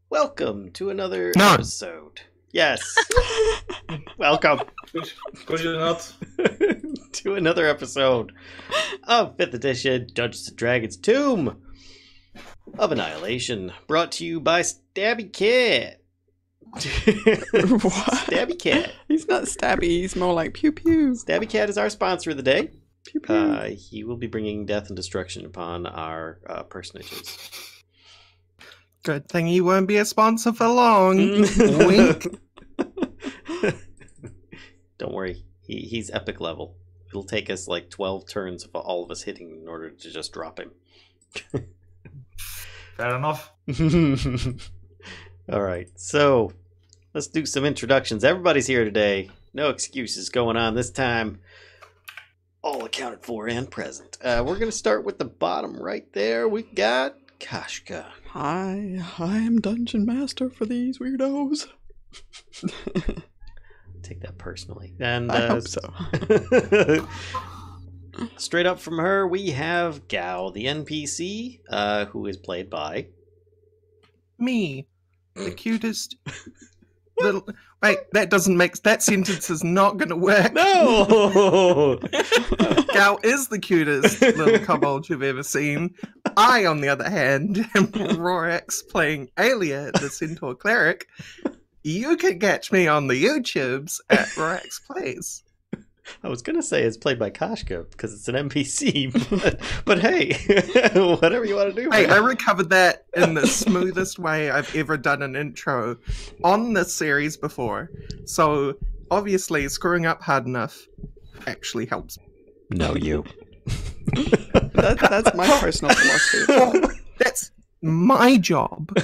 Welcome to another episode. Yes. Welcome. Could you not? To another episode of 5th edition Dungeons & Dragons Tomb of Annihilation, brought to you by Stabby Cat. What? Stabby Cat. He's not stabby, he's more like pew pew. Stabby Cat is our sponsor of the day. Pew pew. He will be bringing death and destruction upon our personages. Good thing he won't be a sponsor for long. Wink. Don't worry, he's epic level. It'll take us like 12 turns of all of us hitting in order to just drop him. Fair enough. Alright, so let's do some introductions. Everybody's here today. No excuses going on this time. All accounted for and present. We're going to start with the bottom right there. We got Kashcah. Hi, I am Dungeon Master for these weirdos. Take that personally. And I hope so. Straight up from her, we have Gao, the NPC, who is played by Me, the cutest little... Wait, that sentence is not going to work. No! Gao is the cutest little kobold you've ever seen. I, on the other hand, am Rorax playing Aelia, the Centaur Cleric. You can catch me on the YouTubes at RoraxPlays. I was going to say it's played by Kashcah because it's an NPC, but hey, whatever you want to do. Hey, I recovered that in the smoothest way I've ever done an intro on this series before. So, obviously, screwing up hard enough actually helps. No, you. That's my personal philosophy. That's my job.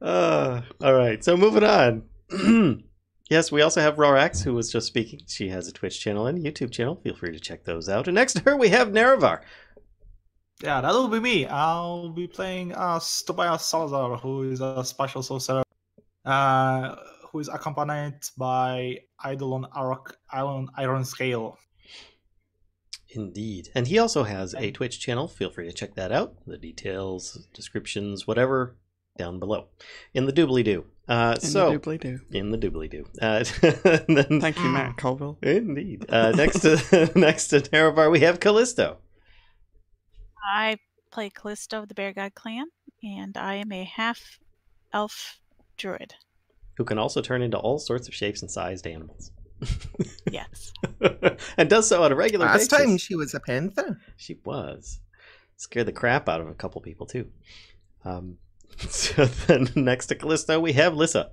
All right, so moving on. Yes, we also have Rorax, who was just speaking. She has a Twitch channel and a YouTube channel. Feel free to check those out. And next to her, we have Nerevar. Yeah, that'll be me. I'll be playing Tobias Salazar, who is a Spacial sorcerer, who is accompanied by Eidolon Arokh, Ironscale. Indeed. And he also has a Twitch channel. Feel free to check that out. The details, descriptions, whatever, down below. In the doobly-doo. In the doobly-doo. Thank you, Matt Colville. Indeed. Next to Nerevar, we have Kellisto. I play Kellisto of the Bear God clan, and I am a half-elf druid. Who can also turn into all sorts of shapes and sized animals. Yes. And does so on a regular basis. Last time she was a panther. She was. Scared the crap out of a couple people, too. So then next to Kellisto, we have Lyssa.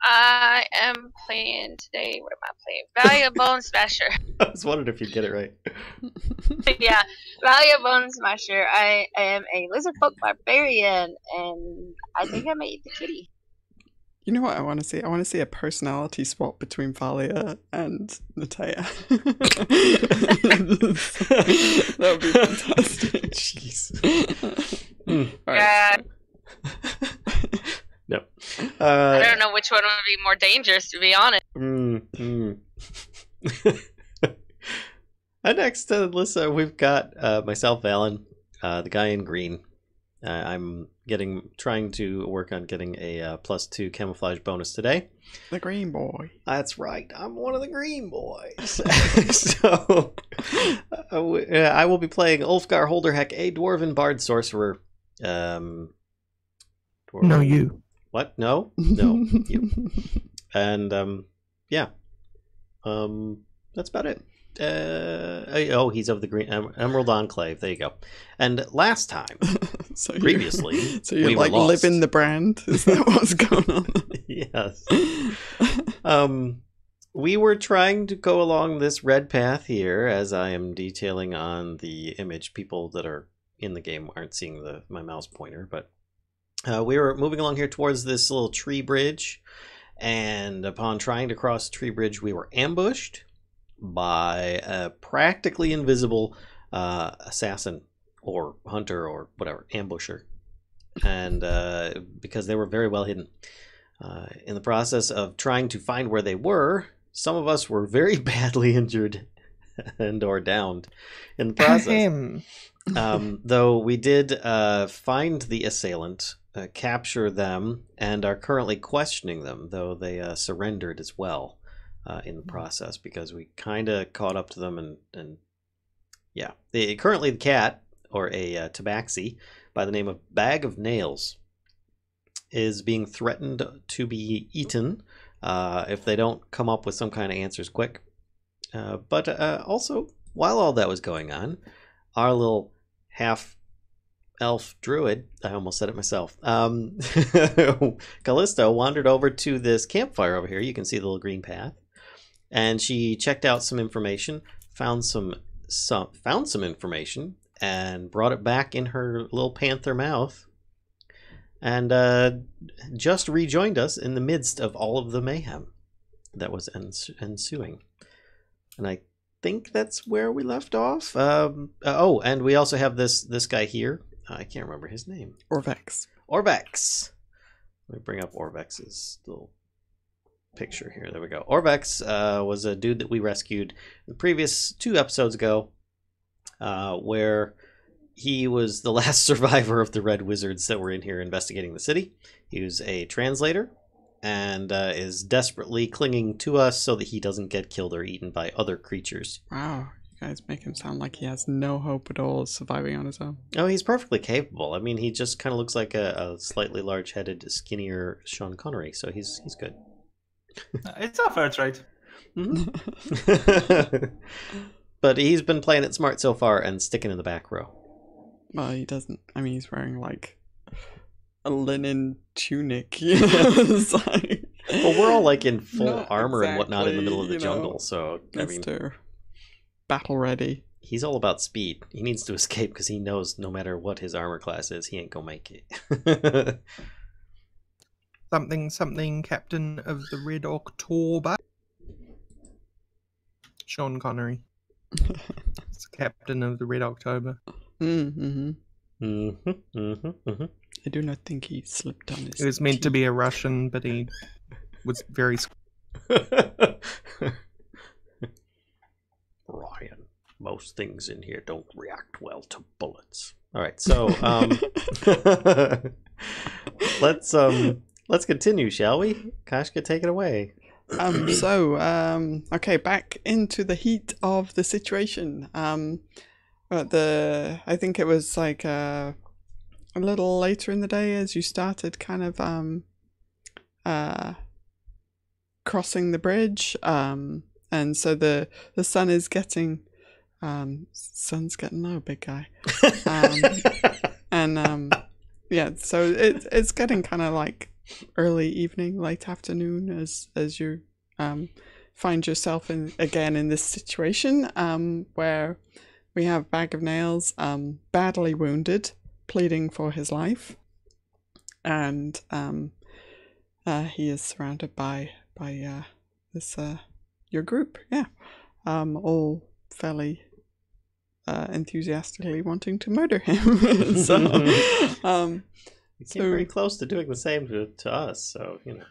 I am playing today. What am I playing? Valia Bonesmasher. I was wondering if you'd get it right. Yeah, Valia Bonesmasher. I am a Lizardfolk Barbarian, and I think I may eat the kitty. You know what I want to see? I want to see a personality swap between Valia and Natea. That would be fantastic. Jeez. Right. No. I don't know which one would be more dangerous, to be honest. And next to Lyssa, we've got myself, Vallen, the guy in green. I'm trying to work on getting a +2 camouflage bonus today. The green boy. That's right. I'm one of the green boys. So I will be playing Ulfgar Holderheck, a dwarven bard sorcerer. No, you. What? No, you. And yeah, that's about it. He's of the Green Emerald Enclave. There you go. And last time, previously, so you're like living the brand. Is that what's going on? Yes. We were trying to go along this red path here, as I am detailing on the image. People that are in the game aren't seeing my mouse pointer, but we were moving along here towards this little tree bridge, and upon trying to cross the tree bridge, we were ambushed by a practically invisible assassin or hunter or whatever, ambusher, and because they were very well hidden. In the process of trying to find where they were, some of us were very badly injured and or downed in the process. Though we did find the assailant, capture them, and are currently questioning them, though they surrendered as well in the process, because we kind of caught up to them and yeah. Currently the cat, or a tabaxi, by the name of Bag of Nails, is being threatened to be eaten if they don't come up with some kind of answers quick. But also, while all that was going on, our little half-elf druid, I almost said it myself, Kellisto wandered over to this campfire over here. You can see the little green path. And she checked out some information, found some information, and brought it back in her little panther mouth. And just rejoined us in the midst of all of the mayhem that was ensuing. And I think that's where we left off. Oh, and we also have this guy here. I can't remember his name. Orvex. Orvex. Let me bring up Orvex's little picture here. There we go. Orvex was a dude that we rescued the previous 2 episodes ago, where he was the last survivor of the Red Wizards that were in here investigating the city. He was a translator and is desperately clinging to us so that he doesn't get killed or eaten by other creatures. Wow, you guys make him sound like he has no hope at all of surviving on his own. Oh, he's perfectly capable. I mean, he just kind of looks like a slightly large-headed, skinnier Sean Connery, so he's good. It's a fair trade. Mm-hmm. But he's been playing it smart so far and sticking in the back row. Well, he doesn't. I mean, he's wearing like a linen tunic. It's like, well, we're all like in full not armor and whatnot in the middle of the exactly, jungle, so I mean, Mr. Battle ready. he's all about speed. He needs to escape because he knows no matter what his armor class is, he ain't gonna make it. Something, Captain of the Red October. Sean Connery. It's Captain of the Red October. Mm-hmm. Mm-hmm, mm-hmm, mm-hmm. I do not think he slipped on his He was meant to be a Russian, but he was very... Ryan, most things in here don't react well to bullets. All right, so let's continue, shall we? Kashcah, take it away. Okay, back into the heat of the situation. I think it was like a little later in the day as you started kind of crossing the bridge. And so the sun is getting sun's getting low, big guy. Yeah, so it's getting kind of like early evening, late afternoon as you find yourself again in this situation where we have Bag of Nails badly wounded, pleading for his life, and he is surrounded by this your group, all fairly enthusiastically wanting to murder him. So you came very close to doing the same to us, so you know.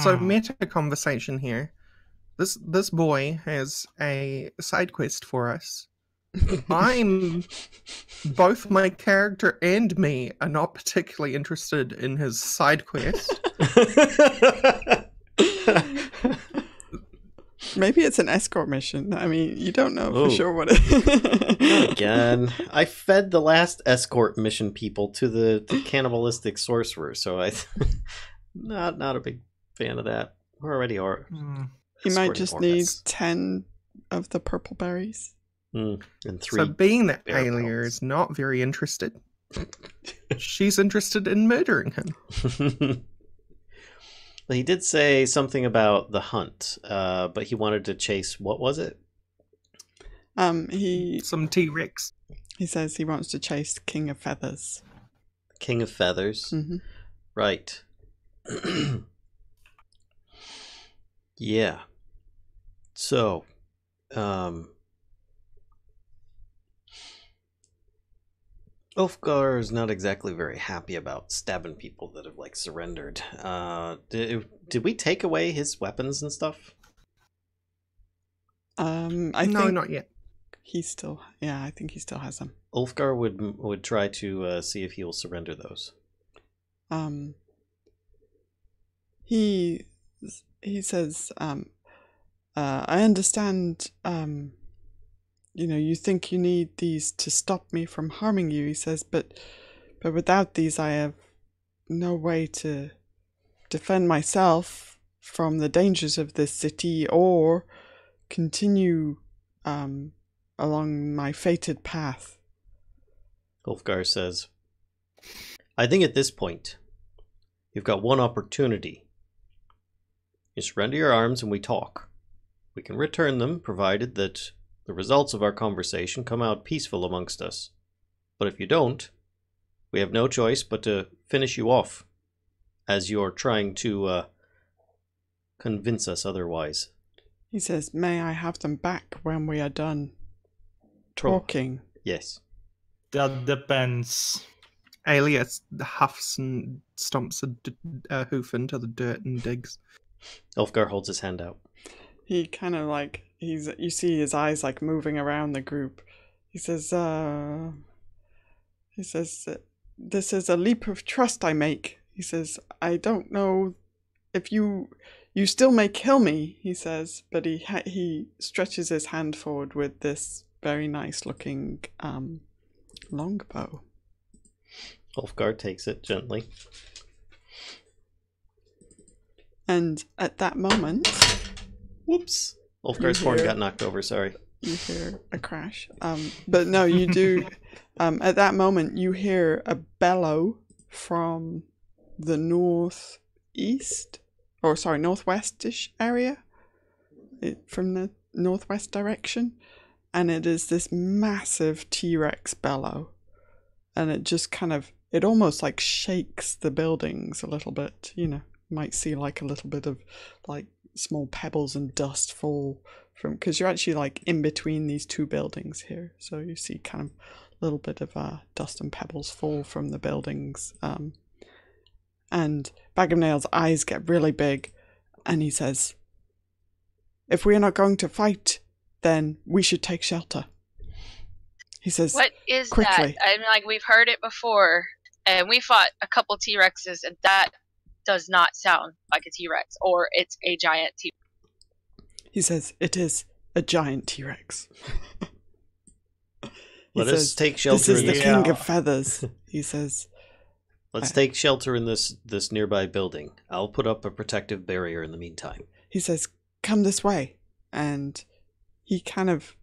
So meta conversation here. This boy has a side quest for us. Both my character and me are not particularly interested in his side quest. Maybe it's an escort mission. I mean, you don't know for sure what it is. Again, I fed the last escort mission people to the cannibalistic sorcerer, so I not a big fan of that. We're already You might just need 10 of the purple berries. And 3. So being that Aelia pelts. is not very interested, she's interested in murdering him. Well, he did say something about the hunt, but he wanted to chase, what was it? Some T-Rex. He says he wants to chase King of Feathers. King of Feathers? Mm-hmm. Right. Yeah. So, Ulfgar is not exactly very happy about stabbing people that have like surrendered. Did we take away his weapons and stuff? I No, think not yet. I think he still has them. Ulfgar would try to see if he will surrender those. He says, I understand, you think you need these to stop me from harming you, he says, but without these I have no way to defend myself from the dangers of this city or continue along my fated path. Ulfgar says, I think at this point, you've got one opportunity. You surrender your arms and we talk. We can return them, provided that the results of our conversation come out peaceful amongst us. But if you don't, we have no choice but to finish you off, as you're trying to convince us otherwise. He says, may I have them back when we are done talking? Yes. That depends. Aelia huffs and stomps a hoof into the dirt and digs. Ulfgar holds his hand out. He kind of like, you see his eyes like moving around the group. He says, this is a leap of trust I make. He says, I don't know if you still may kill me, he says, but he stretches his hand forward with this very nice looking longbow. Ulfgar takes it gently. And at that moment... Whoops. Ulfgar's horn got knocked over, sorry. You hear a crash. But no, you do... at that moment, you hear a bellow from the northwest-ish area. From the northwest direction. And it is this massive T-Rex bellow. And it just kind of... It almost like shakes the buildings a little bit, You might see like a little bit of like small pebbles and dust fall from, because you're actually like in between these two buildings here, so you see kind of a little bit of dust and pebbles fall from the buildings, and Bag of Nails' eyes get really big and he says, if we are not going to fight, then we should take shelter. He says, what is quickly. that? I'm like, we've heard it before and we fought a couple T-Rexes and that does not sound like a T-Rex, or it's a giant T-Rex. He says, it is a giant T-Rex. Let us take shelter this in is the king of feathers, he says. Let's take shelter in this nearby building. I'll put up a protective barrier in the meantime. He says, come this way. And he kind of,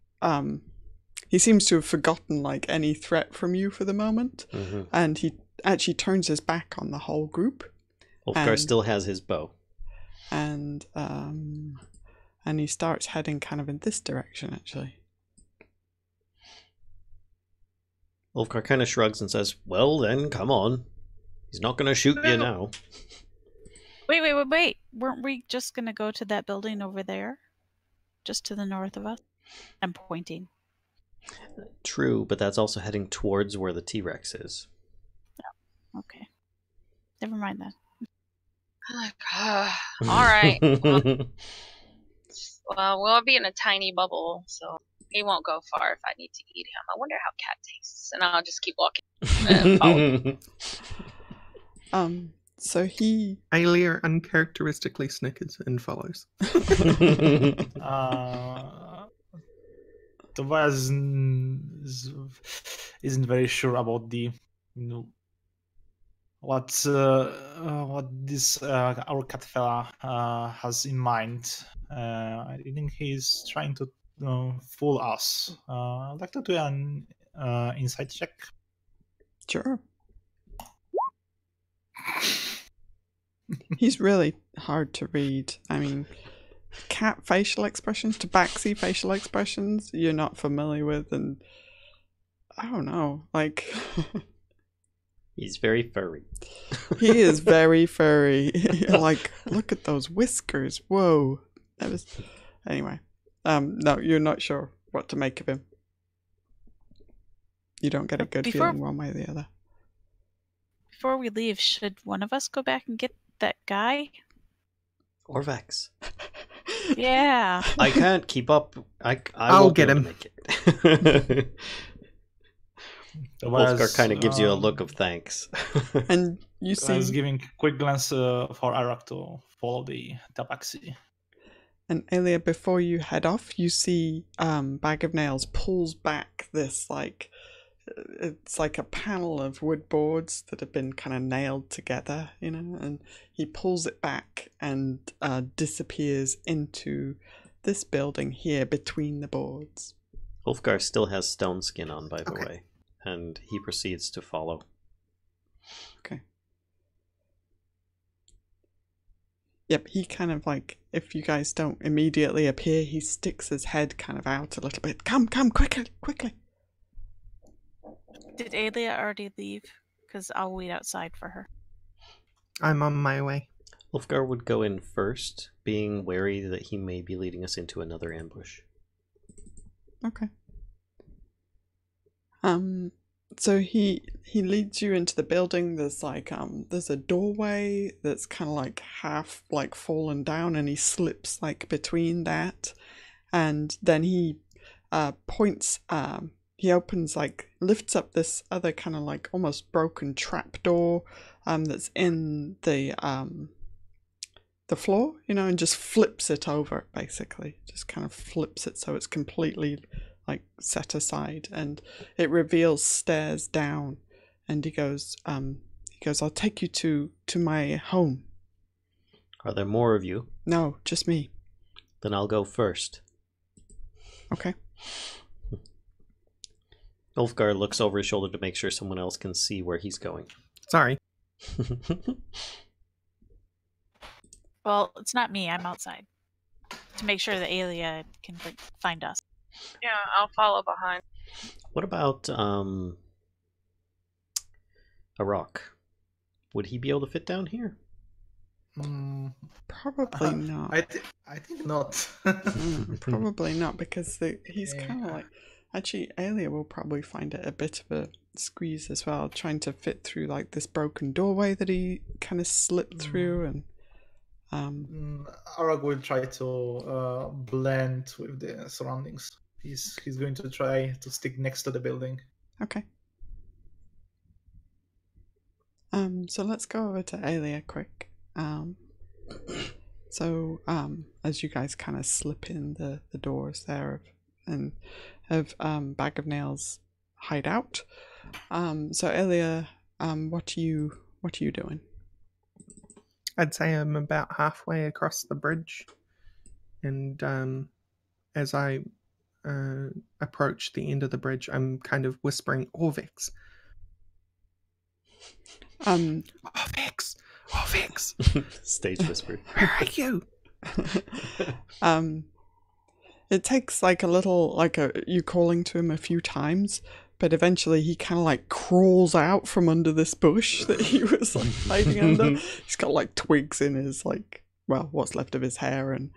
he seems to have forgotten like any threat from you for the moment. Mm-hmm. And he actually turns his back on the whole group. Ulfgar still has his bow. And he starts heading kind of in this direction, actually. Ulfgar kind of shrugs and says, well then, come on. He's not going to shoot you now. Wait. Weren't we just going to go to that building over there? Just to the north of us? I'm pointing. True, but that's also heading towards where the T-Rex is. Oh, okay. Never mind that. Alright. Well, we'll be in a tiny bubble, so he won't go far if I need to eat him. I wonder how cat tastes, and I'll just keep walking. So he... Aelia uncharacteristically snickers and follows. Tobias isn't very sure about the, what this our cat fella has in mind. I think he's trying to fool us. I'd like to do an insight check. Sure. He's really hard to read. I mean, cat facial expressions, tabaxi facial expressions you're not familiar with, and I don't know, like... He's very furry. He is very furry. Like, look at those whiskers. Whoa. That was... Anyway. No, you're not sure what to make of him. You don't get a good feeling one way or the other. Before we leave, should one of us go back and get that guy? Or Vex. Yeah. I can't keep up. I'll won't be get able him. to make it. Ulfgar Tobias, kind of gives you a look of thanks. And you I was see, giving quick glance for Arokh to follow the tabaxi. and Aelia, before you head off, you see Bag of Nails pulls back this, like, it's like a panel of wood boards that have been kind of nailed together, you know, and he pulls it back and disappears into this building here between the boards. Ulfgar still has stone skin on, by the Okay. way, and he proceeds to follow. Okay. Yep, he kind of like, if you guys don't immediately appear, he sticks his head kind of out a little bit. Come, quickly, quickly. Did Aelia already leave? Because I'll wait outside for her. I'm on my way. Ulfgar would go in first, being wary that he may be leading us into another ambush. Okay. So he leads you into the building. There's like there's a doorway that's kind of like half like fallen down, and he slips like between that, and then he points. He opens, like, lifts up this other kind of like almost broken trap door that's in the floor, you know, and just flips it over, basically. Just kind of flips it so it's completely like set aside, and it reveals stairs down, and he goes, I'll take you to my home. Are there more of you? No, just me. Then I'll go first. Okay. Ulfgar looks over his shoulder to make sure someone else can see where he's going. Sorry. Well, it's not me. I'm outside. To make sure that Aelia can find us. Yeah, I'll follow behind. What about Arokh? Would he be able to fit down here? Probably not. I think not. Probably not, because he's Yeah. kind of like... Actually, Aelia will probably find it a bit of a squeeze as well, trying to fit through like this broken doorway that he kind of slipped through, and Arokh will try to blend with the surroundings. He's going to try to stick next to the building. okay. So let's go over to Aelia quick. So as you guys kind of slip in the doors there of Bag of Nails hideout. So Aelia, what are you doing? I'd say I'm about halfway across the bridge, and as I approach the end of the bridge, I'm kind of whispering, "Orvix, Orvix, Orvix." Stage whisper. Where are you? It takes like a little, you calling to him a few times, but eventually he kind of like crawls out from under this bush that he was like hiding under. He's got like twigs in his what's left of his hair, and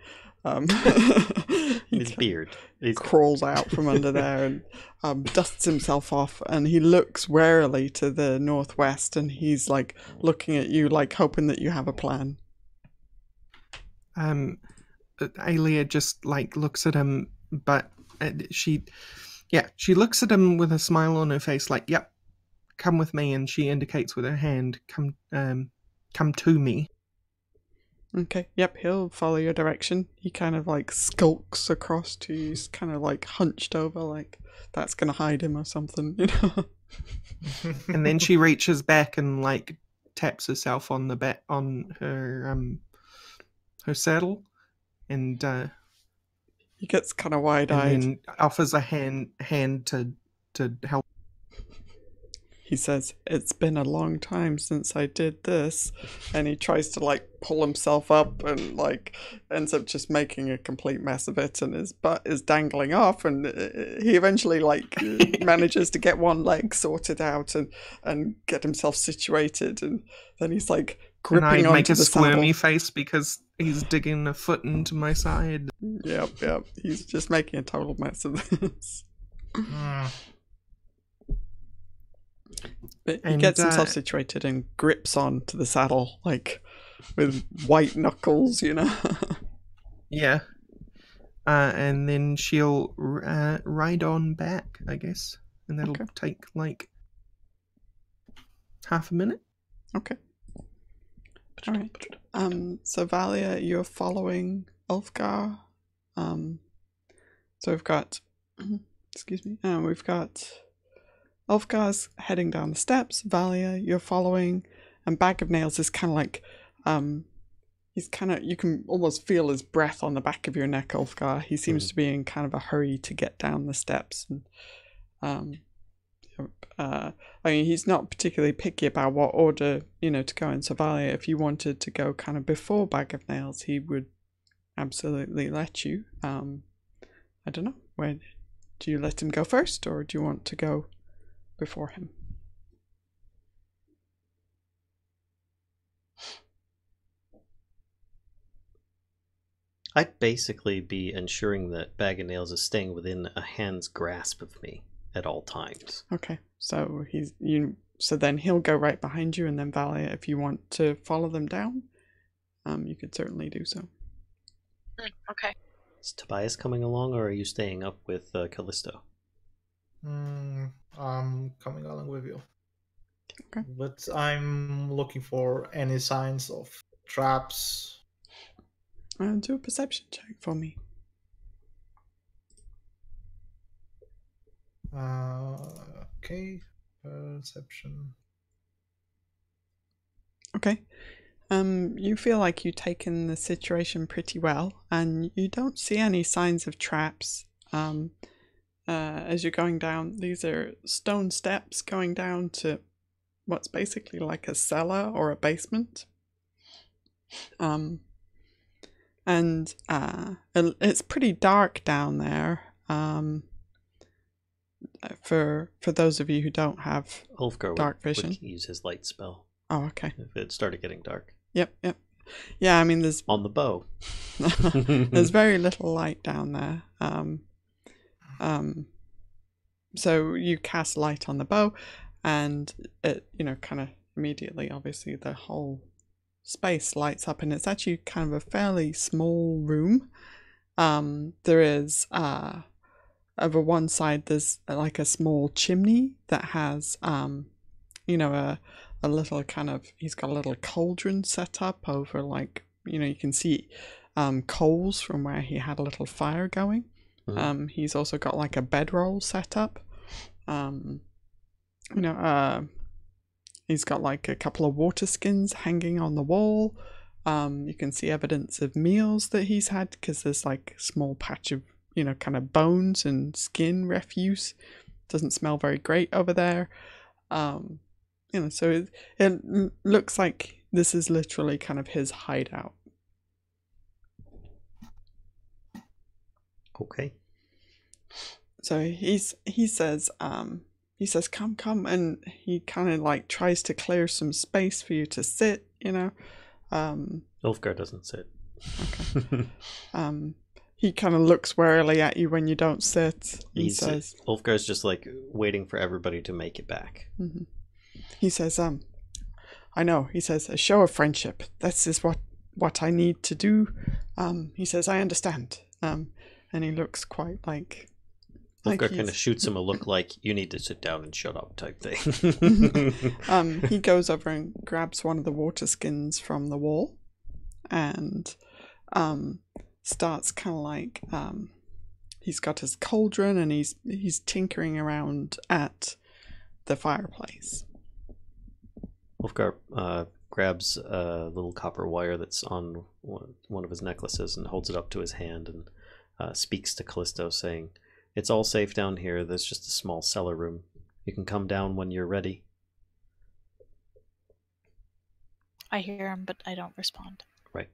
His beard. He's crawls out from under there and dusts himself off, and he looks warily to the northwest, and he's like looking at you, like hoping that you have a plan. Aelia just like looks at him, but she looks at him with a smile on her face, like, "Yep, come with me," and she indicates with her hand, "Come to me." Okay, yep, he'll follow your direction. He kind of like skulks across to you. He's kind of like hunched over, like that's gonna hide him or something, you know. And then she reaches back and like taps herself on the back on her saddle, and He gets kind of wide-eyed. and then offers a hand to help. He says, "It's been a long time since I did this," and he tries to like pull himself up and like ends up just making a complete mess of it, and his butt is dangling off, and he eventually like manages to get one leg sorted out and get himself situated, and then he's like And I gripping make onto a the squirmy saddle. face because he's digging a foot into my side. Yep. He's just making a total mess of this. But he And, gets himself situated and grips on to the saddle, like with white knuckles, you know. Yeah, and then she'll ride on back, I guess, and that'll Okay. take like half a minute. Okay. All right. So Valia, you're following Ulfgar. So we've got, excuse me. We've got Ulfgar's heading down the steps. Valia, you're following, and Bag of Nails is kind of like, he's kind of, you can almost feel his breath on the back of your neck, Ulfgar. He seems to be in kind of a hurry to get down the steps. And, I mean, he's not particularly picky about what order, to go in. So Valia, if you wanted to go kind of before Bag of Nails, he would absolutely let you. I don't know. Where do you let him go first, or do you want to go before him? I'd basically be ensuring that Bag of Nails is staying within a hand's grasp of me at all times. Okay, so so then he'll go right behind you, and then Valia, if you want to follow them down, you could certainly do so. Okay. Is Tobias coming along, or are you staying up with Kellisto? I'm coming along with you. Okay. But I'm looking for any signs of traps. Do a perception check for me. Okay, perception. Okay. You feel like you've taken the situation pretty well, and you don't see any signs of traps. As you're going down, these are stone steps going down to what's basically like a cellar or a basement. And it's pretty dark down there. For those of you who don't have Ulfgar dark vision, would use his light spell. Oh, okay. If it started getting dark. Yep. Yeah, I mean, there's on the bow. there's very little light down there. So you cast light on the bow, and it, kind of immediately, obviously, the whole space lights up, and it's actually kind of a fairly small room. There is over one side there's like a small chimney that has a little kind of, he's got a little cauldron set up over, like, you can see coals from where he had a little fire going. He's also got like a bedroll set up. He's got like a couple of water skins hanging on the wall. You can see evidence of meals that he's had, because there's like a small patch of, kind of bones and skin refuse. Doesn't smell very great over there. So it looks like this is literally kind of his hideout. Okay. So he says, come, and he kind of like tries to clear some space for you to sit, Ulfgar doesn't sit. Okay. He kind of looks warily at you when you don't sit. He says, Ulfgar's just like waiting for everybody to make it back. Mm-hmm. He says, I know. He says, a show of friendship. This is what I need to do. He says, I understand. And he looks quite like... Ulfgar kind of shoots him a look like, you need to sit down and shut up type thing. He goes over and grabs one of the water skins from the wall and starts kind of like... he's got his cauldron and he's tinkering around at the fireplace. Ulfgar grabs a little copper wire that's on one of his necklaces and holds it up to his hand and speaks to Kellisto, saying, "It's all safe down here. There's just a small cellar room. You can come down when you're ready." I hear him, but I don't respond. Right.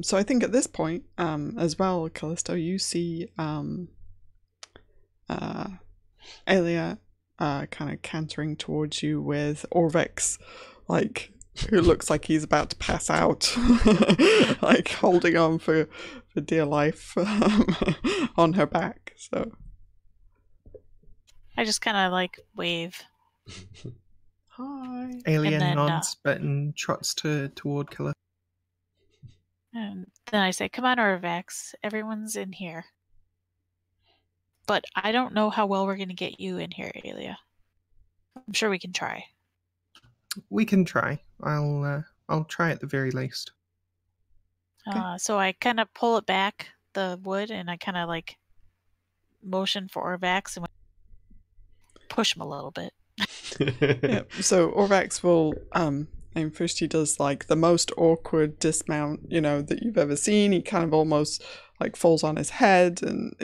So I think at this point, as well, Kellisto, you see Aelia kind of cantering towards you with Orvex, like, who looks like he's about to pass out, like holding on for dear life on her back. So I just kind of like wave. Hi. Aelia And then, nods but and trots toward Kellisto. And then I say, come on, Orvax, everyone's in here. But I don't know how well we're going to get you in here, Aelia. I'm sure we can try. We can try. I'll try at the very least. Okay. So I kind of pull it back, the wood, and I kind of like motion for Orvax and push him a little bit. Yeah, so Orvax will and first he does like the most awkward dismount, you know, that you've ever seen. He kind of almost like falls on his head, and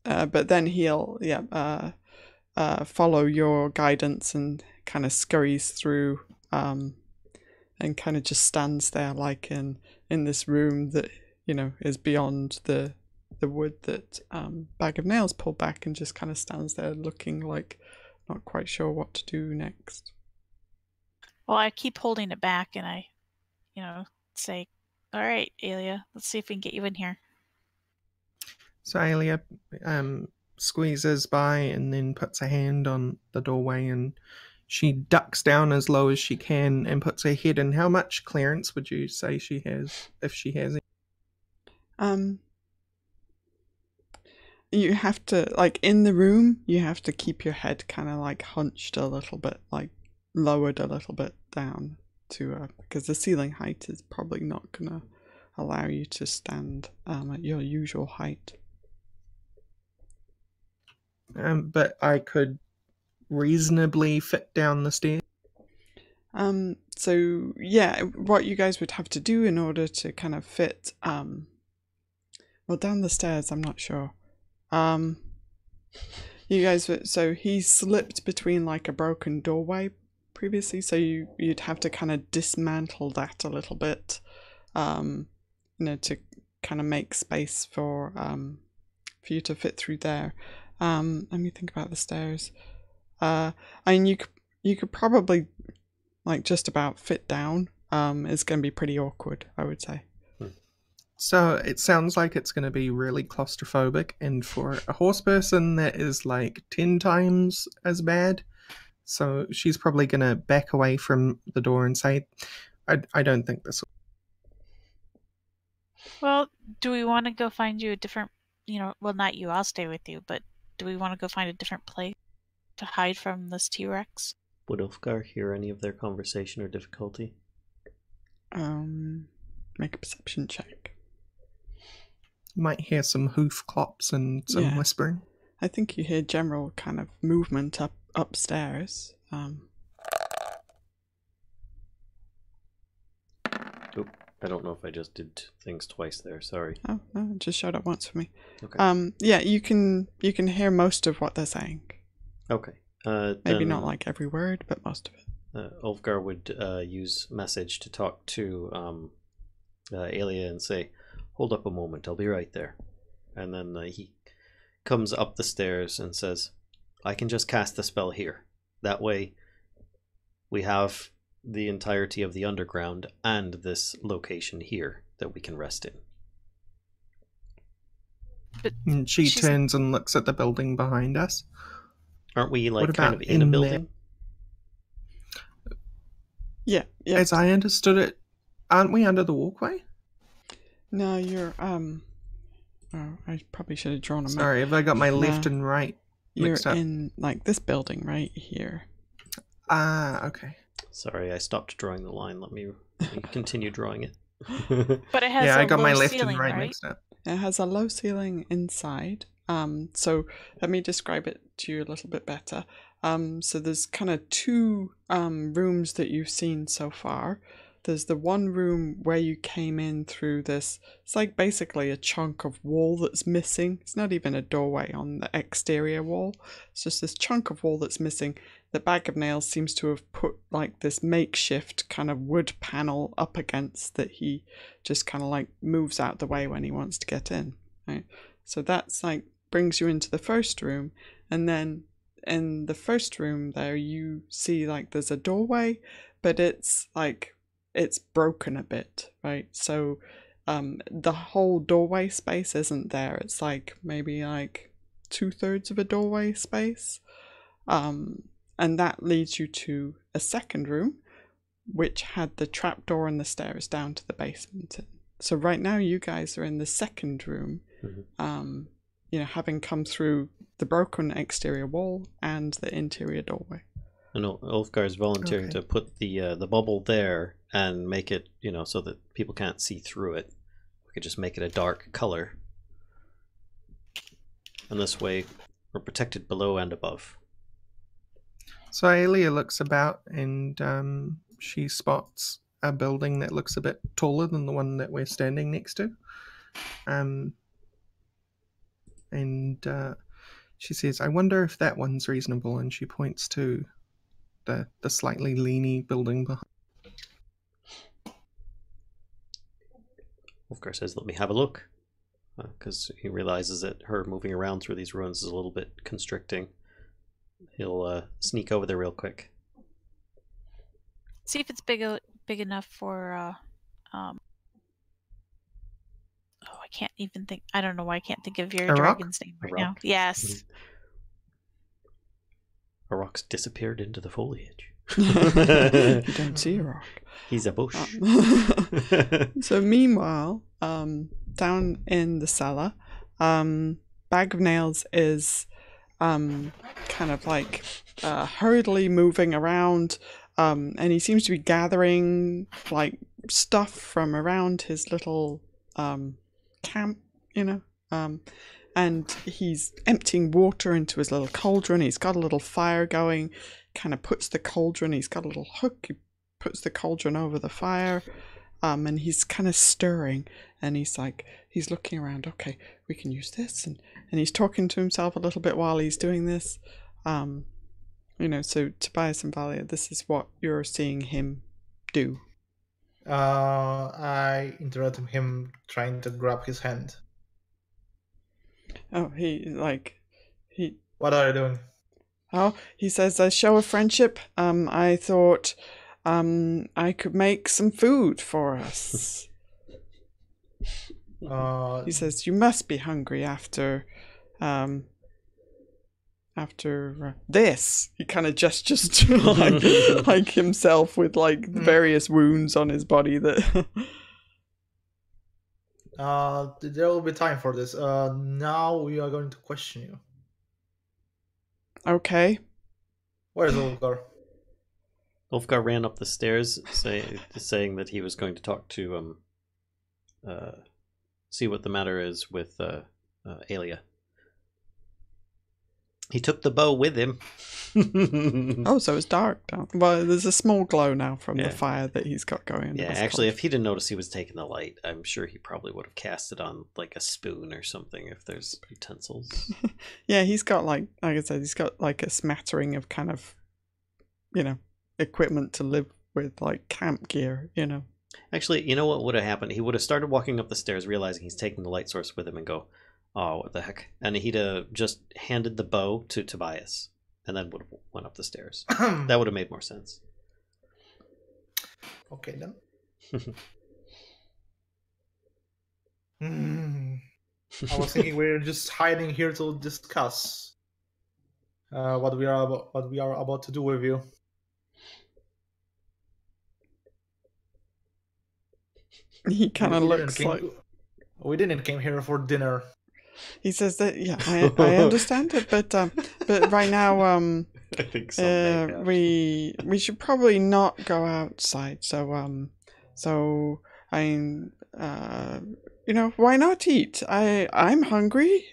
but then he'll follow your guidance and kind of scurries through and kind of just stands there like in this room that, you know, is beyond the wood that Bag of Nails pulled back, and just kind of stands there looking like not quite sure what to do next. Well, I keep holding it back, and I, say, all right, Aelia, let's see if we can get you in here. So Aelia squeezes by and then puts a hand on the doorway, and she ducks down as low as she can and puts her head in. How much clearance would you say she has, if she has any? You have to, like, in the room, you have to keep your head kind of like hunched a little bit, like lowered a little bit down to because the ceiling height is probably not gonna allow you to stand at your usual height. But I could reasonably fit down the stairs. So yeah, what you guys would have to do in order to kind of fit well, down the stairs, I'm not sure. You guys, so he slipped between like a broken doorway previously, so you'd have to kind of dismantle that a little bit, to kind of make space for you to fit through there. Let me think about the stairs. I mean, you could probably like just about fit down. It's going to be pretty awkward, I would say. So it sounds like it's going to be really claustrophobic, and for a horse person that is like 10 times as bad. So she's probably going to back away from the door and say, I don't think this will. Well, do we want to go find you a different, well, not you, I'll stay with you, but do we want to go find a different place to hide from this T-Rex? Would Ulfgar hear any of their conversation or difficulty? Make a perception check. Might hear some hoof clops and some whispering. I think you hear general kind of movement upstairs. Oop, I don't know if I just did things twice there. Sorry. Oh no, it just showed up once for me. Okay. Yeah, you can hear most of what they're saying. Okay. Maybe not like every word, but most of it. Ulfgar would use message to talk to Aelia and say, "Hold up a moment, I'll be right there." And then he comes up the stairs and says, "I can just cast the spell here. That way we have the entirety of the underground and this location here that we can rest in." But and she turns and looks at the building behind us. Aren't we like kind of in a building? Yeah. As I understood it, aren't we under the walkway? No, you're Oh, I probably should have drawn a map. Sorry, have I got my left and right mixed You're up? in like this building right here. Ah, okay. Sorry, I stopped drawing the line. Let me continue drawing it. But it has Yeah, a I got low my left ceiling, and right right? mixed up. It has a low ceiling inside. So let me describe it to you a little bit better. So there's kind of two rooms that you've seen so far. There's the one room where you came in through this. It's like basically a chunk of wall that's missing. It's not even a doorway on the exterior wall. It's just this chunk of wall that's missing. The Bag of Nails seems to have put like this makeshift kind of wood panel up against that he just kind of like moves out the way when he wants to get in. Right? So that's like brings you into the first room, and then in the first room there you see like there's a doorway, but it's like it's broken a bit, right? So the whole doorway space isn't there. It's like maybe like 2/3 of a doorway space, and that leads you to a second room which had the trapdoor and the stairs down to the basement. So right now you guys are in the second room, you know, having come through the broken exterior wall and the interior doorway. And Ulfgar's volunteering to put the bubble there and make it, you know, so that people can't see through it. We could just make it a dark color. And this way, we're protected below and above. So Aelia looks about and she spots a building that looks a bit taller than the one that we're standing next to. And she says, I wonder if that one's reasonable, and she points to the slightly leany building behind. Ulfgar says, let me have a look. Because he realizes that her moving around through these ruins is a little bit constricting. He'll sneak over there real quick. See if it's big enough for. Oh, I can't even think. I don't know why I can't think of your Arokh? dragon's name right Arokh. now. Yes. Arokh's disappeared into the foliage. You don't see Arokh. He's a bush. So meanwhile, down in the cellar, Bag of Nails is kind of like hurriedly moving around, and he seems to be gathering like stuff from around his little camp, you know, and he's emptying water into his little cauldron. He's got a little fire going, kind of puts the cauldron, he's got a little hook, he puts the cauldron over the fire, and he's kind of stirring, and he's looking around, okay, we can use this, and he's talking to himself a little bit while he's doing this. You know, so Tobias and Valia, this is what you're seeing him do. I interrupt him trying to grab his hand. Oh, What are you doing? Oh, he says, a show of friendship. I thought I could make some food for us. He says, you must be hungry after this. He kind of gestures to like himself with like various wounds on his body that... There will be time for this. Now we are going to question you. Okay. Where's Ulfgar? Ulfgar ran up the stairs saying that he was going to talk to see what the matter is with Aelia. He took the bow with him. Oh, so it's dark now. Well, there's a small glow now from Yeah. the fire that he's got going. Yeah, actually, if he didn't notice he was taking the light, I'm sure he probably would have cast it on like a spoon or something if there's utensils. Yeah, he's got like I said, he's got like a smattering of kind of, you know, equipment to live with, like camp gear, you know. Actually, you know what would have happened? He would have started walking up the stairs, realizing he's taking the light source with him, and go, oh, what the heck? And he'd have just handed the bow to Tobias, and then would have went up the stairs. That would have made more sense. Okay, then. I was thinking we're just hiding here to discuss what we are about to do with you. He kind of looks like... We didn't came here for dinner. He says that, yeah, I understand it, but right now, I think so. we should probably not go outside. So you know, why not eat? I'm hungry.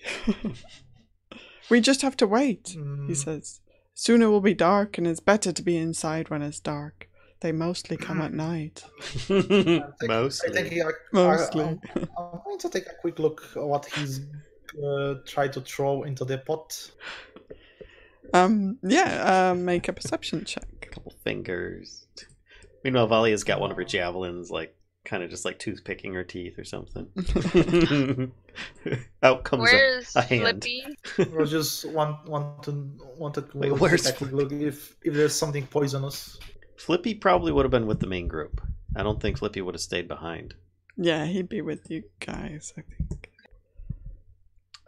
We just have to wait. He says, soon it will be dark, and it's better to be inside when it's dark. They mostly come at night. Mostly. Mostly. I'm going to take a quick look at what he's tried to throw into the pot. Make a perception check. A couple fingers. Meanwhile, Valia's got one of her javelins, like, kind of just like toothpicking her teeth or something. Out comes Where's a hand. Flippy? I just want to Wait, where's take a quick look if there's something poisonous. Flippy probably would have been with the main group. I don't think Flippy would have stayed behind. Yeah, he'd be with you guys, I think.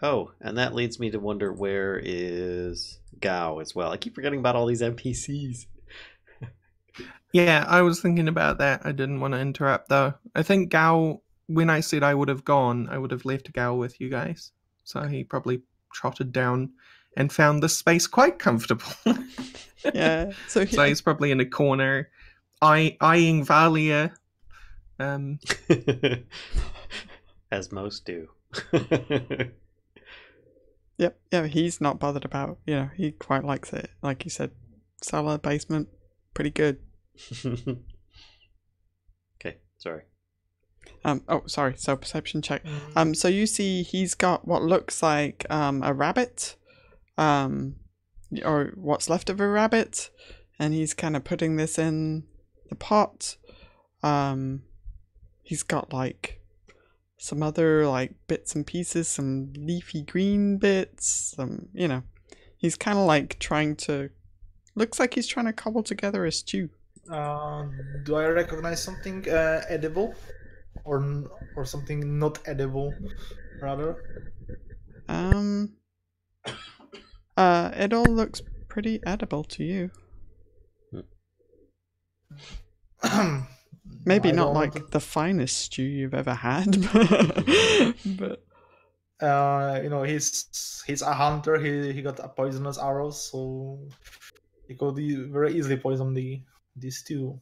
Oh, and that leads me to wonder, where is Gao as well? I keep forgetting about all these NPCs. Yeah, I was thinking about that. I didn't want to interrupt though. I think Gao when I said I would have gone, I would have left Gal with you guys. So he probably trotted down and found this space quite comfortable. Yeah. So he's probably in a corner, eyeing Valia. As most do. Yep. Yeah. He's not bothered about. He quite likes it. Like you said, cellar, basement, pretty good. Okay. Sorry. Oh, sorry. So perception check. So you see he's got what looks like a rabbit, or what's left of a rabbit, and he's kind of putting this in the pot. He's got like some other like bits and pieces, some leafy green bits, he's kind of like looks like he's trying to cobble together a stew. Do I recognize something edible, or something not edible, rather? It all looks pretty edible to you. Maybe not like the finest stew you've ever had, but he's a hunter. He got a poisonous arrow, so he could very easily poison the stew.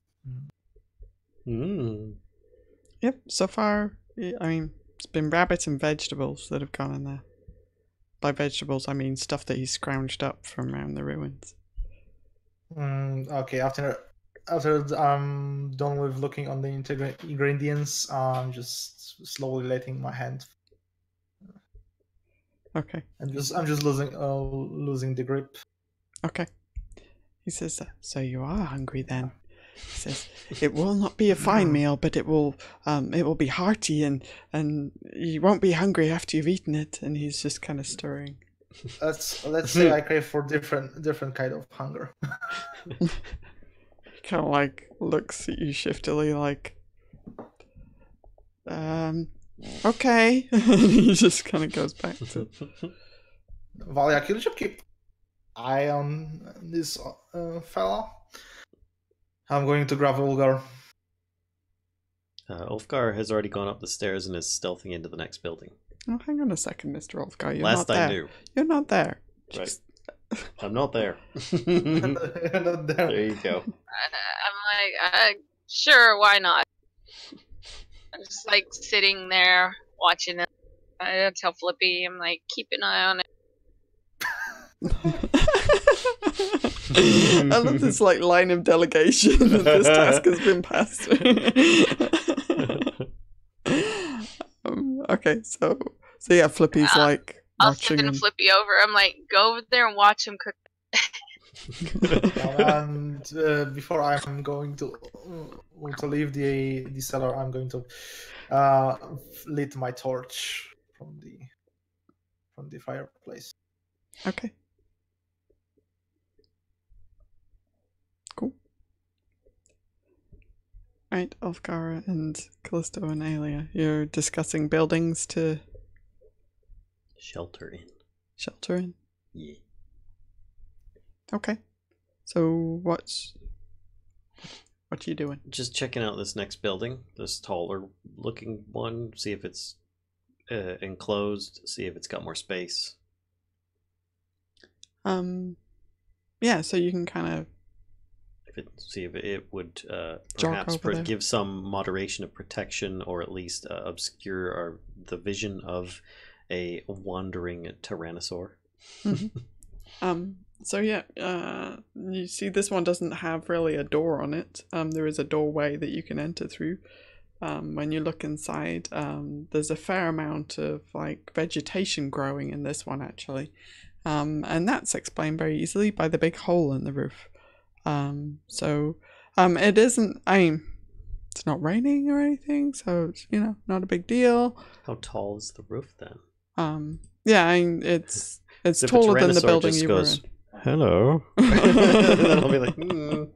Yep. So far, I mean, it's been rabbit and vegetables that have gone in there. By vegetables, I mean stuff that he scrounged up from around the ruins. Okay. After I'm done with looking on the ingredients, I'm just slowly letting my hand. Okay. I'm just losing the grip. Okay. He says, "So you are hungry then?" He says, "It will not be a fine meal, but it will be hearty, and you won't be hungry after you've eaten it." And he's just kind of stirring. Let's say I crave for different kind of hunger. Kind of like looks at you shiftily, like, okay. And he just kind of goes back to. Valia, could you keep eye on this fella? I'm going to grab Ulfgar. Ulfgar has already gone up the stairs and is stealthing into the next building. Oh, hang on a second, Mr. Ulfgar. You're Last not I there. knew. You're not there. Right. I'm not there. Not there. There you go. I'm like, sure, why not? I'm just like sitting there watching it. I tell Flippy, I'm like, keep an eye on it. I love this like line of delegation that this task has been passed. Okay, so yeah, Flippy's like I'll watching. send Flippy over. I'm like, go over there and watch him cook. And before I'm going to leave the cellar, I'm going to lit my torch from the fireplace. Okay. Cool. Right, Ulfgar and Kellisto and Aelia, you're discussing buildings to Shelter in. Yeah. Okay. So what are you doing? Just checking out this next building, this taller looking one, see if it's enclosed, see if it's got more space. Yeah, so you can kind of see if it would Jog perhaps over there. give some moderation of protection, or at least obscure the vision of a wandering tyrannosaur. Mm-hmm. So yeah, you see this one doesn't have really a door on it. There is a doorway that you can enter through. When you look inside, there's a fair amount of like vegetation growing in this one actually. And that's explained very easily by the big hole in the roof. It isn't, it's not raining or anything, so it's, not a big deal. How tall is the roof then? Yeah, it's taller than the building you were in. Hello. Then I'll be like, we're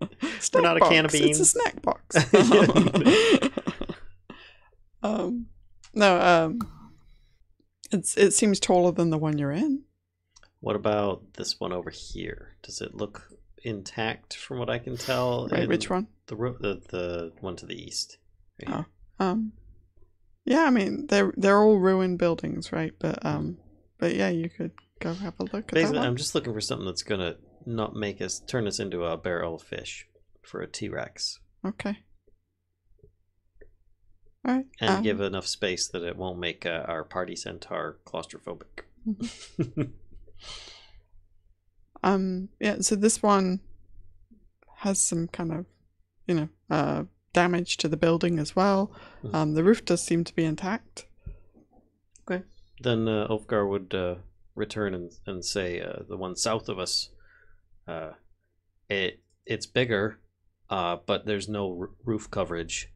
not a can of beans. It's a snack box. It seems taller than the one you're in. What about this one over here? Does it look intact from what I can tell? Right, which one? The one to the east. Right. Yeah, I mean they're all ruined buildings, right? But yeah, you could go have a look at that Basically, one. I'm just looking for something that's gonna not make us turn us into a barrel of fish for a T-Rex, Okay. All right. and give enough space that it won't make our party centaur claustrophobic. Yeah. So this one has some kind of, damage to the building as well. The roof does seem to be intact. Okay. Then Ulfgar would return and say, the one south of us, it's bigger, but there's no roof coverage.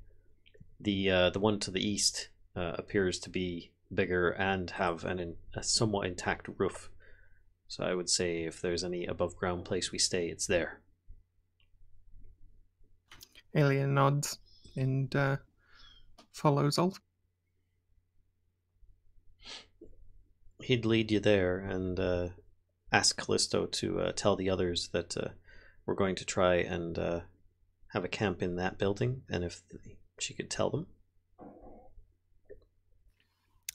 The one to the east appears to be bigger and have a somewhat intact roof. So I would say if there's any above ground place we stay, it's there. Aelia nods and follows Ulf. He'd lead you there and ask Kellisto to tell the others that we're going to try and have a camp in that building, and if she could tell them.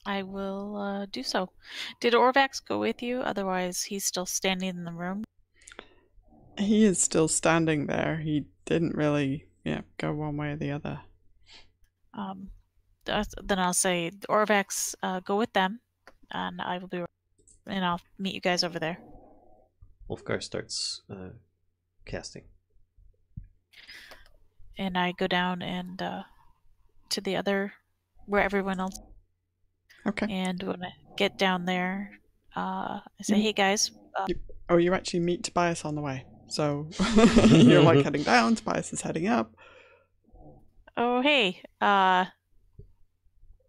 I will do so. Did Orvax go with you? Otherwise, he's still standing in the room. He is still standing there. He didn't really, go one way or the other. Then I'll say, Orvax, go with them, and I will be, and I'll meet you guys over there. Ulfgar starts casting. And I go down and to the other, where everyone else. Okay. And when I get down there, I say, hey guys. You actually meet Tobias on the way. So you're like heading down, Tobias is heading up. Oh, hey.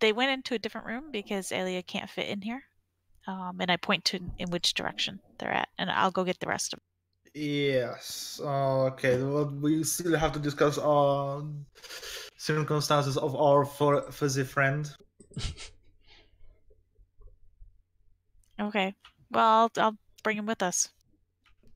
They went into a different room because Aelia can't fit in here. And I point to in which direction they're at, and I'll go get the rest of them. Yes. Okay. Well, we still have to discuss circumstances of our fuzzy friend. Okay. Well, I'll bring him with us.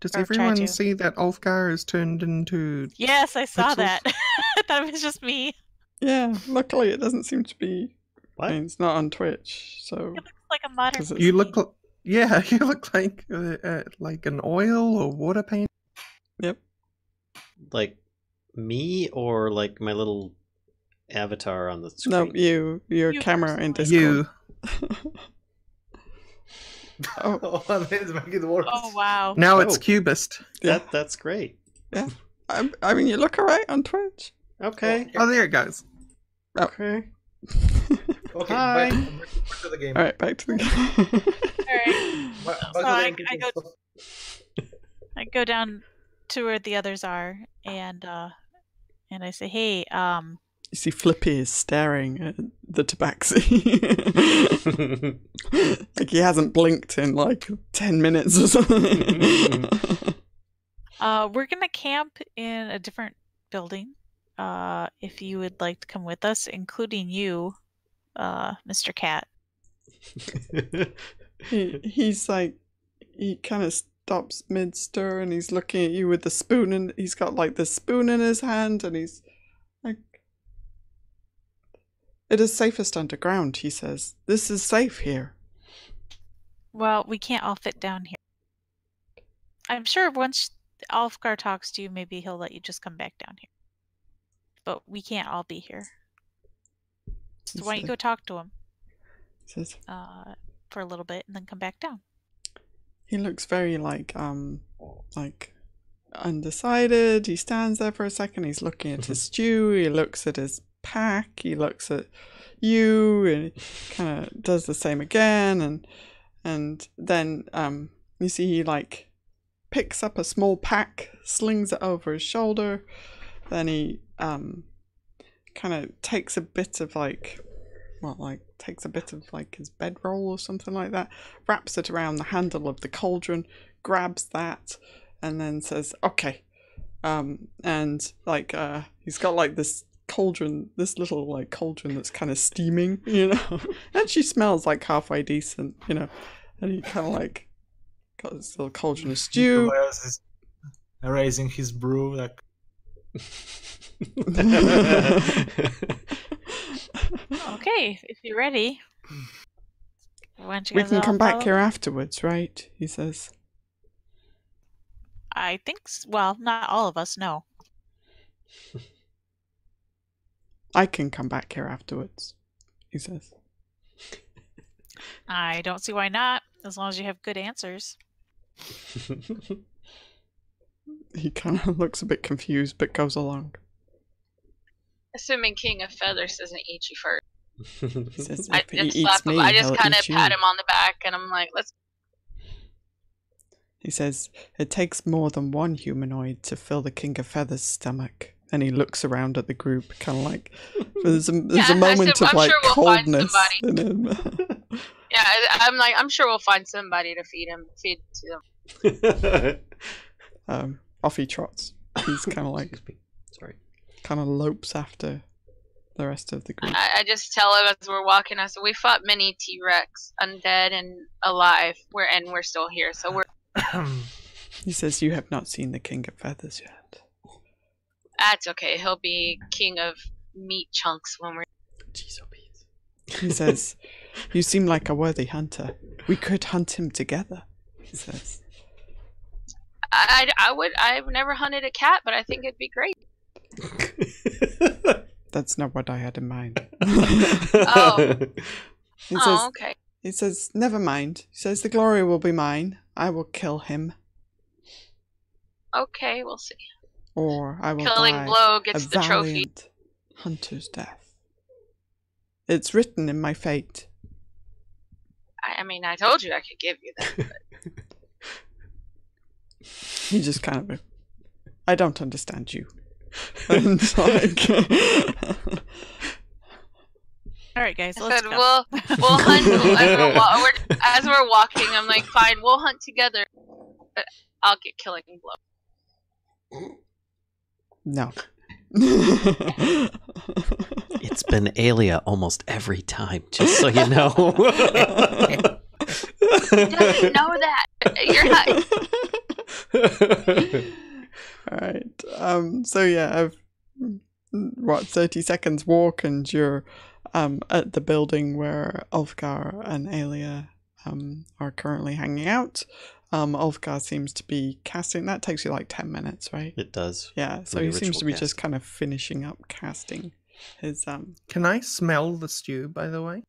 Does Or try everyone to. see that Ulfgar has turned into... Yes, I saw Pixels? that. I thought it was just me. Yeah, luckily it doesn't seem to be. What? I mean, it's not on Twitch, so. It looks like a modern. 'Cause it's- You look... Yeah, you look like an oil or water paint. Yep. Like me or like my little avatar on the screen? No, your You camera in personally. Discord. You. Oh, Let's make it worse. Oh, wow. Now it's Oh. Cubist. That's great. I mean, you look alright on Twitch. Okay. Oh, there it goes. Okay. Okay, Hi. back to the game. Alright, back to the game. Back to So the game. I go down to where the others are, and I say, hey, You see Flippy is staring at the tabaxi. Like he hasn't blinked in like 10 minutes or something. we're gonna camp in a different building. If you would like to come with us, including you, Mr. Cat. He's like, he kind of stops mid-stir and he's looking at you with the spoon, and he's got like the spoon in his hand, and he's like, it is safest underground, he says. This is safe here. Well, we can't all fit down here. I'm sure once Ulfgar talks to you, maybe he'll let you just come back down here. But we can't all be here. So why don't you go talk to him Says, for a little bit and then come back down? he looks very like undecided. He stands there for a second. He's looking at his stew. He looks at his pack. He looks at you, and kind of does the same again. And then you see he like picks up a small pack, slings it over his shoulder. Then he kind of takes a bit of his bedroll or something like that, wraps it around the handle of the cauldron, grabs that, and then says, okay. And like he's got like this cauldron, this little like cauldron that's kind of steaming, and she smells like halfway decent, and he kind of like got this little cauldron of stew. Tobias is raising his brew like. Okay, if you're ready. Why don't you We guys can all come back follow here me? afterwards, right? He says. I think, well, not all of us, no. I can come back here afterwards, he says. I don't see why not, as long as you have good answers. He kind of looks a bit confused, but goes along. Assuming King of Feathers doesn't eat you first. He says, I if he just eats slap me, him. I just he'll kind of eat you. pat him on the back, and I'm like, "Let's." He says, it takes more than one humanoid to fill the King of Feathers' stomach. And he looks around at the group, kind of like, there's a I moment said, of I'm like sure we'll find coldness in him. Yeah, I'm like, I'm sure we'll find somebody to feed to him. Off he trots. He's kind of like, Sorry. kind of lopes after the rest of the group. I just tell him as we're walking. I said, we fought many T-Rex, undead and alive. We're still here. So we're. He says, you have not seen the King of Feathers yet. That's okay. He'll be king of meat chunks when we're. Jeez, oh, Pete. He says, you seem like a worthy hunter. We could hunt him together, he says. I've never hunted a cat, but I think it'd be great. That's not what I had in mind. Oh. He says, Okay. he says, never mind. He says, the glory will be mine. I will kill him. Okay, we'll see. Or I will Killing die blow a gets the trophy. valiant hunter's death. It's written in my fate. I mean, I told you I could give you that. But... He just kind of, I don't understand you. And like, All right, guys, I let's said, go. we'll hunt as we're walking. I'm like, fine, we'll hunt together, but I'll get killing blow. no. It's been Aelia almost every time, just so you know. He doesn't know that. You're not. Alright. So yeah, I've 30 seconds walk and you're at the building where Ulfgar and Aelia are currently hanging out. Ulfgar seems to be casting. That takes you like 10 minutes, right? It does. Yeah, so Really he seems to be ritual just kind of finishing up casting his Can I smell the stew, by the way?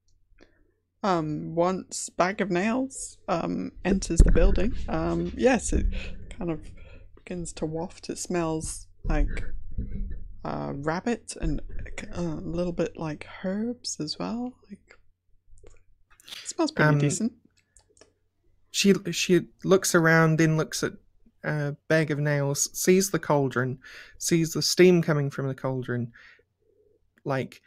once Bag of Nails enters the building, yes, it kind of begins to waft. It smells like rabbit and a little bit like herbs as well. Like, it smells pretty decent. She looks around, then looks at Bag of Nails, sees the cauldron, sees the steam coming from the cauldron, like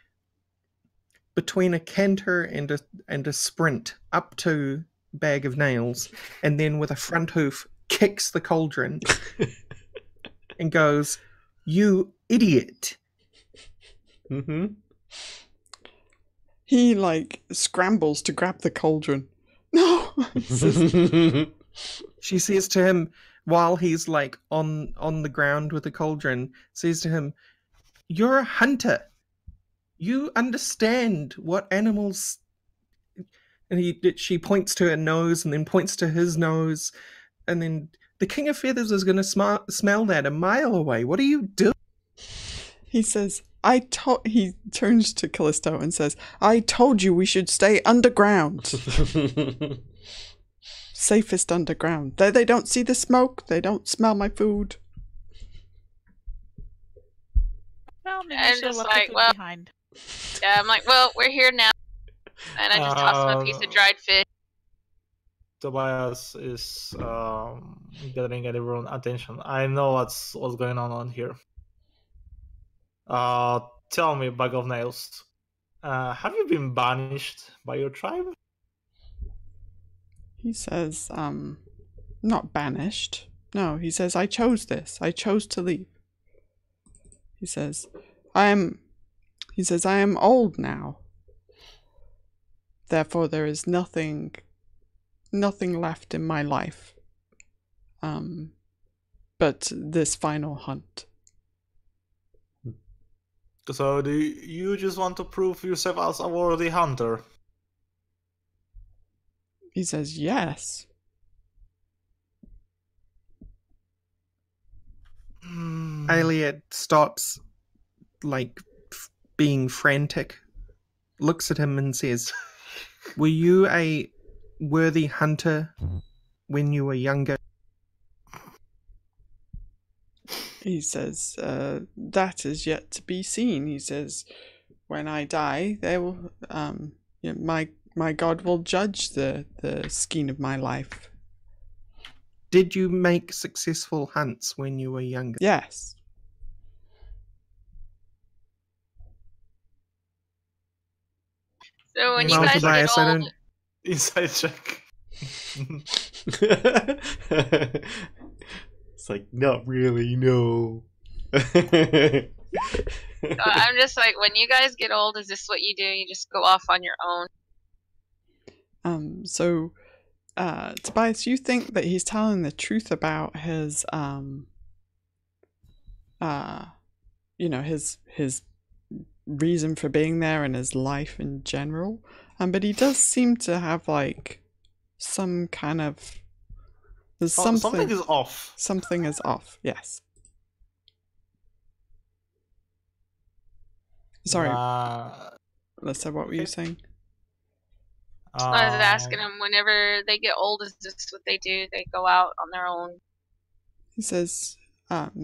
between a canter and a sprint up to Bag of Nails, and then with a front hoof kicks the cauldron and goes, "You idiot!" Mm-hmm. He like scrambles to grab the cauldron. No. She says to him while he's like on the ground with the cauldron, says to him, "You're a hunter. You understand what animals." And she points to her nose and then points to his nose, and then the King of Feathers is going to smell that a mile away. What are you doing? He says, he turns to Kellisto and says, I told you we should stay underground. Safest underground. They don't see the smoke. They don't smell my food. Well, maybe I'm she'll just left like, the food well, behind. yeah, I'm like, well, we're here now. And I just toss him a piece of dried fish. Tobias is gathering everyone's attention. I know what's going on here. Tell me, Bag of Nails, have you been banished by your tribe? He says, not banished. No, he says, I chose this. I chose to leave. He says, I am old now. Therefore, there is nothing left in my life. But this final hunt. So do you just want to prove yourself as a worthy hunter? He says, yes. Aelia stops, like, being frantic, looks at him and says, "Were you a worthy hunter when you were younger?" He says, that is yet to be seen. He says, when I die, they will, my God will judge the skein of my life. Did you make successful hunts when you were younger? Yes. So when Well, you guys get Tobias, I old, don't. Inside check. It's like, not really, no. I'm just like, when you guys get old, is this what you do? You just go off on your own? So, Tobias, you think that he's telling the truth about his, his reason for being there and his life in general. But he does seem to have, like, some kind of... There's something is off. Something is off, yes. Sorry, Lyssa, what were you saying? I was asking him, whenever they get old, is this what they do? They go out on their own? He says,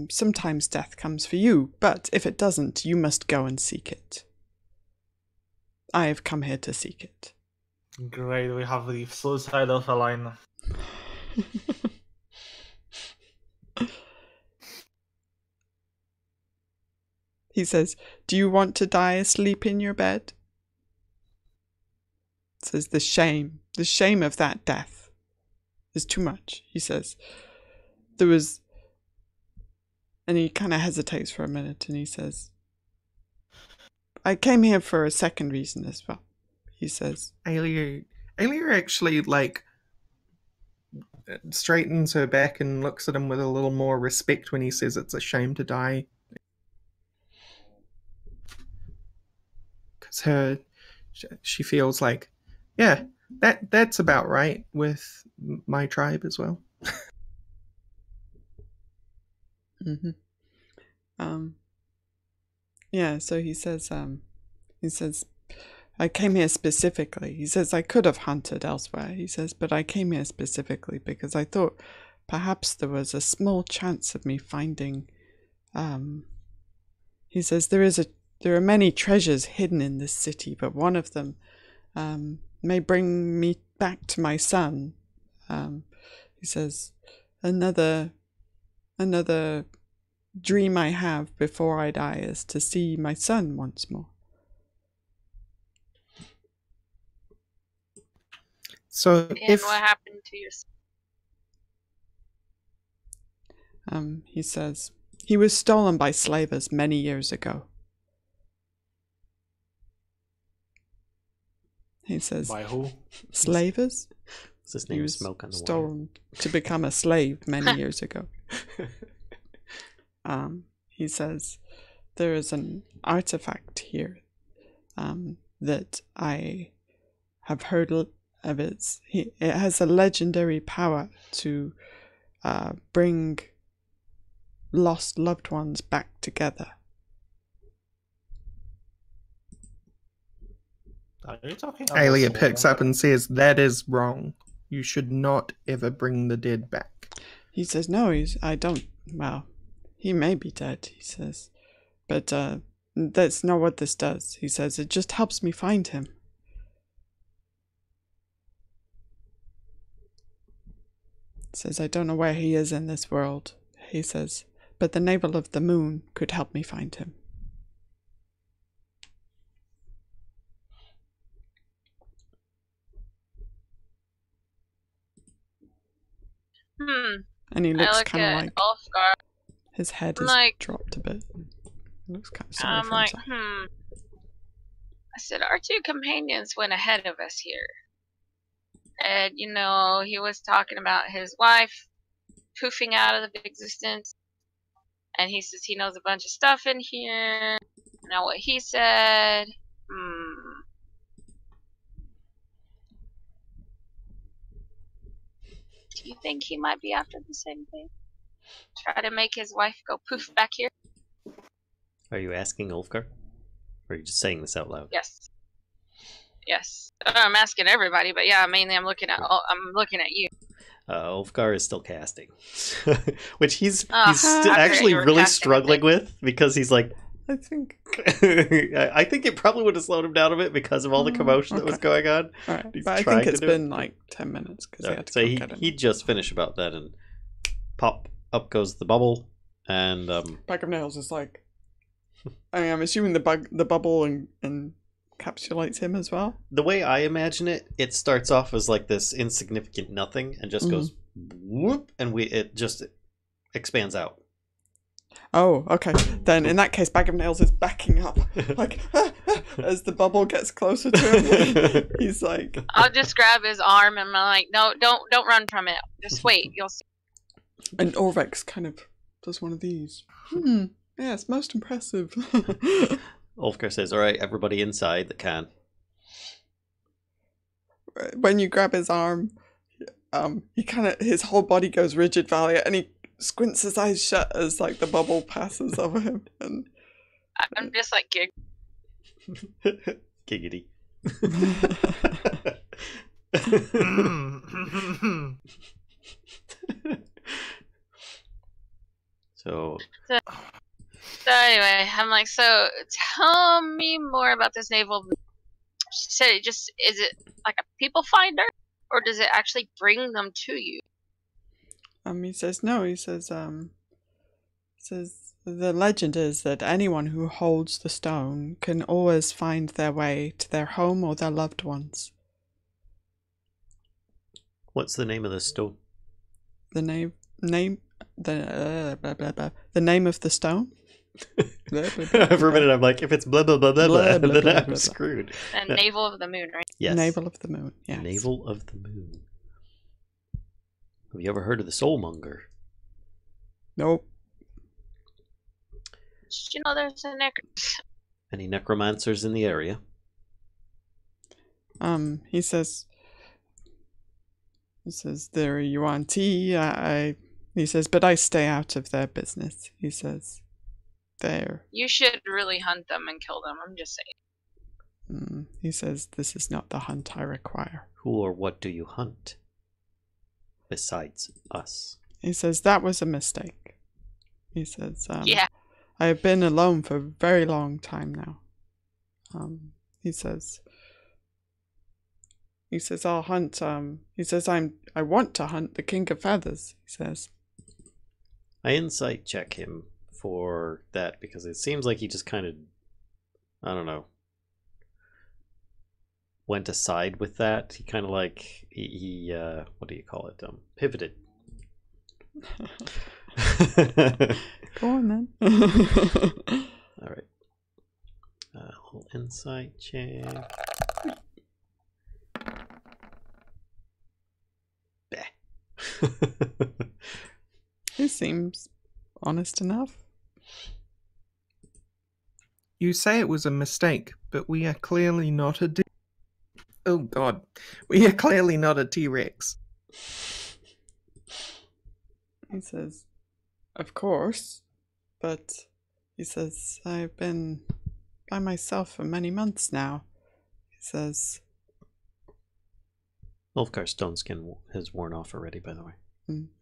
sometimes death comes for you, but if it doesn't, you must go and seek it. I have come here to seek it. Great, we have the suicide of a line. He says, do you want to die asleep in your bed? Says, the shame of that death is too much. He says, there was, and he kind of hesitates for a minute, and he says, I came here for a second reason as well. He says, Aelia actually, like, straightens her back and looks at him with a little more respect when he says it's a shame to die. Because she feels like, yeah, that's about right with my tribe as well. Yeah, so he says, I came here specifically. He says, I could have hunted elsewhere. He says, but I came here specifically because I thought perhaps there was a small chance of me finding, he says, there are many treasures hidden in this city, but one of them, may bring me back to my son. He says, another dream I have before I die is to see my son once more. So And what happened to your son? He says, he was stolen by slavers many years ago. He says, by who? Slavers? What's his He name? was Smoke on the stolen to become a slave many years ago. He says, there is an artifact here that I have heard of. It has a legendary power to bring lost loved ones back together. Are you talking about Aelia picks up and says, that is wrong. You should not ever bring the dead back. He says, no, I don't. Well, he may be dead, he says. But that's not what this does. He says, it just helps me find him. Says, I don't know where he is in this world, he says, but the navel of the moon could help me find him. And he looks kind of like Ulfgar. his head is like, dropped a bit. He looks kind of sorry I'm for like, himself. I said, our two companions went ahead of us here. And, he was talking about his wife poofing out of existence. And he says he knows a bunch of stuff in here. Now what he said. Do you think he might be after the same thing? Try to make his wife go poof back here? Are you asking Ulfgar? Or are you just saying this out loud? Yes. Yes. I'm asking everybody, but yeah, mainly I'm looking at you. Ulfgar is still casting, which he's After actually you were really casting, struggling with, because he's like, I think. I think it probably would have slowed him down a bit because of all the commotion that was going on. All right, He's but I trying think to it's do been it. like 10 minutes because Right, he had to so go he get it. he just finished about that, and pop up goes the bubble, and Bag of nails is like. I mean, I'm assuming the bubble encapsulates him as well. the way I imagine it, it starts off as like this insignificant nothing, and just goes whoop, and it just expands out. Oh, okay. Then in that case, Bag of Nails is backing up, like as the bubble gets closer to him. He's like, I'll just grab his arm and I'm like, no, don't run from it. Just wait, you'll see. and Orvex kind of does one of these. Yes, most impressive. Ulfgar says, "All right, everybody inside that can." When you grab his arm, he his whole body goes rigid, Valia, and he squints his eyes shut as like the bubble passes over him. And I'm just like, Giggity. So anyway, I'm like, so tell me more about this naval. She said is it like a people finder, or does it actually bring them to you? he says no. He says the legend is that anyone who holds the stone can always find their way to their home or their loved ones. what's the name of this stone? The name the name of the stone. For a minute, I'm like, if it's blah blah blah blah blah, Blah, blah, then blah, I'm blah, blah. screwed. And Navel of the Moon, right? Yes. Navel of the Moon. Yes. Navel of the Moon. Have you ever heard of the Soulmonger? Nope. Did you know there's a Any necromancers in the area? He says they're a yuan tea. He says, but I stay out of their business. He says, You should really hunt them and kill them. I'm just saying. He says, this is not the hunt I require. Who or what do you hunt? Besides us. He says, that was a mistake. He says, Yeah. I have been alone for a very long time now. He says, I'll hunt, he says, I want to hunt the King of Feathers, he says. I insight check him for that, because it seems like he just kind of, I don't know, went aside with that. He kind of like, he what do you call it? Pivoted. Go on then. All right. Little insight check. He seems honest enough. You say it was a mistake, but we are clearly not a Oh god. We are clearly not a T-Rex. He says, of course, but he says, I've been by myself for many months now. He says... Ulfgar's stone skin has worn off already, by the way.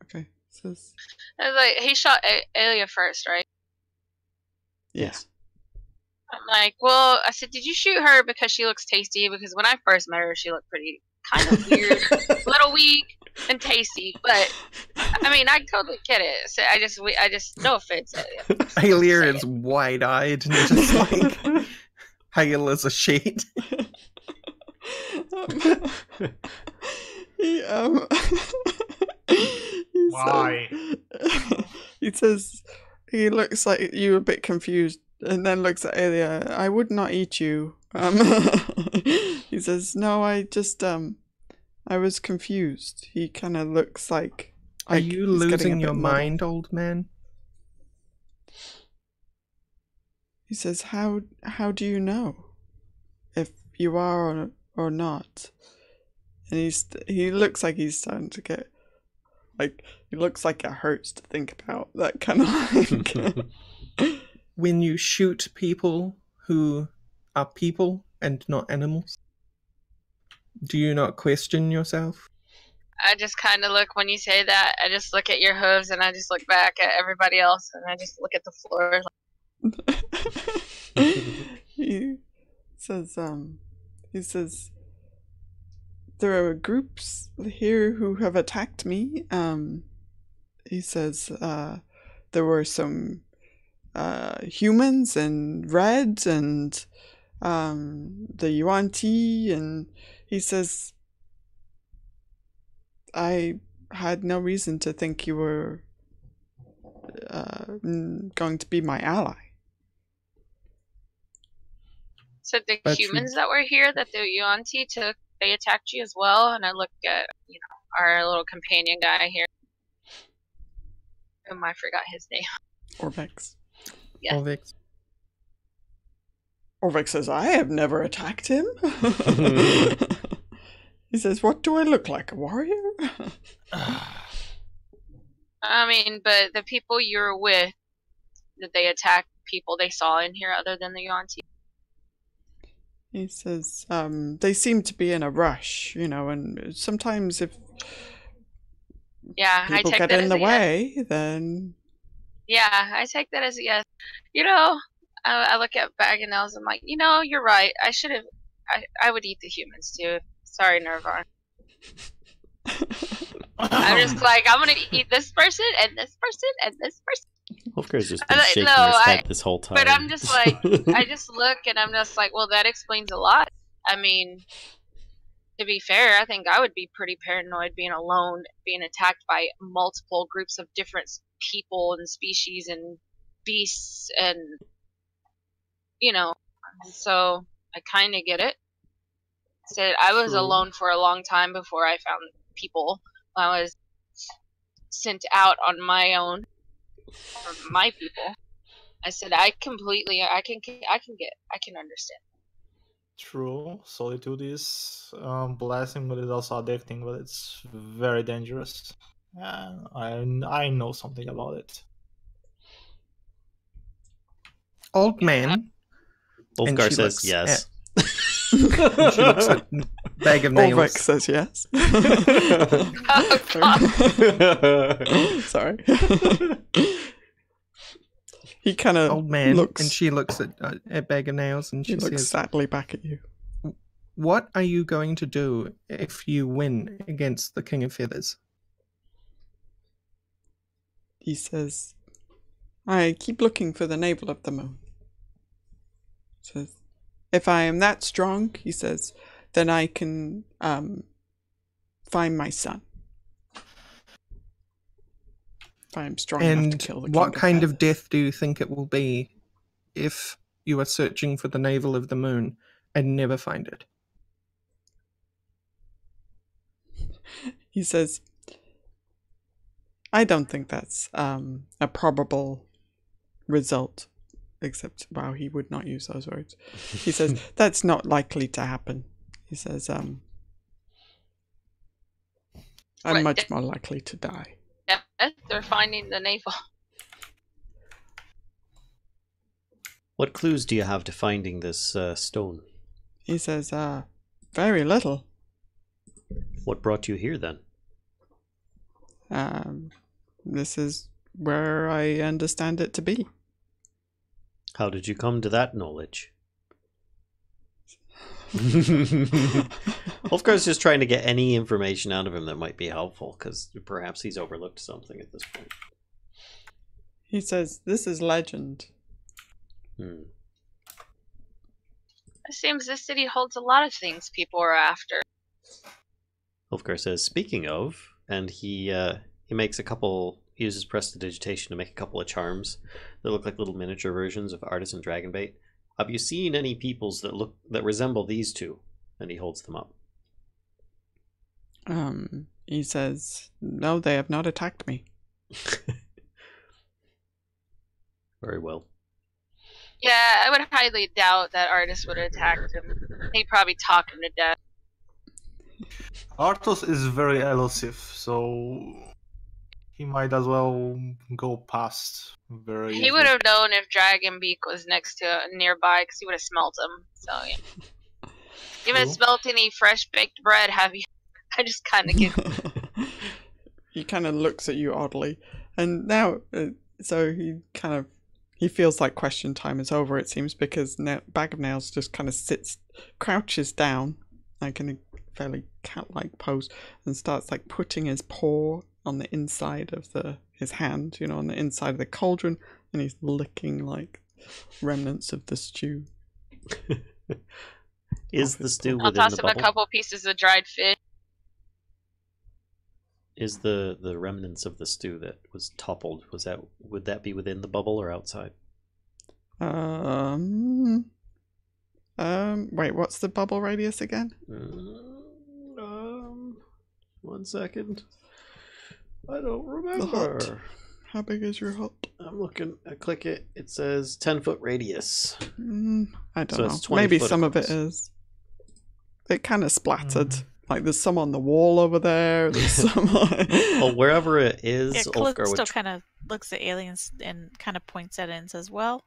Okay. Says... I was like, he shot Aelia first, right? Yes. I'm like, well, I said, did you shoot her because she looks tasty? Because when I first met her, she looked pretty kind of weird, a little weak and tasty. But I mean, I totally get it. So I just no offense. Aelia is wide-eyed and just like pale as a sheet. He Why? He says he looks like you a bit confused, and then looks at Aelia. I would not eat you. He says, no, I just I was confused. He kind of looks like. Are you he's getting a losing bit your muddled. mind, old man? He says, how do you know if you are or not? And he looks like he's starting to get, like, he looks like it hurts to think about that kind of like. When you shoot people who are people and not animals, do you not question yourself? I just kind of look, when you say that, I just look at your hooves and I just look back at everybody else and I just look at the floor. he says, there are groups here who have attacked me. He says, there were some humans and red and the Yuan-Ti, and he says, I had no reason to think you were going to be my ally. So the But humans that were here, that the Yuan-Ti took, they attacked you as well? And I look at, our little companion guy here. I forgot his name. Orvex. Yeah. Orvex. Orvex says, I have never attacked him. He says, what do I look like, a warrior? I mean, but the people you were with, did they attack people they saw in here other than the Yuan-Ti? He says, they seem to be in a rush, and sometimes if people get in the way, then... Yeah, I take that as a yes. I look at Bag and Nails and I'm like, you're right. I would eat the humans too. Sorry, Nervar. I'm just like, I'm gonna eat this person and this person and this person. Ulfgar's just been shaking his head this whole time. But I'm just like, I just look and I'm just like, well, that explains a lot. I mean, to be fair, I think I would be pretty paranoid being alone, being attacked by multiple groups of different people and species and beasts and, so I kind of get it. Said I was alone for a long time before I found people. I was sent out on my own for my people. I said I can understand. True, solitude is blessing, but it's also addicting. But it's very dangerous. I know something about it. Old man. Ulfgar says yes. She looks at Bag of Nails. Orvex says yes. Sorry. He kind of Old man, looks, and she looks at Bag of Nails, and she looks says, sadly back at you. "What are you going to do if you win against the King of Feathers?" He says, I keep looking for the navel of the moon. Says, if I am that strong, he says, then I can find my son. If I am strong enough to kill the King what kind of of death do you think it will be if you are searching for the navel of the moon and never find it? He says, I don't think that's a probable result, except, wow, he would not use those words. He says, that's not likely to happen. He says, I'm much more likely to die. Yeah, they're finding the navel. What clues do you have to finding this stone? He says, very little. What brought you here then? This is where I understand it to be. How did you come to that knowledge? Ulfgar's just trying to get any information out of him that might be helpful, because perhaps he's overlooked something at this point. He says, this is legend. It seems this city holds a lot of things people are after. Ulfgar says, speaking of, and he makes a couple, he uses prestidigitation to make a couple of charms that look like little miniature versions of artisan dragonbait. Have you seen any peoples that resemble these two? And he holds them up. He says, no, they have not attacked me. Very well. Yeah, I would highly doubt that artist would have attacked him. He'd probably talk him to death. Arthos is very elusive, so he might as well go past very He would easily. have known if Dragonbeak was nearby because he would have smelt him. So yeah. You haven't True. smelt any fresh baked bread, have you? I just kind of get. He kind of looks at you oddly, and now, so he feels like question time is over. It seems because Bag of Nails just kind of crouches down, like in a fairly cat-like pose, and starts like putting his paw on the inside of his hand, on the inside of the cauldron, and he's licking like remnants of the stew. Is the stew I'll within toss the him a bubble? couple pieces of dried fish. Is the remnants of the stew that was toppled, would that be within the bubble or outside? Wait, what's the bubble radius again? 1 second. I don't The remember. hut. How big is your hut? I'm looking. I click it. It says 10-foot radius. I don't So know. it's 20 Maybe foot some of it across. is. It kind of splattered. Like there's some on the wall over there. There's some. Well, wherever it is, Yeah, Ulfgar would. Kellisto kind of looks at aliens and kind of points at it and says, "Well,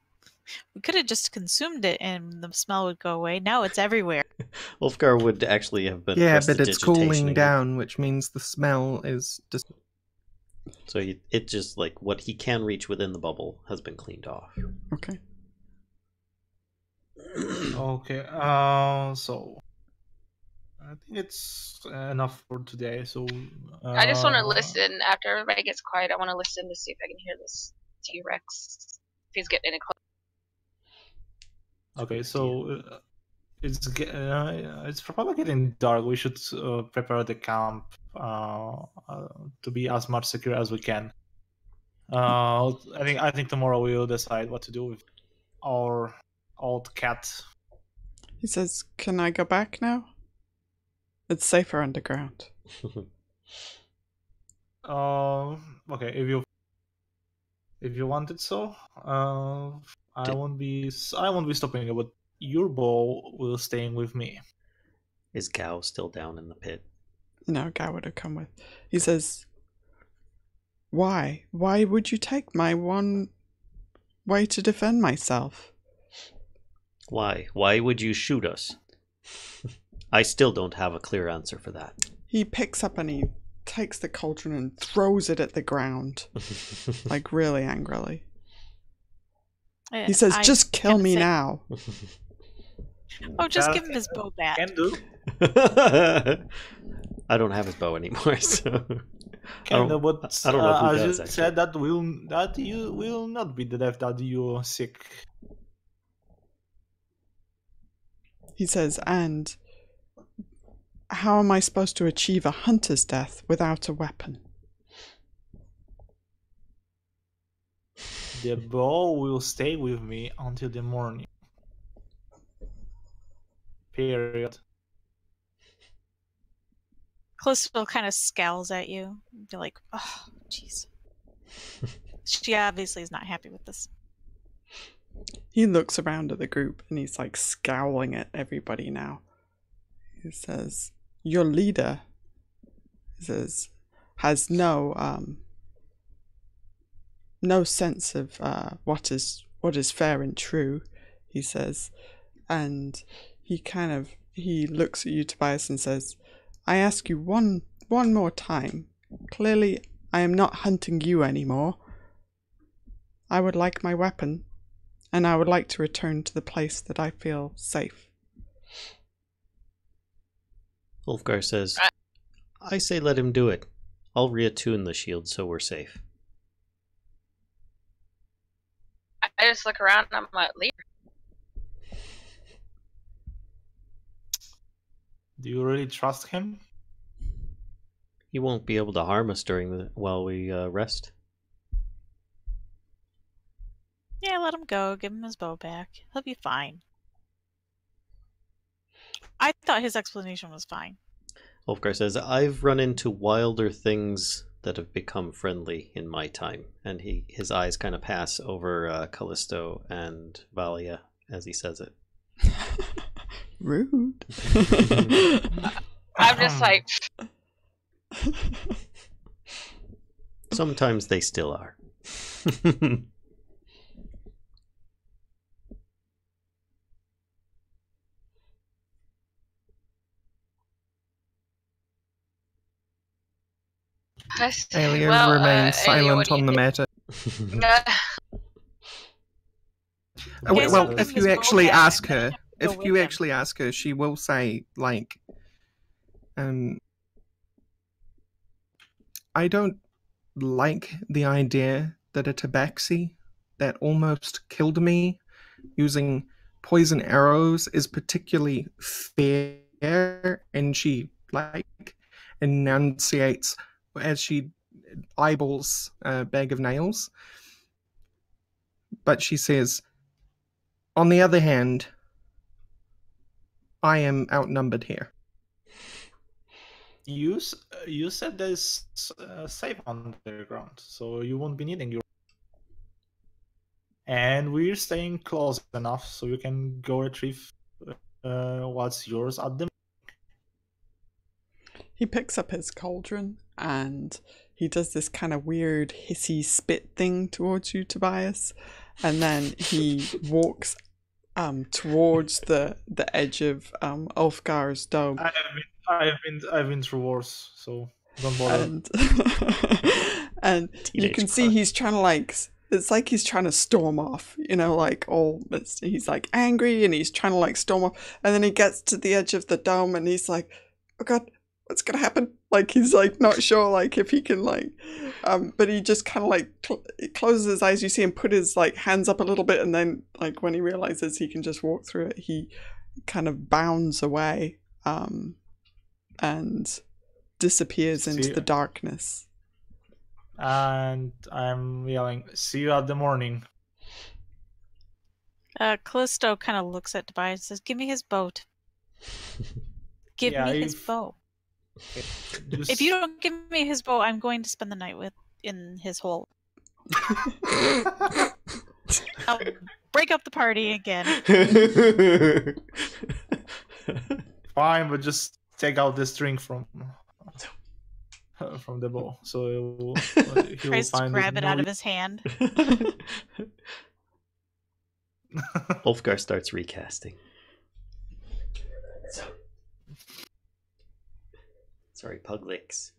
we could have just consumed it and the smell would go away. Now it's everywhere." Ulfgar would actually have been. Yeah, but it's prestidigitation cooling again. down, which means the smell is just. So it just like what he can reach within the bubble has been cleaned off. Okay. Okay, so I think it's enough for today. So I just want to listen after everybody gets quiet. I want to listen to see if I can hear this T-Rex. If he's getting any close. Okay, so it's probably getting dark. We should prepare the camp to be as much secure as we can. I think tomorrow we will decide what to do with our old cat. He says, "Can I go back now? It's safer underground." Okay, if you want it so, I won't be stopping you, but your ball will staying with me. Is Gao still down in the pit? No, Gao would have come with. He says, "Why? Why would you take my one way to defend myself?" Why? Why would you shoot us? I still don't have a clear answer for that. He picks up and he takes the cauldron and throws it at the ground, like really angrily. He says, "Just kill me now." Oh, just give him his bow back. Can do. I don't have his bow anymore, so Can do, but I don't know who as does, you actually. said, that you will not be the death that you are sick. He says, "And how am I supposed to achieve a hunter's death without a weapon?" The bow will stay with me until the morning. Period. Callisto kind of scowls at you. Be like, "Oh, jeez." She obviously is not happy with this. He looks around at the group and he's like scowling at everybody now. He says, "Your leader," he says, "has no sense of what is fair and true," he says, and he looks at you, Tobias, and says, "I ask you one more time. Clearly, I am not hunting you anymore. I would like my weapon, and I would like to return to the place that I feel safe." Ulfgar says, I say let him do it. I'll reattune the shield so we're safe. I just look around and I'm like, leave. Do you really trust him? He won't be able to harm us while we rest. Yeah, let him go. Give him his bow back. He'll be fine. I thought his explanation was fine. Ulfgar says, I've run into wilder things that have become friendly in my time. And his eyes kind of pass over Kellisto and Valia as he says it. Rude. I'm just like, Sometimes they still are. Aelia well, remains Aelia, silent what do you on the do? matter. Okay, Well, so if his you bow actually back, ask I'm her, gonna go if with you him. actually ask her, she will say, like, I don't like the idea that a tabaxi that almost killed me using poison arrows is particularly fair, and she, like, enunciates as she eyeballs a bag of nails. But she says, on the other hand, I am outnumbered here. You said there's safe underground, so you won't be needing your. And we're staying close enough so you can go retrieve what's yours at the. He picks up his cauldron and he does this kind of weird hissy spit thing towards you, Tobias, and then he walks towards the edge of Ulfgar's dome. I've been through wars, so don't bother. And and you Teenage can see crush. he's trying to like, it's like he's trying to storm off, you know, like he's like angry and he's trying to like storm off, and then he gets to the edge of the dome and he's like, oh god, what's gonna happen? Like he's like not sure like if he can like but he just kind of like closes his eyes. You see him put his like hands up a little bit, and then like when he realizes he can just walk through it, he kind of bounds away and disappears into the darkness. And I'm yelling, "See you at the morning." Callisto kind of looks at Tobias and says, "Give me his boat. Give me his bow. If you don't give me his bow, I'm going to spend the night in his hole. I'll break up the party again." Fine, but just take out the string from the bow, so he'll Tries to find grab it out of his hand. Ulfgar starts recasting. Sorry, pug licks.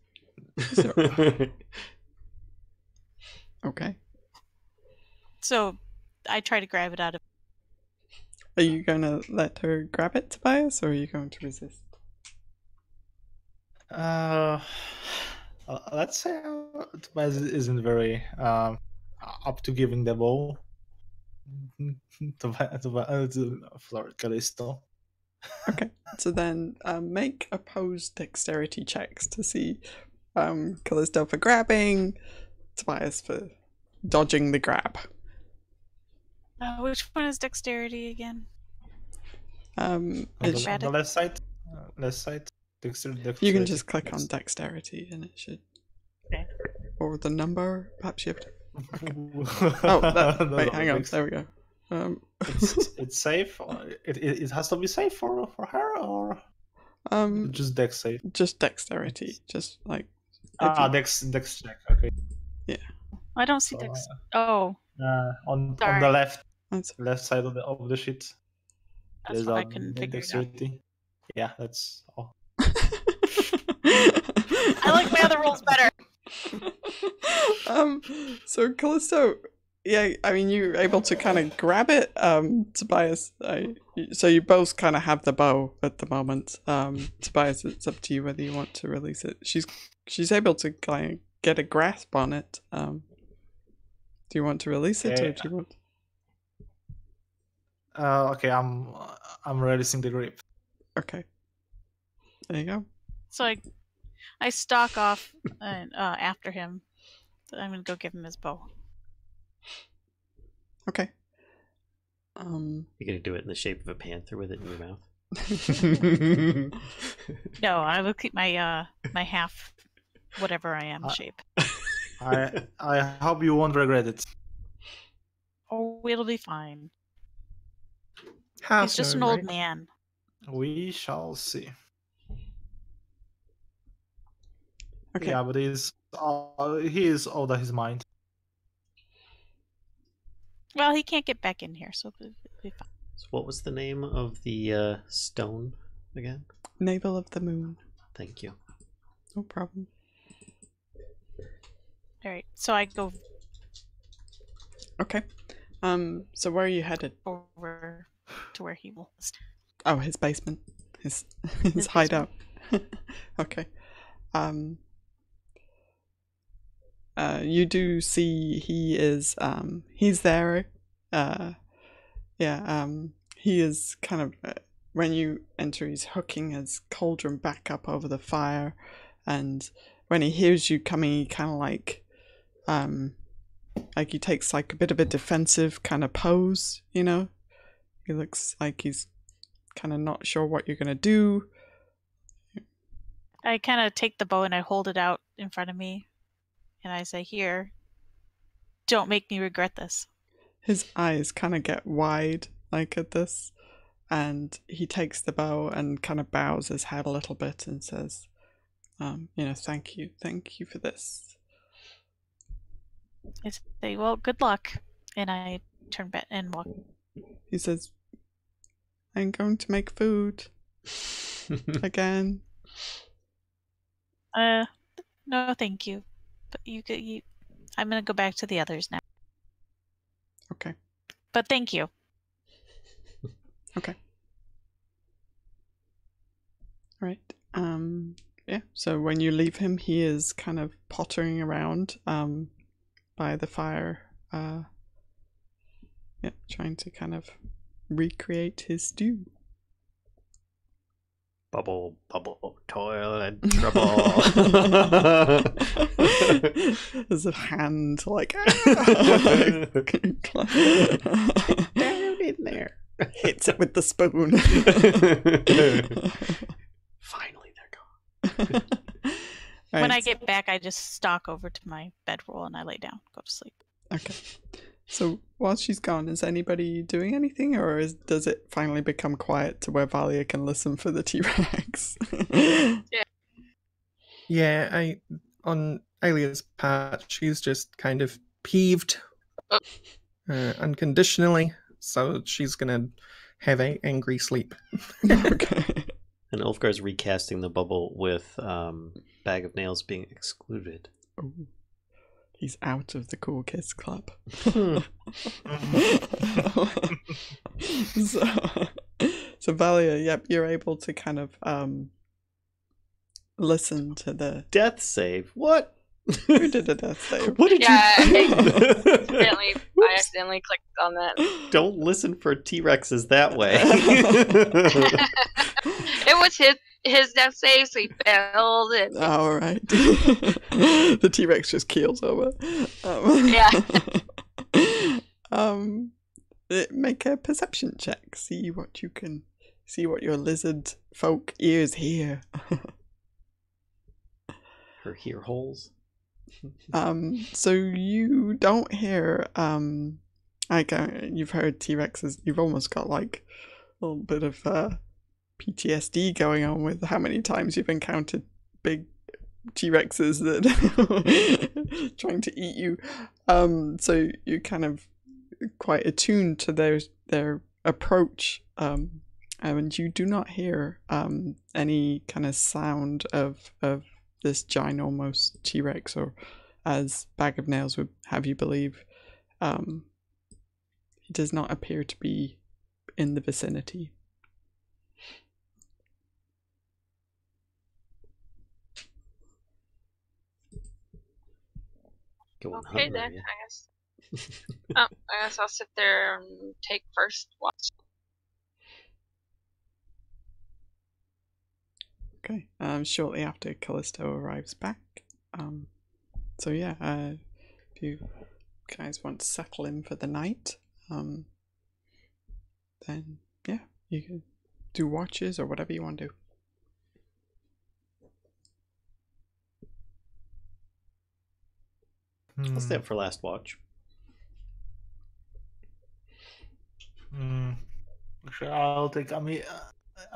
Okay. So I try to grab it out of. Are you going to let her grab it, Tobias, or are you going to resist? Let's say Tobias isn't very up to giving the bow to Kellisto. Okay, so then make opposed dexterity checks to see Kellisto for grabbing, Tobias for dodging the grab. Which one is dexterity again? On the left side. Dexterity. You can just click on dexterity and it should. Okay. Or the number, perhaps you have to. Okay. Wait, hang on. There we go. It's safe. It has to be safe for her, or just dex safe. Just dexterity. Just like dex check. Okay. Yeah. I don't see dex. On On the left side of the sheet. That's what I couldn't figure it out. Yeah, that's all. I like my other rolls better. So Callisto, yeah, I mean you're able to kind of grab it, Tobias. So you both kind of have the bow at the moment. Tobias, it's up to you whether you want to release it. She's able to kind of get a grasp on it. Do you want to release it, or do you want? Okay, I'm releasing the grip. Okay. There you go. So I stalk off and after him. I'm gonna go give him his bow. Okay. You're gonna do it in the shape of a panther with it in your mouth? No, I will keep my my half whatever I am shape. I hope you won't regret it. Oh, it'll be fine. Half He's just no, an old right? man. We shall see. Okay. Yeah, but he is old at his mind. Well, he can't get back in here, so it'll be fine. So what was the name of the stone again? Navel of the Moon. Thank you. No problem. All right, so I go Okay. So where are you headed? over to where he was. Oh, his basement. His His hideout. Okay. You do see he is he's there. He is kind of when you enter, he's hooking his cauldron back up over the fire, and when he hears you coming, he kind of like he takes like a bit of a defensive kind of pose, you know. He looks like he's kind of not sure what you're gonna do. I kind of take the bow and I hold it out in front of me, and I say, "Here, don't make me regret this." His eyes kind of get wide, like at this, and he takes the bow and kind of bows his head a little bit and says, thank you for this. I say, "Well, good luck," and I turn back and walk. He says, I'm going to make food again. No, thank you. But you, I'm gonna go back to the others now. Okay. But thank you. Okay. Right. Yeah. So when you leave him, he is kind of pottering around by the fire. Trying to kind of recreate his stew. Bubble, bubble, toil and trouble. There's a hand like down in there. Hits it with the spoon. Finally, they're gone. When I Right. get back, I just stalk over to my bedroll and I lay down, go to sleep. Okay. So while she's gone, is anybody doing anything, or does it finally become quiet to where Valia can listen for the T-Rex? Yeah, on Aelia's part, she's just kind of peeved unconditionally, so she's gonna have an angry sleep. Okay. And Ulfgar's recasting the bubble with Bag of Nails being excluded. Ooh. He's out of the Cool Kids Club. So Valia, yep, you're able to kind of listen to the... Death save? What? Who did a death save? What did Yeah, you I accidentally clicked on that. Don't listen for T-Rexes that way. It was his death save, so he failed it. All right. The T-Rex just keels over. Yeah. Make a perception check. See what your lizard folk ears hear. Her ear holes. So you don't hear you've heard T-Rexes. You've almost got like a little bit of PTSD going on with how many times you've encountered big T-Rexes that trying to eat you. So you're kind of quite attuned to their approach, and you do not hear any kind of sound of this ginormous T-Rex, or as Bag of Nails would have you believe, he does not appear to be in the vicinity. Going Okay hungry, then, yeah. I guess. I guess I'll sit there and take first watch. Okay. Shortly after Kellisto arrives back. So yeah, if you guys want to settle in for the night, then yeah, you can do watches or whatever you want to do. I'll stay up for last watch. Actually, I'll take a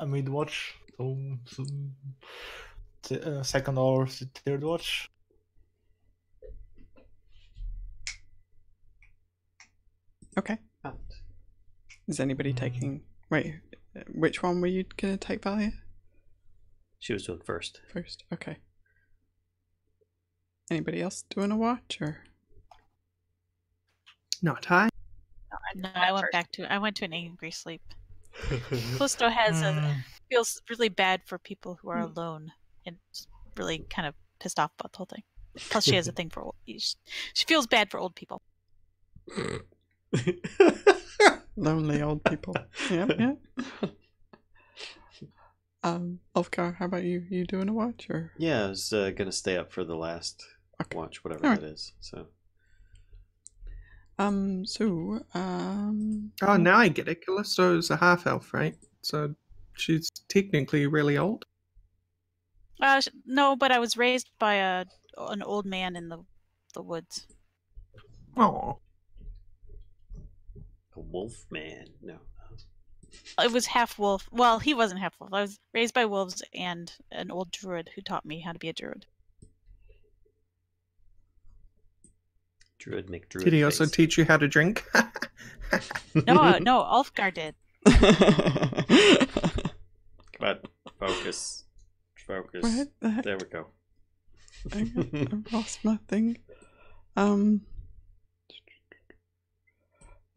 mid watch. So second or third watch. Okay. Is anybody taking... Wait, which one were you going to take, Valia? She was doing first. First, okay. Anybody else doing a watch, or...? Not high. No, I went to an angry sleep. Callisto feels really bad for people who are alone, and is really kind of pissed off about the whole thing. Plus, she has a thing for old. She feels bad for old people. Lonely old people. Yeah. Ulfgar, how about you? You doing a watch, or? Yeah, I was gonna stay up for the last watch, whatever that is. So. Oh, now I get it. Kellisto's a half elf, right? So she's technically really old. No, but I was raised by an old man in the woods. Oh. A wolf man? No. It was half wolf. Well, he wasn't half wolf. I was raised by wolves and an old druid who taught me how to be a druid. Druid make druid. Did he also teach you how to drink? No, Ulfgar did. Come on, focus. What the heck? There we go. I lost my thing.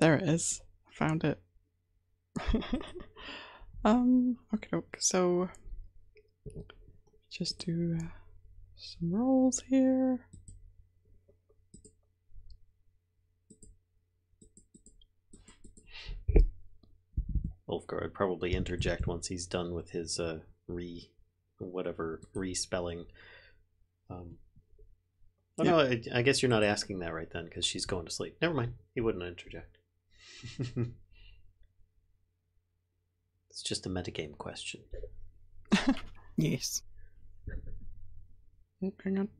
There it is. I found it. Okay, so just do some rolls here. Ulfgar would probably interject once he's done with his respelling. No, I guess you're not asking that right then, because she's going to sleep. Never mind. He wouldn't interject. It's just a metagame question. Yes. Hang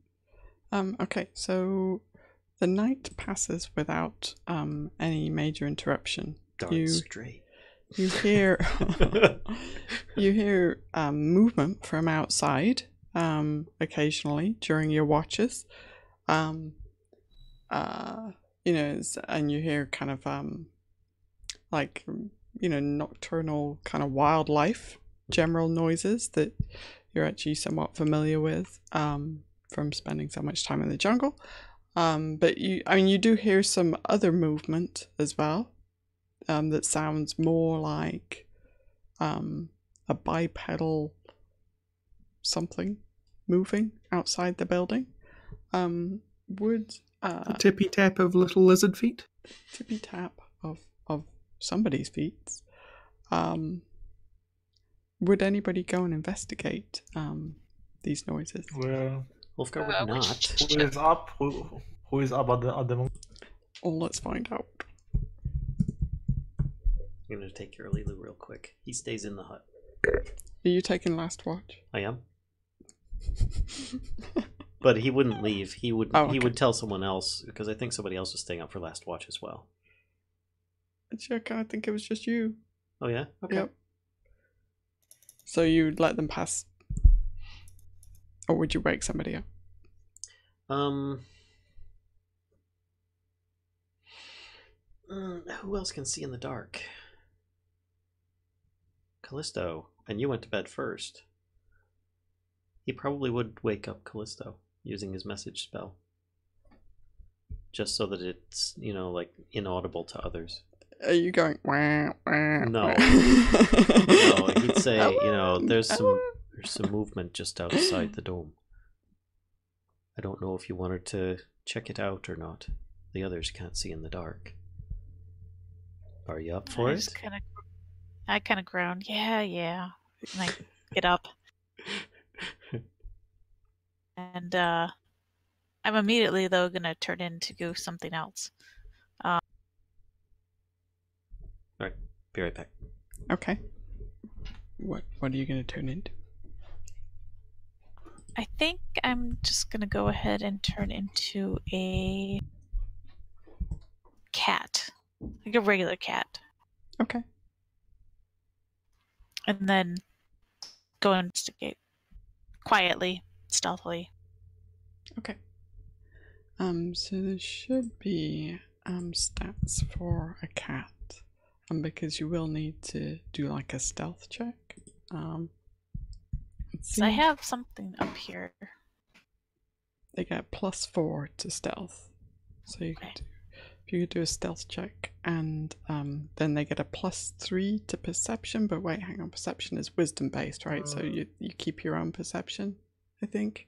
on. Okay, so the night passes without any major interruption. Darn straight. You hear movement from outside occasionally during your watches. And you hear kind of nocturnal kind of wildlife, general noises that you're actually somewhat familiar with from spending so much time in the jungle. But you do hear some other movement as well. That sounds more like a bipedal something moving outside the building. The tippy tap of little lizard feet? Tippy tap of somebody's feet. Would anybody go and investigate these noises? Well, Ulfgar would not. Who is up? Who is up at the moment? Oh, let's find out. I'm going to take your Lulu real quick. He stays in the hut. Are you taking last watch? I am. But he wouldn't leave. He would. Oh, okay. He would tell someone else, because I think somebody else was staying up for last watch as well. I think it was just you. Oh yeah. Okay. Yep. So you'd let them pass, or would you wake somebody up? Who else can see in the dark? Kellisto, and you went to bed first. He probably would wake up Kellisto using his message spell. Just so that it's, like inaudible to others. Are you going wah, wah, No. wah? No, he'd say, there's some movement just outside the dome. I don't know if you wanted to check it out or not. The others can't see in the dark. Are you up for it? I kind of groan. Yeah. And I get up. And I'm immediately, though, going to turn in to go something else. Alright, be right back. Okay. What are you going to turn into? I think I'm just gonna go ahead and turn into a cat, like a regular cat, Okay. and then go investigate quietly, stealthily. Okay. So there should be stats for a cat, because you will need to do like a stealth check. Let's see. So I have something up here. They get +4 to stealth, so you Okay. could do, if you could do a stealth check, and then they get a +3 to perception. But wait, hang on, perception is wisdom based, right? So you keep your own perception, I think.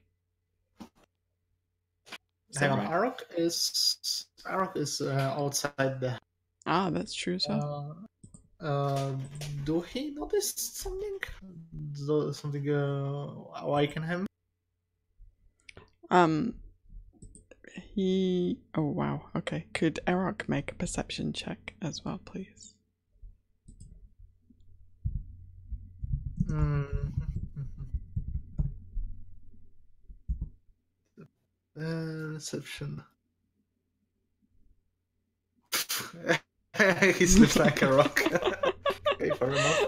Hang on, Arokh is outside the. Ah, that's true. So Do he notice something? Something awaken him? he. Oh wow. Okay. Could Arokh make a perception check as well, please? Reception. He sleeps like a rock. Okay, fair enough.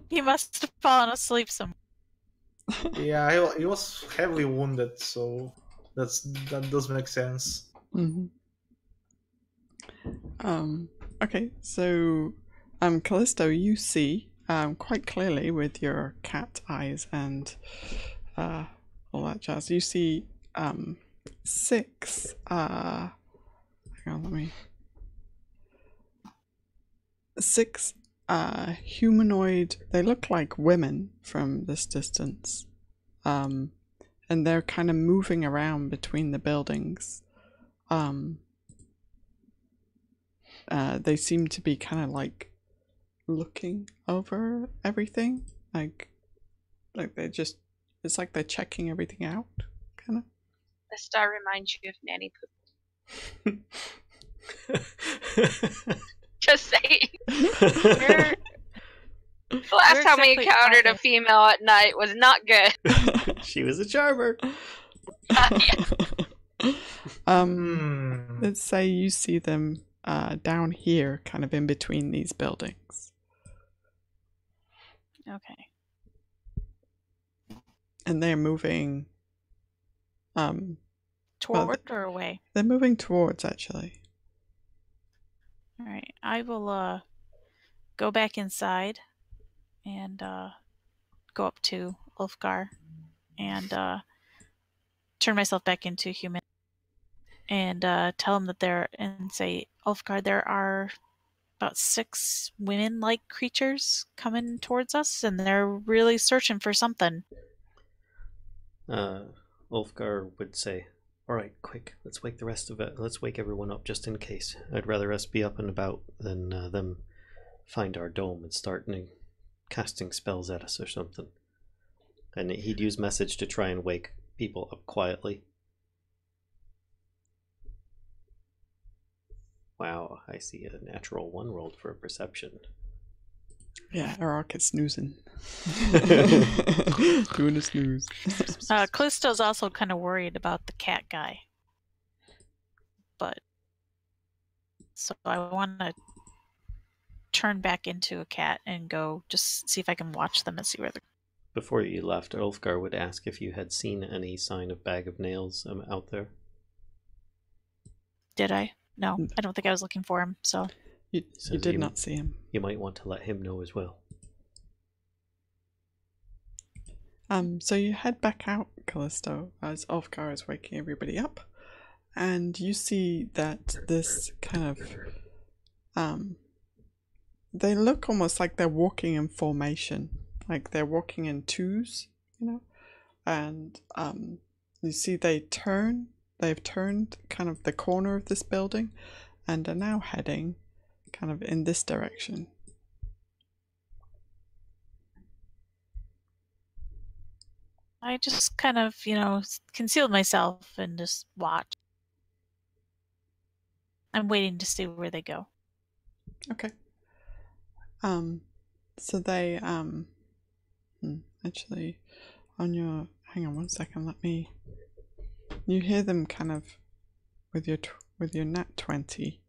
He must have fallen asleep somewhere. Yeah, he was heavily wounded, so that does make sense. Mm-hmm. Okay, so Kellisto, you see quite clearly with your cat eyes and all that jazz. You see 6 hang on, let me 6 humanoid, they look like women from this distance, and they're kind of moving around between the buildings. They seem to be kind of like looking over everything, like they're just, it's like they're checking everything out, kind of. The star reminds you of Nanny Poop. Just saying. The last time we exactly encountered a female at night was not good. She was a charmer. Let's say you see them down here, kind of in between these buildings. Okay. And they're moving Toward or away? they're moving towards, actually. Alright. I will go back inside and go up to Ulfgar and turn myself back into human and tell him that say, Ulfgar, there are about 6 women-like creatures coming towards us, and they're really searching for something. Ulfgar would say, "All right, quick, let's wake the rest of it. Let's wake everyone up just in case. I'd rather us be up and about than them find our dome and start casting spells at us or something." And he'd use message to try and wake people up quietly. Wow, I see a natural 1 rolled for a perception. Yeah, Arokh is snoozing. Doing a snooze. Callisto's also kind of worried about the cat guy. But so I want to turn back into a cat and go just see if I can watch them and see where they're. Before you left, Ulfgar would ask if you had seen any sign of Bag of Nails out there. Did I? No, I don't think I was looking for him, so. You did not see him. You might want to let him know as well. So you head back out, Kellisto, as Ulfgar is waking everybody up, and you see that this kind of they look almost like they're walking in formation, like they're walking in twos, you know, and you see they've turned kind of the corner of this building and are now heading kind of in this direction. I just kind of, concealed myself and just watch. I'm waiting to see where they go. Okay. So they actually, on your... Hang on one second, let me... You hear them kind of... With your nat 20.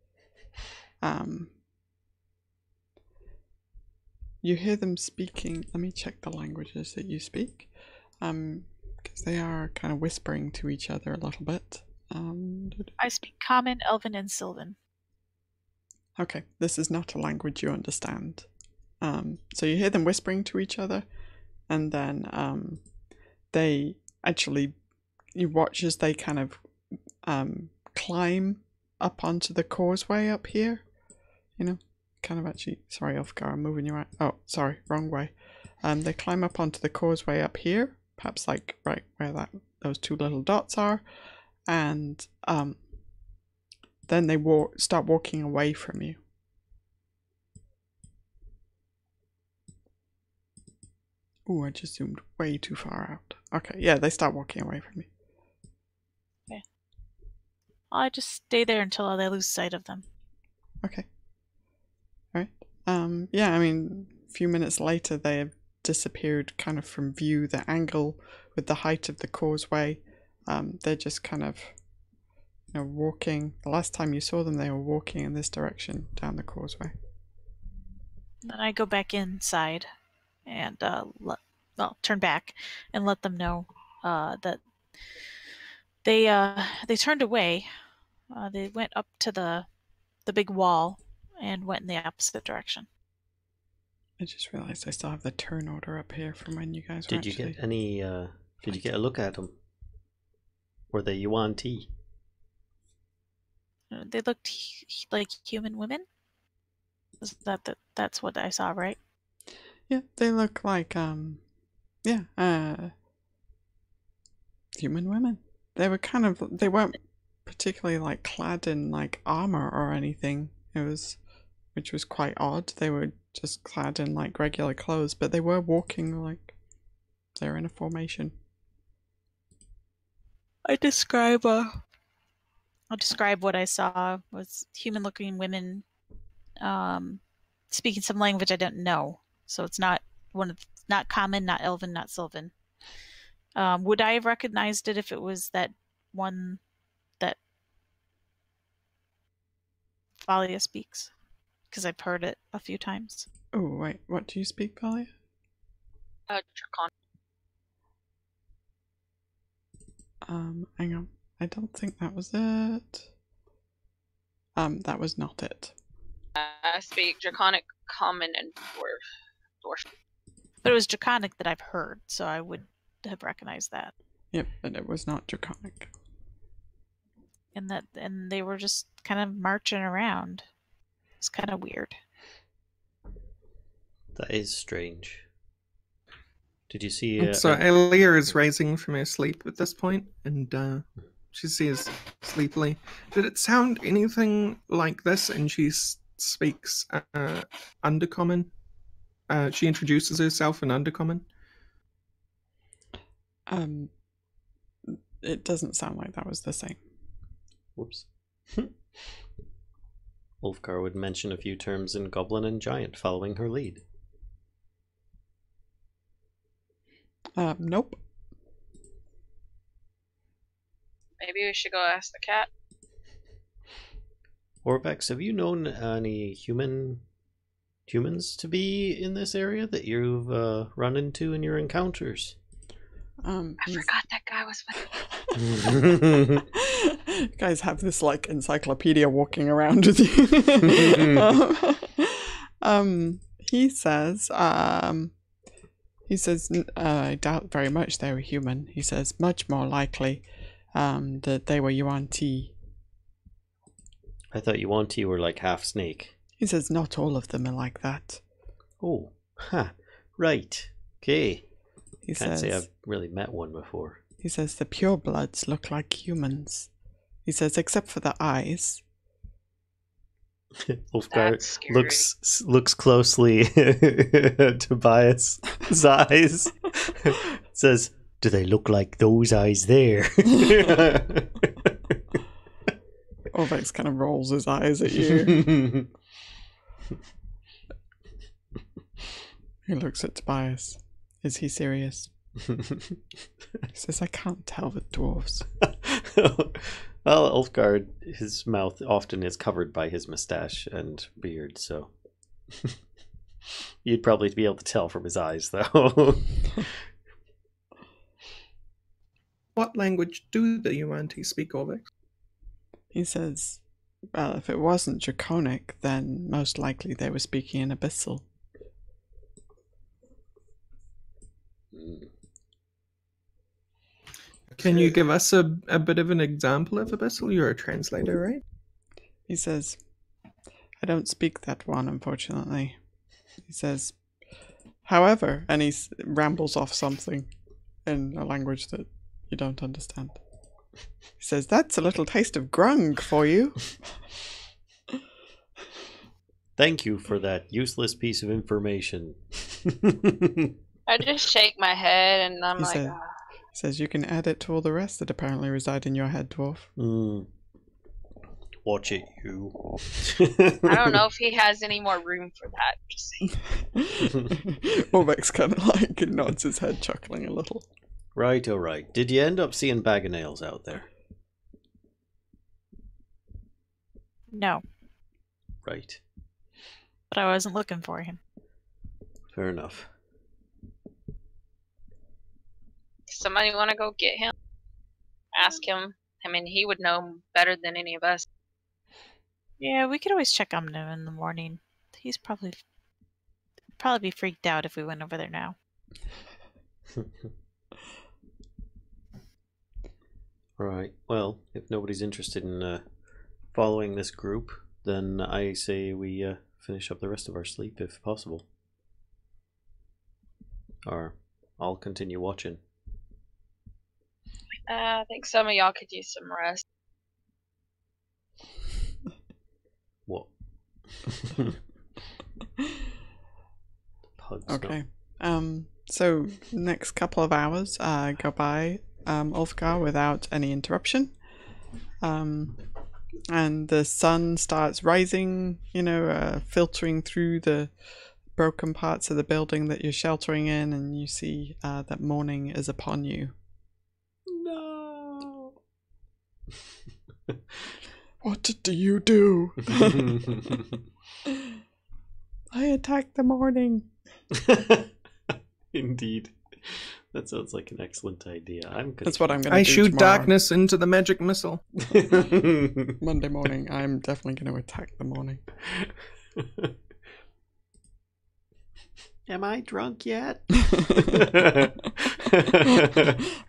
You hear them speaking... Let me check the languages that you speak. Because they are kind of whispering to each other a little bit. I speak Common, Elven, and Sylvan. Okay, this is not a language you understand. So you hear them whispering to each other, and then they actually... You watch as they kind of climb up onto the causeway up here. You know, kind of actually... Sorry, Ulfgar, I'm moving you out. Oh, sorry, wrong way. They climb up onto the causeway up here, perhaps like right where those two little dots are, and then they start walking away from you. Ooh, I just zoomed way too far out. Okay, yeah, they start walking away from you. Okay. I'll just stay there until they lose sight of them. Okay. Alright. Yeah, I mean, a few minutes later they have disappeared kind of from view. The angle with the height of the causeway, they're just kind of, you know, walking. The last time you saw them, they were walking in this direction down the causeway. Then I go back inside and turn back and let them know that they turned away. They went up to the big wall and went in the opposite direction. I just realized I still have the turn order up here from when you guys were Did you get any? Did you get a look at them? Were they Yuan T? They looked like human women. That's what I saw, right? Yeah, they look like human women. They were they weren't particularly like clad in like armor or anything. Which was quite odd. They were just clad in like regular clothes, but they were walking like they're in a formation. I'll describe what I saw was human-looking women speaking some language I didn't know. So it's not common, not elven, not sylvan. Would I have recognized it if it was that one that Valia speaks? Because I've heard it a few times. Oh wait, what do you speak, Valia? Draconic. Hang on. I don't think that was it. That was not it. I speak Draconic, Common, and Dwarf. But it was Draconic that I've heard, so I would have recognized that. Yep, but it was not Draconic. And they were just kind of marching around. It's kind of weird. That is strange. Did you see? So Aelia is rising from her sleep at this point, and she says sleepily, "Did it sound anything like this?" And she speaks Undercommon. She introduces herself in Undercommon. It doesn't sound like that was the same. Whoops. Ulfgar would mention a few terms in Goblin and Giant, following her lead. Nope. Maybe we should go ask the cat. Orbex, have you known any humans to be in this area that you've run into in your encounters? I forgot that guy was with me. You guys have this like encyclopedia walking around with you. He says, I doubt very much they were human. He says, much more likely that they were Yuan Ti. I thought Yuan Ti were like half snake. He says, not all of them are like that. Oh, right. Okay. He Can't says, say I've really met one before. He says, the purebloods look like humans. He says, except for the eyes. Ulfgar looks closely at Tobias' eyes. Says, do they look like those eyes there? Orvex kind of rolls his eyes at you. He looks at Tobias. Is he serious? He says, I can't tell with dwarves. Well, Ulfgar, his mouth often is covered by his mustache and beard, so you'd probably be able to tell from his eyes, though. What language do the Yuan-Ti speak, Orvex? He says, well, if it wasn't Draconic, then most likely they were speaking in Abyssal. Can you give us a bit of an example of Abyssal? You're a translator, right? He says, I don't speak that one, unfortunately. He says, however, and he rambles off something in a language that you don't understand. He says, that's a little taste of grung for you. Thank you for that useless piece of information. I just shake my head and I'm He like, said- He says, you can add it to all the rest that apparently reside in your head, Dwarf. Watch it, you. I don't know if he has any more room for that. Just saying. Orvex kind of like nods his head, chuckling a little. Right, alright. Did you end up seeing Bag of Nails out there? No, Right. but I wasn't looking for him. Fair enough. Somebody want to go get him? Ask him. I mean, he would know better than any of us. Yeah, we could always check on him in the morning. He's probably be freaked out if we went over there now. Alright, well, if nobody's interested in following this group, then I say we finish up the rest of our sleep if possible. Or I'll continue watching. I think some of y'all could use some rest. What? Pugs, Okay. So next couple of hours go by, Ulfgar, without any interruption. And the sun starts rising, filtering through the broken parts of the building that you're sheltering in, and you see that morning is upon you. No. What do you do? I attacked the morning. Indeed. That sounds like an excellent idea. That's what I'm going to do I shoot tomorrow. darkness into the magic missile. Monday morning, I'm definitely going to attack the morning. Am I drunk yet?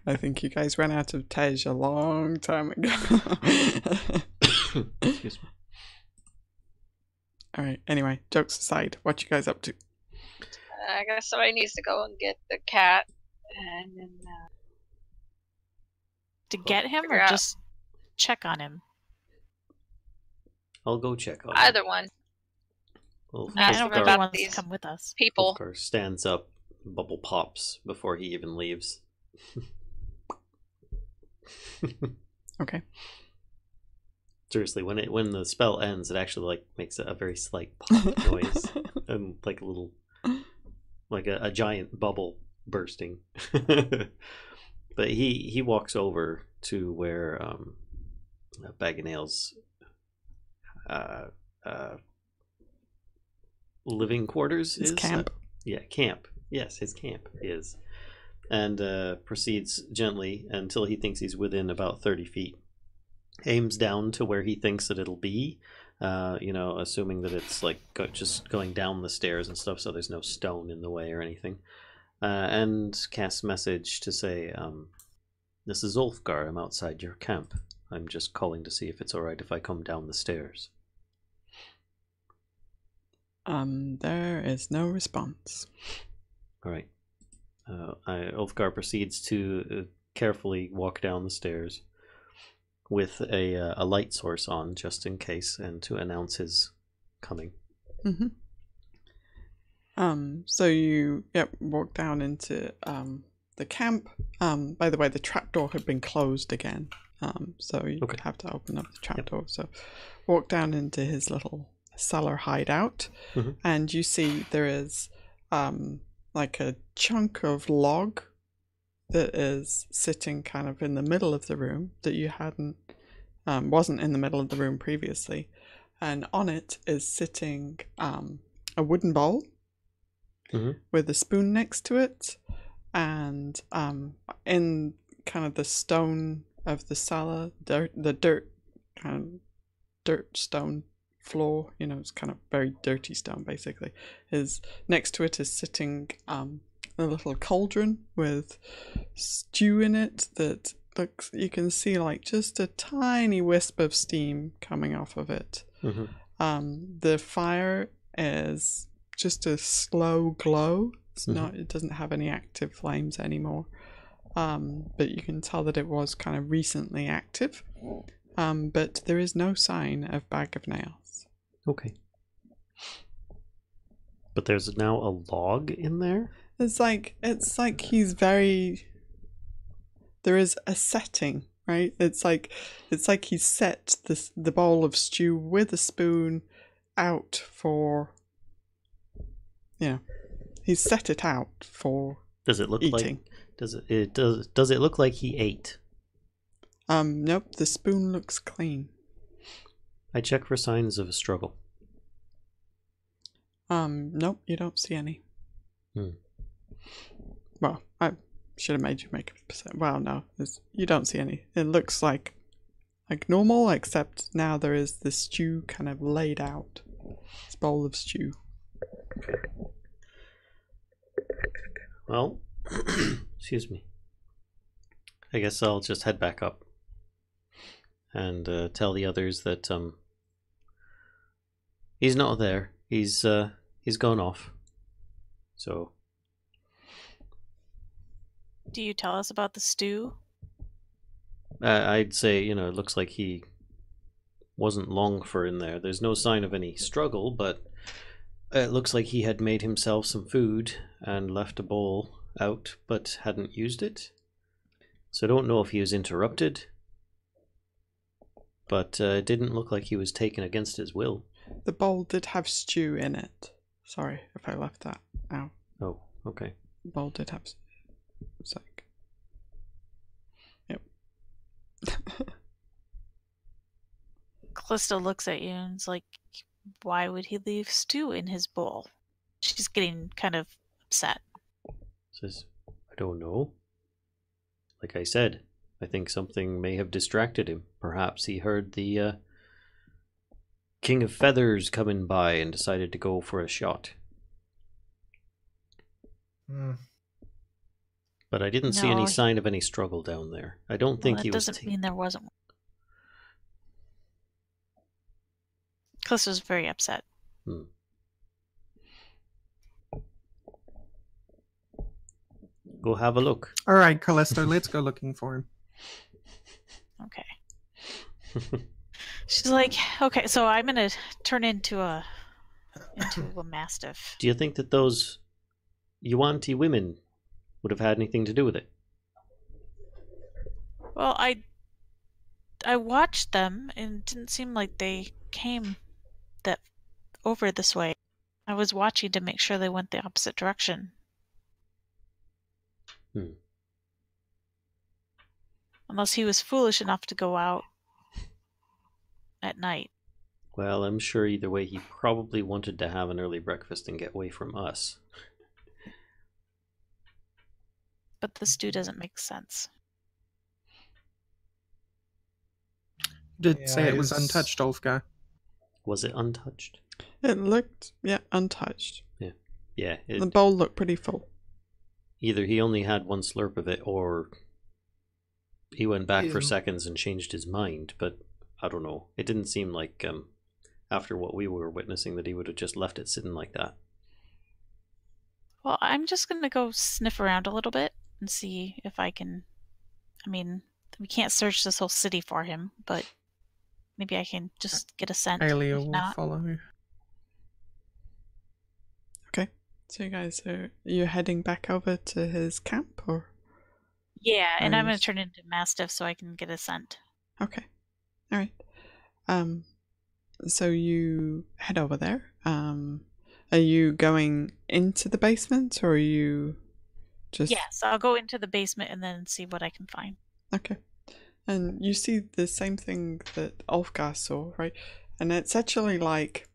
I think you guys ran out of Tej a long time ago. Excuse me. Alright, anyway, jokes aside, what you guys up to? I guess somebody needs to go and get the cat. And then, To get him figure or out. just check on him? I'll go check on either one. Well, I Ask don't him think he about wants these to come with us. people. Of course, stands up, bubble pops before he even leaves. Okay. Seriously, when the spell ends, it actually makes a very slight pop noise and like a little, like a giant bubble bursting. But he walks over to where Bag of Nails living quarters His is. camp. Camp. Yes, his camp is. And proceeds gently until he thinks he's within about 30 feet. Aims down to where he thinks that it'll be, assuming that it's just going down the stairs and stuff, so there's no stone in the way or anything. And casts message to say, this is Ulfgar, I'm outside your camp. I'm just calling to see if it's alright if I come down the stairs. There is no response. Alright. Ulfgar proceeds to carefully walk down the stairs with a light source on, just in case, and to announce his coming. Mm-hmm. So you walk down into the camp. By the way, the trapdoor had been closed again, so you would have to open up the trapdoor. So walk down into his little cellar hideout, and you see there is like a chunk of log that is sitting kind of in the middle of the room that you hadn't wasn't in the middle of the room previously, and on it is sitting a wooden bowl with a spoon next to it, and in kind of the stone of the cellar, the dirt stone floor, you know, it's kind of very dirty stone basically, is next to it is sitting a little cauldron with stew in it that looks, you can see like just a tiny wisp of steam coming off of it. The fire is just a slow glow. It's not, it doesn't have any active flames anymore, but you can tell that it was kind of recently active. But there is no sign of Bag of Nails. Okay. But there's now a log in there? It's like he's very... There is a setting, right? It's like he's set the bowl of stew with a spoon out for... You know, he's set it out for Does it look eating. like... Does it look like he ate? Nope, the spoon looks clean. I check for signs of a struggle. Nope, you don't see any. Well, I should have made you make a percent. Well, no, you don't see any. It looks like normal, except now there is the stew kind of laid out. This bowl of stew. Okay. Well, excuse me. I guess I'll just head back up and tell the others that he's not there. He's gone off. So. Do you tell us about the stew? I'd say, you know, it looks like he wasn't long for in there. There's no sign of any struggle, but it looks like he had made himself some food and left a bowl out, but hadn't used it. So I don't know if he was interrupted, but it didn't look like he was taken against his will. The bowl did have stew in it. Sorry if I left that out. Oh, okay. The bowl did have... It's like... Yep. Kellisto looks at you and is like, why would he leave stew in his bowl? She's getting kind of upset. Says, I don't know. Like I said, I think something may have distracted him. Perhaps he heard the King of Feathers coming by and decided to go for a shot. But I didn't see any sign of any struggle down there. I don't think he was... That doesn't mean there wasn't one. Kellisto's very upset. Go have a look. All right, Kellisto, let's go looking for him. Okay. She's like, okay, so I'm gonna turn into a mastiff. Do you think that those Yuan-Ti women would have had anything to do with it? Well, I watched them, and it didn't seem like they came over this way. I was watching to make sure they went the opposite direction. Unless he was foolish enough to go out at night. Well, I'm sure either way he probably wanted to have an early breakfast and get away from us. But the stew doesn't make sense. Did say it was untouched, Ulfgar. Was it untouched? It looked, untouched. Yeah. The bowl looked pretty full. Either he only had one slurp of it, or he went back for seconds and changed his mind, but I don't know. It didn't seem like, after what we were witnessing, that he would have just left it sitting like that. Well, I'm just going to go sniff around a little bit and see if I can... I mean, we can't search this whole city for him, but maybe I can just get a scent. Aelia If will not... follow. Okay. So you guys are you heading back over to his camp, or? Yeah, and I'm going to turn into Mastiff so I can get a scent. Okay. All right. So you head over there. Are you going into the basement, or are you Just Yes, I'll go into the basement and then see what I can find. okay. And you see the same thing that Ulfgar saw, right? And it's actually like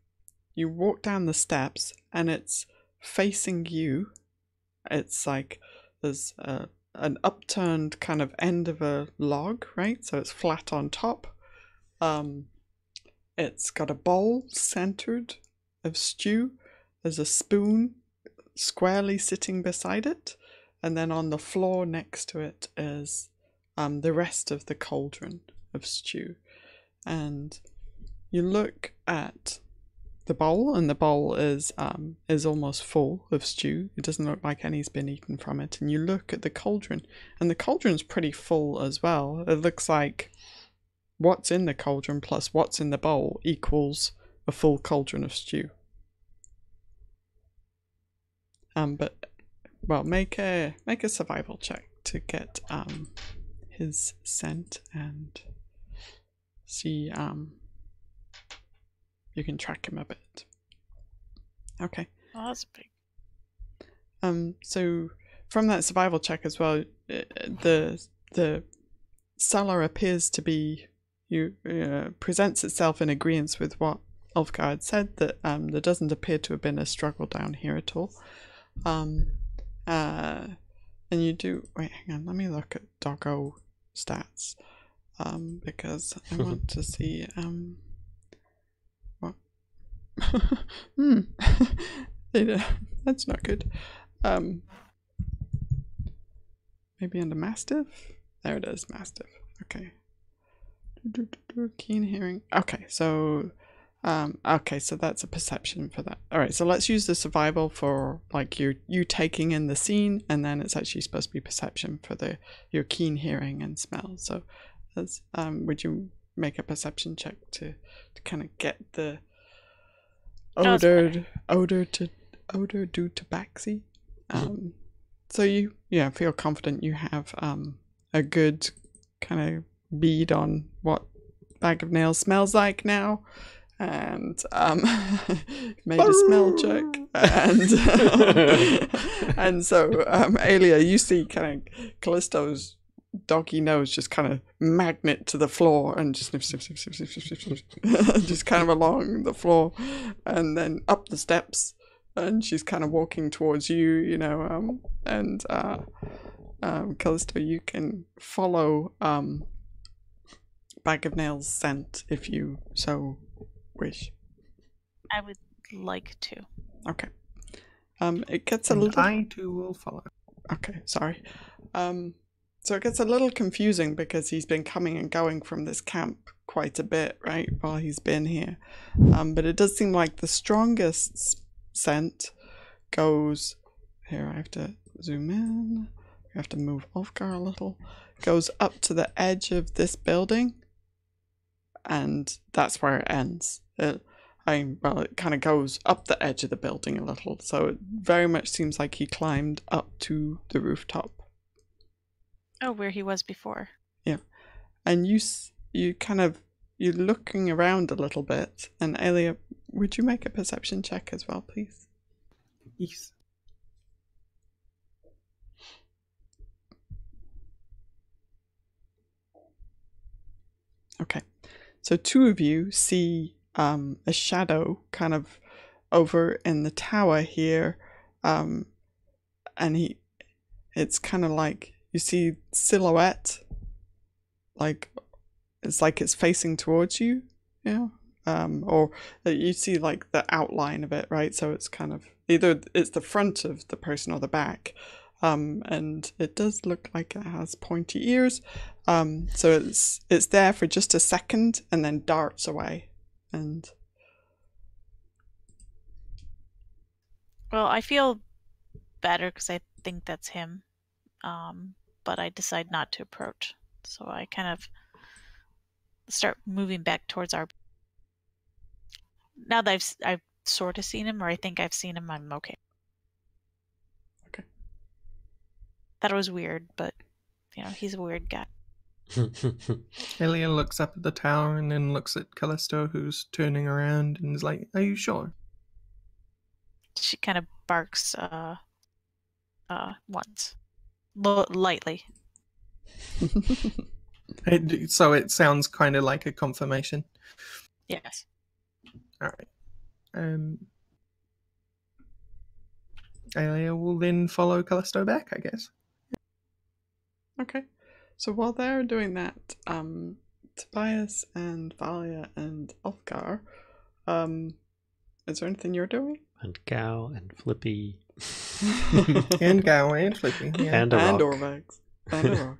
you walk down the steps and it's facing you. It's like there's an upturned kind of end of a log, right? So it's flat on top. It's got a bowl centered of stew. There's a spoon squarely sitting beside it. And then on the floor next to it is the rest of the cauldron of stew. And you look at the bowl, and the bowl is almost full of stew. It doesn't look like any's been eaten from it. And you look at the cauldron, and the cauldron's pretty full as well. It looks like what's in the cauldron plus what's in the bowl equals a full cauldron of stew. But well, make a survival check to get his scent and see you can track him a bit. Okay. Oh, that's big. So from that survival check as well, the cellar appears to be presents itself in agreement with what Ulfgar had said, that there doesn't appear to have been a struggle down here at all. And you do wait, hang on, let me look at doggo stats. Because I want to see what that's not good. Maybe under Mastiff? There it is, Mastiff. Okay. Keen hearing. Okay, so so that's a perception for that. Alright, so let's use the survival for like you taking in the scene, and then it's actually supposed to be perception for your keen hearing and smell. So that's would you make a perception check to kind of get the odor due to Baxi? So you feel confident you have a good kind of bead on what Bag of Nails smells like now, and made a smell check, and so Aelia, you see kind of Kellisto's doggy nose just kind of magnet to the floor and just just kind of along the floor and then up the steps, and she's kind of walking towards you, and Kellisto, you can follow Bag of Nails' scent if you so wish. I would like to. Okay. It gets a little. I too will follow. Okay, sorry. So it gets a little confusing because he's been coming and going from this camp quite a bit, right, while he's been here. But it does seem like the strongest scent goes. Here, I have to zoom in. We have to move Ulfgar a little. Goes up to the edge of this building, and that's where it ends. It kind of goes up the edge of the building a little, so it very much seems like he climbed up to the rooftop. Oh, where he was before. Yeah, and you're looking around a little bit, and Aelia, would you make a perception check as well, please? Yes. Okay, so two of you see a shadow kind of over in the tower here, and it's kind of like you see silhouette, like it's facing towards you, or you see like the outline of it, right? So it's kind of either it's the front of the person or the back. And it does look like it has pointy ears. So it's there for just a second and then darts away. And well, I feel better because I think that's him. But I decide not to approach. So I kind of start moving back towards our. Now that I've sort of seen him, or I think I've seen him, I'm okay. Okay. That was weird, but he's a weird guy. Aelia looks up at the tower and then looks at Kellisto, who's turning around, and is like, "Are you sure?" She kind of barks once. Lightly. So it sounds kind of like a confirmation. Yes. All right. Aelia will then follow Kellisto back, I guess. Okay. So while they're doing that, Tobias and Valia and Ulfgar, is there anything you're doing? And Gao and Flippy. And Gao and Flippy. Yeah. And Arokh. And Orvex. And Arokh.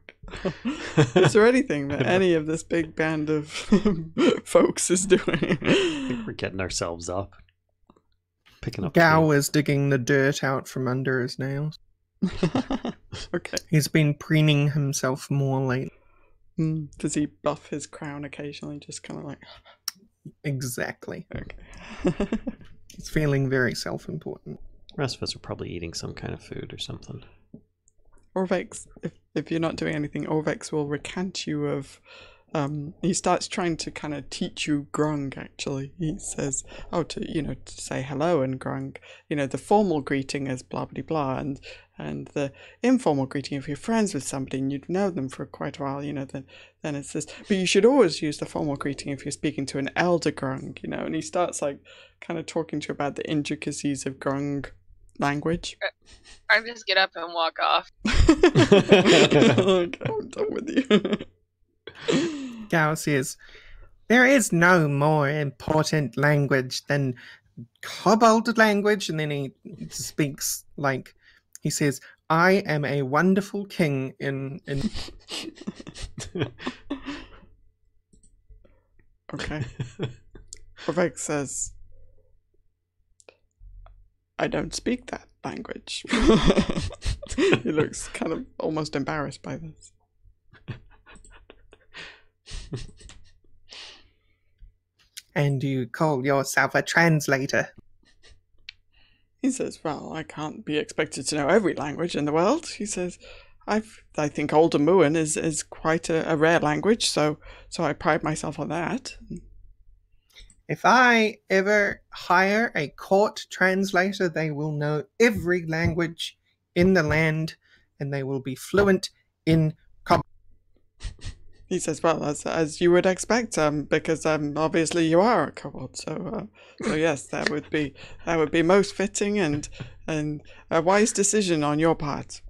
Is there anything that any of this big band of folks is doing? I think we're getting ourselves up. Picking up. Gao is digging the dirt out from under his nails. Okay. He's been preening himself more lately. Does he buff his crown occasionally? Just kind of like... Exactly. Okay. He's feeling very self-important. The rest of us are probably eating some kind of food or something. Orvex, if you're not doing anything, Orvex will recant you of... he starts trying to kind of teach you Grung, actually. He says, to say hello in Grung. The formal greeting is blah, blah, blah, and the informal greeting, if you're friends with somebody and you've known them for quite a while, then it's this. But you should always use the formal greeting if you're speaking to an elder Grung, and he starts, like, kind of talking to you about the intricacies of Grung language. I just get up and walk off. Okay, I'm done with you. Gao says, there is no more important language than kobold language. And then he speaks like, he says, I am a wonderful king in... Okay. Orvex says, I don't speak that language. He looks kind of almost embarrassed by this. And you call yourself a translator. He says, well, I can't be expected to know every language in the world. He says, I think Old Amuan is quite a rare language, so I pride myself on that. If I ever hire a court translator, they will know every language in the land, and they will be fluent in kobold. He says, well, as you would expect, because obviously you are a kobold, so yes, that would be most fitting and a wise decision on your part.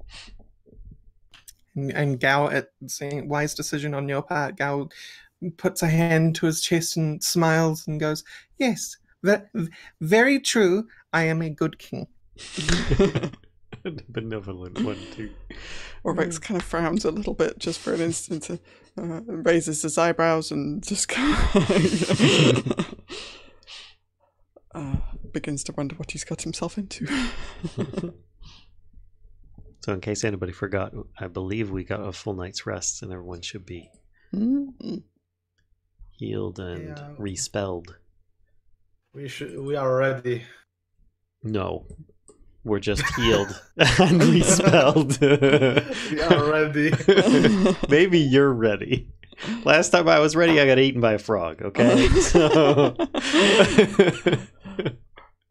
And Gao, at saying wise decision on your part, Gao puts a hand to his chest and smiles and goes, yes, very true, I am a good king. Benevolent one, too. Orvex kind of frowns a little bit just for an instant, raises his eyebrows and just kind of begins to wonder what he's got himself into. So in case anybody forgot, I believe we got a full night's rest and everyone should be healed and respelled. We are ready. No. We're just healed and respelled. We are ready. Maybe you're ready. Last time I was ready, I got eaten by a frog, okay? So...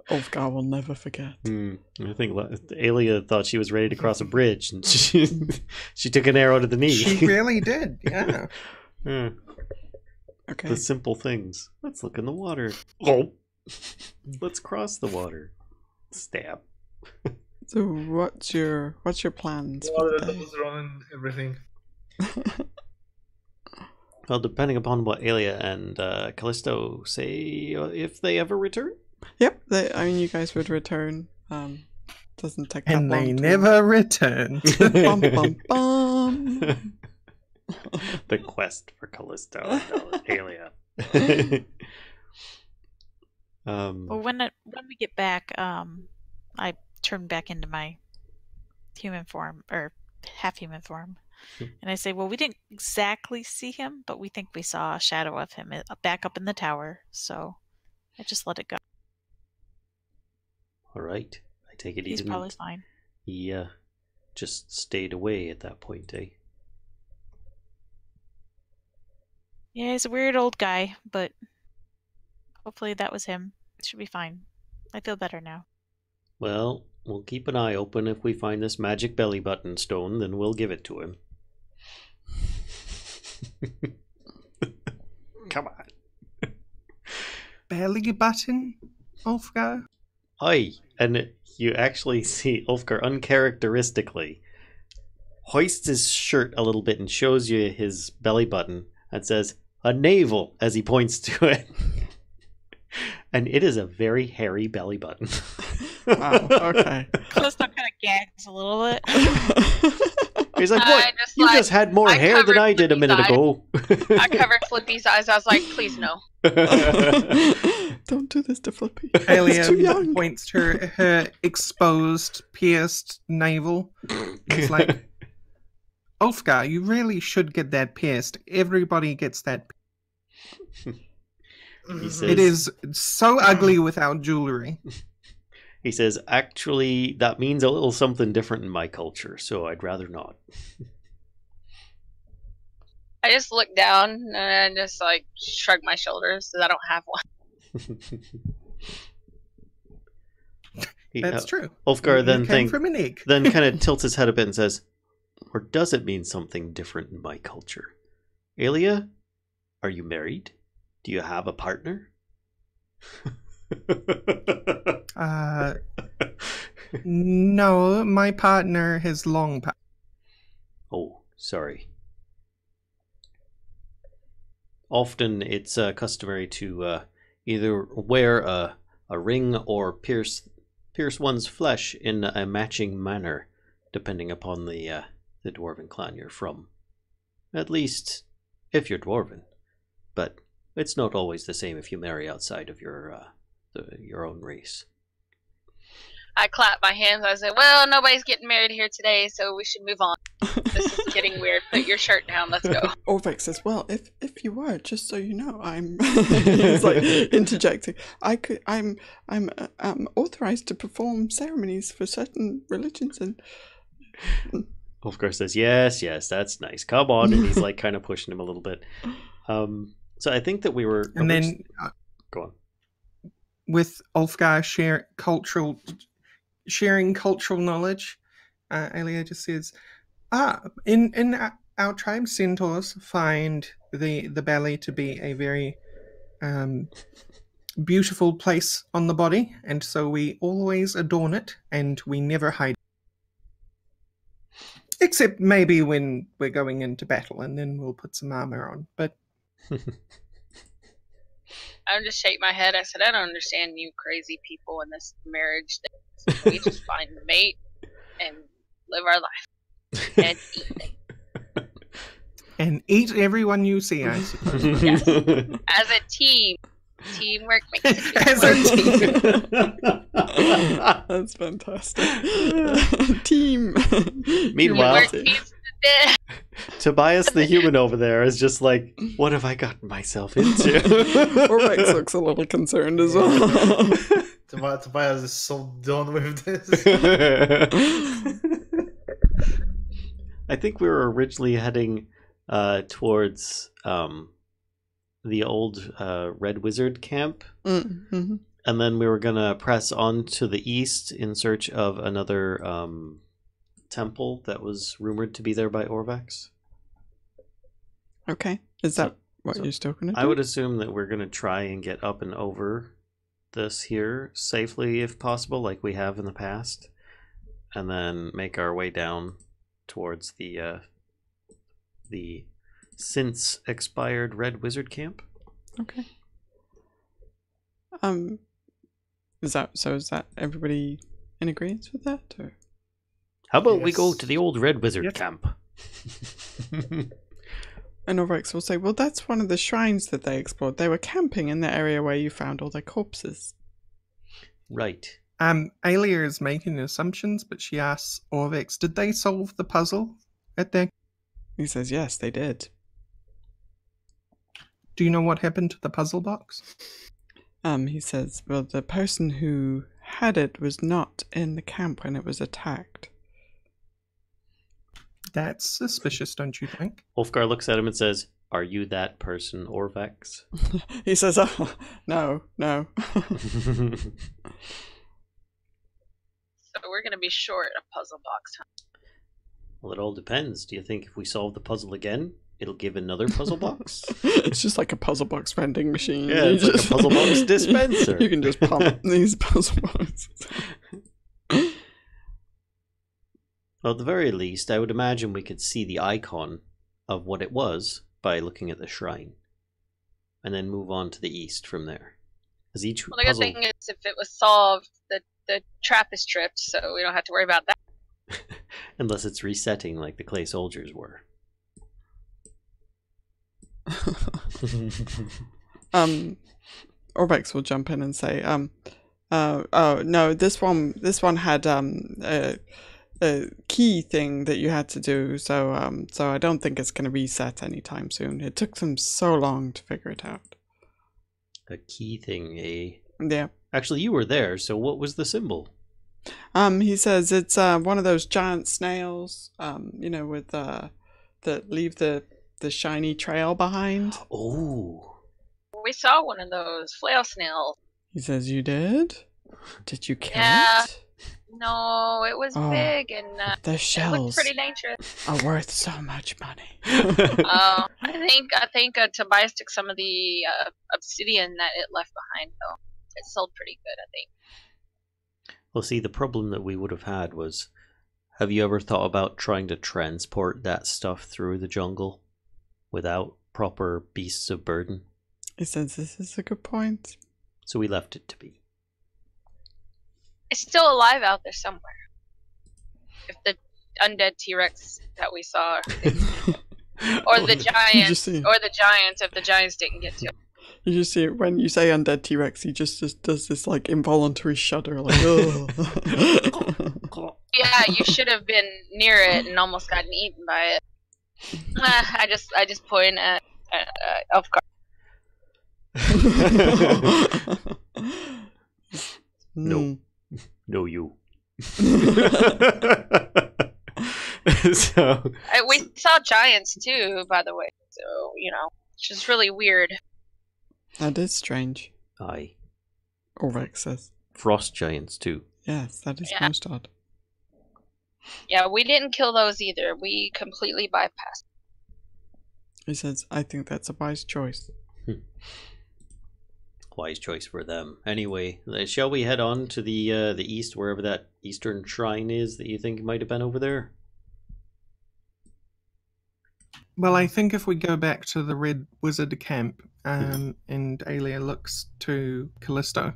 Ulfgar will never forget. I think Aelia thought she was ready to cross a bridge, and she took an arrow to the knee. She really did, yeah. Okay. The simple things. Let's look in the water. Oh. Let's cross the water. Stab. So what's your plans for the day? Running everything. Well, depending upon what Aelia and Kellisto say, if they ever return. Yep, you guys would return. Doesn't take that long. And they never returned. Bum, bum, bum. The quest for Kellisto and Aelia. Well, when we get back, I turn back into my human form, or half-human form. And I say, well, we didn't exactly see him, but we think we saw a shadow of him back up in the tower, so I just let it go. All right. I take it he's probably fine. He just stayed away at that point, eh? Yeah, he's a weird old guy, but hopefully that was him. It should be fine. I feel better now. Well, We'll keep an eye open. If we find this magic belly button stone, then we'll give it to him. Come on. Belly button, Ulfgar? Aye, and you actually see Ulfgar uncharacteristically hoists his shirt a little bit and shows you his belly button and says, "A navel," as he points to it. And it is a very hairy belly button. Wow, okay. Callisto kind of gags a little bit. He's like, "What? You just had more hair than I did a minute ago." I covered Flippy's eyes. I was like, please no. Don't do this to Flippy. He's too Aelia young. points to her exposed, pierced navel. It's like, Ulfgar, you really should get that pierced. Everybody gets that. He says, It is so ugly without jewelry. He says, "Actually, that means a little something different in my culture, so I'd rather not." I just look down and just like shrug my shoulders because I don't have one. That's true. Ulfgar then came from an egg. then kind of tilts his head a bit and says, "Or does it mean something different in my culture? Aelia, are you married? Do you have a partner?" No, my partner has long passed. Oh, sorry. Often it's customary to either wear a ring or pierce one's flesh in a matching manner, depending upon the dwarven clan you're from. At least, if you're dwarven. But it's not always the same if you marry outside of your own race. I clap my hands. I say, well, nobody's getting married here today, so we should move on. This is getting weird. Put your shirt down. Let's go. Orvex says, "Well, if you were, just so you know, I'm." He's like interjecting. I'm authorized to perform ceremonies for certain religions, and Ulfgar says, "Yes, that's nice. Come on," and he's like kind of pushing him a little bit. So I think that we were, And then go on. with Ulfgar sharing cultural knowledge, Aelia just says, in our tribe, centaurs find the belly to be a very beautiful place on the body, and so we always adorn it, and we never hide it. Except maybe when we're going into battle, and then we'll put some armor on. But I just shake my head. I said, I don't understand you crazy people in this marriage thing. We just find a mate and live our life and eat it. And eat everyone you see, I suppose. Yes. As a team. Teamwork makes it As a team. that's fantastic. Team. Meanwhile, Teamwork beats the dead. Tobias the human over there is just like, what have I gotten myself into? Orvex looks a little concerned as well. Tobias is so done with this. I think we were originally heading towards the old Red Wizard camp. Mm-hmm. And then we were going to press on to the east in search of another temple that was rumored to be there by Orvex. Okay. Is that what you're still going to do? I would assume that we're going to try and get up and over this here safely if possible, like we have in the past. And then make our way down towards the since expired Red Wizard camp. Okay. Is that everybody in agreement with that, or? How about we Yes. go to the old Red Wizard Yes. camp? And Rorax will say, well, that's one of the shrines that they explored. They were camping in the area where you found all their corpses. Right. Aelia is making assumptions, but she asks Orvex, did they solve the puzzle at their... He says, yes, they did. Do you know what happened to the puzzle box? He says, well, the person who had it was not in the camp when it was attacked. That's suspicious, don't you think? Ulfgar looks at him and says, "Are you that person, Orvex?" He says, oh, no. So we're gonna be short a puzzle box. Well, it all depends. Do you think if we solve the puzzle again, it'll give another puzzle box? It's just like a puzzle box vending machine. Yeah, it's like a puzzle box dispenser. You can just pump these puzzle boxes. Well, at the very least, I would imagine we could see the icon of what it was by looking at the shrine. And then move on to the east from there. As each Well, the good thing is if it was solved, the trap is tripped, so we don't have to worry about that. Unless it's resetting like the clay soldiers were. Orbex will jump in and say, oh no, this one had a key thing that you had to do, so I don't think it's gonna reset anytime soon. It took them so long to figure it out. A key thing, eh? Yeah. Actually, you were there, so what was the symbol? He says it's one of those giant snails, with that leave the shiny trail behind. Oh. We saw one of those flail snails. He says, you did? Did you kill Yeah. it? No, it was big and The it shells looked pretty dangerous. are worth so much money. I think Tobias took some of the obsidian that it left behind, though. It sold pretty good, I think. Well, see, the problem that we would have had was, have you ever thought about trying to transport that stuff through the jungle without proper beasts of burden? He says, this is a good point. So we left it to be. It's still alive out there somewhere. If the undead T-Rex that we saw, or the giants, if the giants didn't get to it. You just see it when you say undead T-Rex, he just does this like involuntary shudder, like, oh. Yeah, you should have been near it and almost gotten eaten by it. I just point at Ulfgar. No. No, you. So We saw giants too, by the way. So it's just really weird. That is strange. Aye. Orvex says. Frost giants too. Yes, that is Yeah. most odd. Yeah, we didn't kill those either. We completely bypassed. He says, I think that's a wise choice. Wise choice for them. Anyway, shall we head on to the east, wherever that eastern shrine is that you think might have been over there? Well, I think if we go back to the Red Wizard camp, and Aelia looks to Kellisto,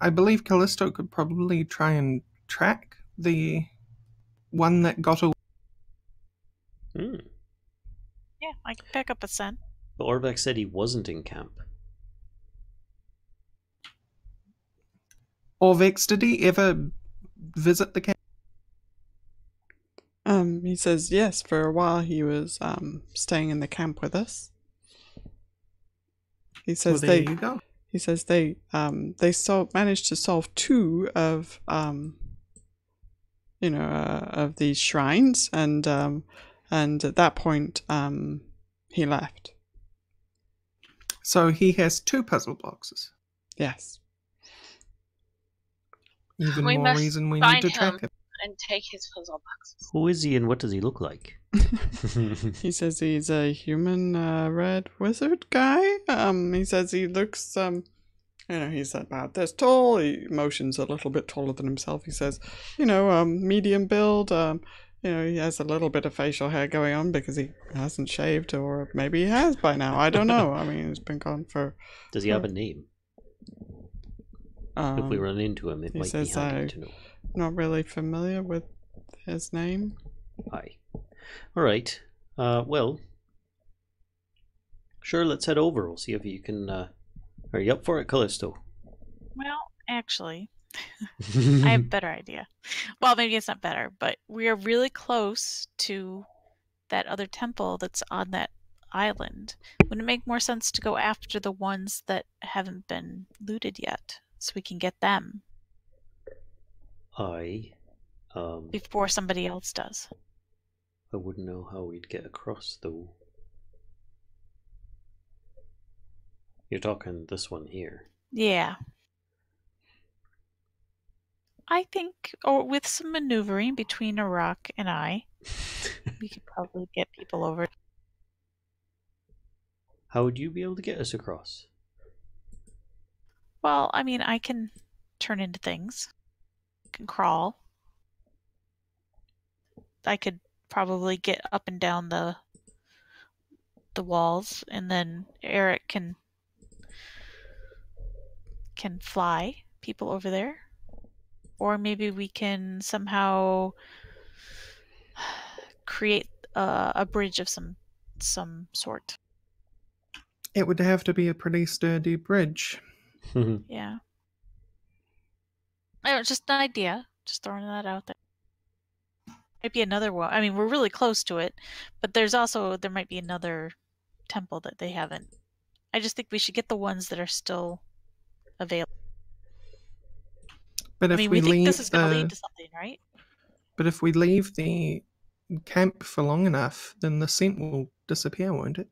I believe Kellisto could probably try and track the one that got away. Yeah, I can pick up a scent. But Orbeck said he wasn't in camp. Orvex, did he ever visit the camp? He says, yes, for a while he was staying in the camp with us. He says Well, there you go. He says they managed to solve 2 of of these shrines, and at that point he left. So he has 2 puzzle boxes. Yes. Even We more must reason we find need to track him. him. And take his puzzle boxes. Who is he and what does he look like? He says he's a human red wizard guy. He says he looks he's about this tall. He motions a little bit taller than himself. He says, medium build. He has a little bit of facial hair going on because he hasn't shaved, or maybe he has by now. I don't know. I mean, he's been gone for. Does he have a name? If we run into him, it might be handy to know. Not really familiar with his name. Aye. Alright. Well. Sure, let's head over. We'll see if you can... Are you up for it, Kellisto? Well, actually, I have a better idea. Well, maybe it's not better, but we are really close to that other temple that's on that island. Wouldn't it make more sense to go after the ones that haven't been looted yet, so we can get them before somebody else does? I wouldn't know how we'd get across, though. You're talking this one here. Yeah. I think, or with some maneuvering between Arokh and I, we could probably get people over. How would you be able to get us across? Well, I mean, I can turn into things. I can crawl. I could probably get up and down the walls, and then Eric can fly people over there. Or maybe we can somehow create a bridge of some sort. It would have to be a pretty sturdy bridge. Yeah. I don't, just an idea. Just throwing that out there. Might be another one. I mean, we're really close to it, but there might be another temple that they haven't. I just think we should get the ones that are still available. But if we think leave this is going to lead to something, right? But if we leave the camp for long enough, then the scent will disappear, won't it?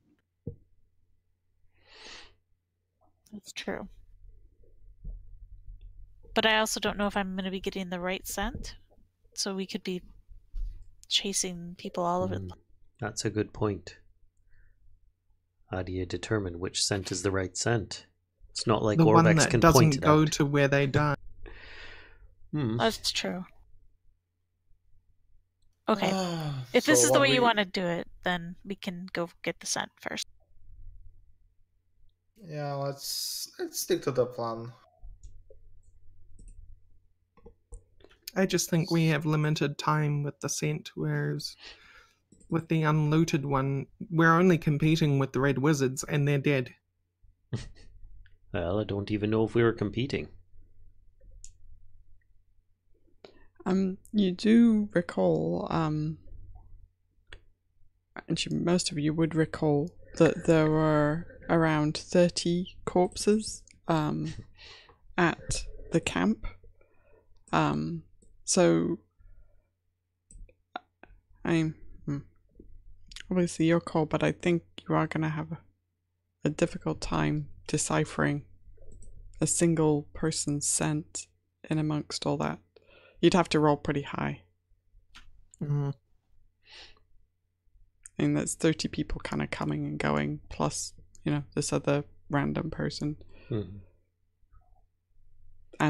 That's true. But I also don't know if I'm going to be getting the right scent, so we could be chasing people all over the place. That's a good point. How do you determine which scent is the right scent? It's not like the one Orbex that can doesn't point it go out. to where they die. That's true. Okay. If this is the way you want to do it, then we can go get the scent first. Yeah, let's stick to the plan. I just think we have limited time with the scent, whereas with the unlooted one, we're only competing with the red wizards, and they're dead. Well, I don't even know if we were competing. You do recall, actually most of you would recall that there were around 30 corpses at the camp. So obviously your call, but I think you are going to have a difficult time deciphering a single person's scent in amongst all that. You'd have to roll pretty high. Mm. I mean, there's 30 people kind of coming and going, plus, this other random person. And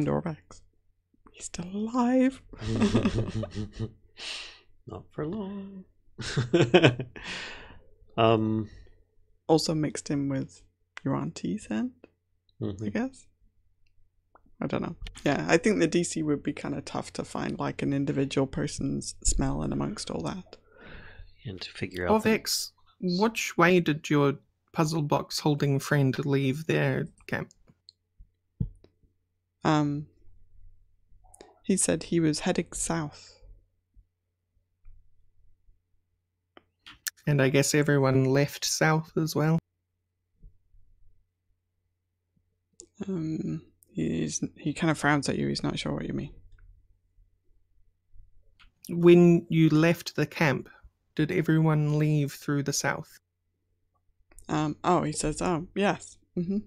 Orbex. He's still alive. Not for long. Also mixed in with your auntie's scent, I guess. I don't know. Yeah, I think the DC would be kind of tough to find like an individual person's smell in amongst all that. And to figure out... Orbex, which way did your puzzle box holding friend leave their camp? He said he was heading south. And I guess everyone left south as well? He kind of frowns at you. He's not sure what you mean. When you left the camp, did everyone leave through the south? He says, yes. Mm-hmm.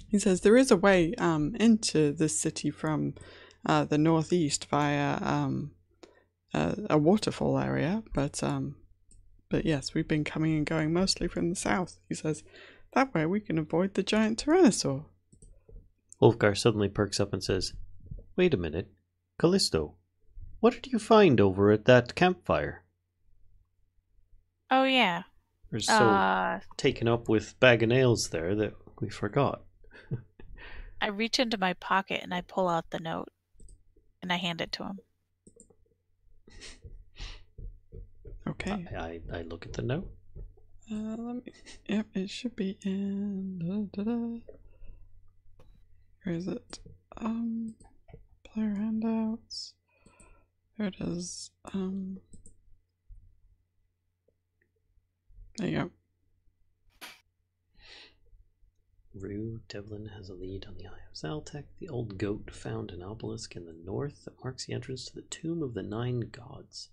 He says there is a way into this city from the northeast via a waterfall area, but yes, we've been coming and going mostly from the south. He says that way we can avoid the giant tyrannosaur. Ulfgar suddenly perks up and says, "Wait a minute, Kellisto, what did you find over at that campfire?" Oh yeah. We're so taken up with bag of nails there that we forgot. I reach into my pocket and I pull out the note and I hand it to him. Okay. I look at the note. Yep, it should be in. Where is it? Player handouts. There it is. There you go. Rue Devlin has a lead on the Eye of Zaltek. The old goat found an obelisk in the north that marks the entrance to the Tomb of the Nine Gods.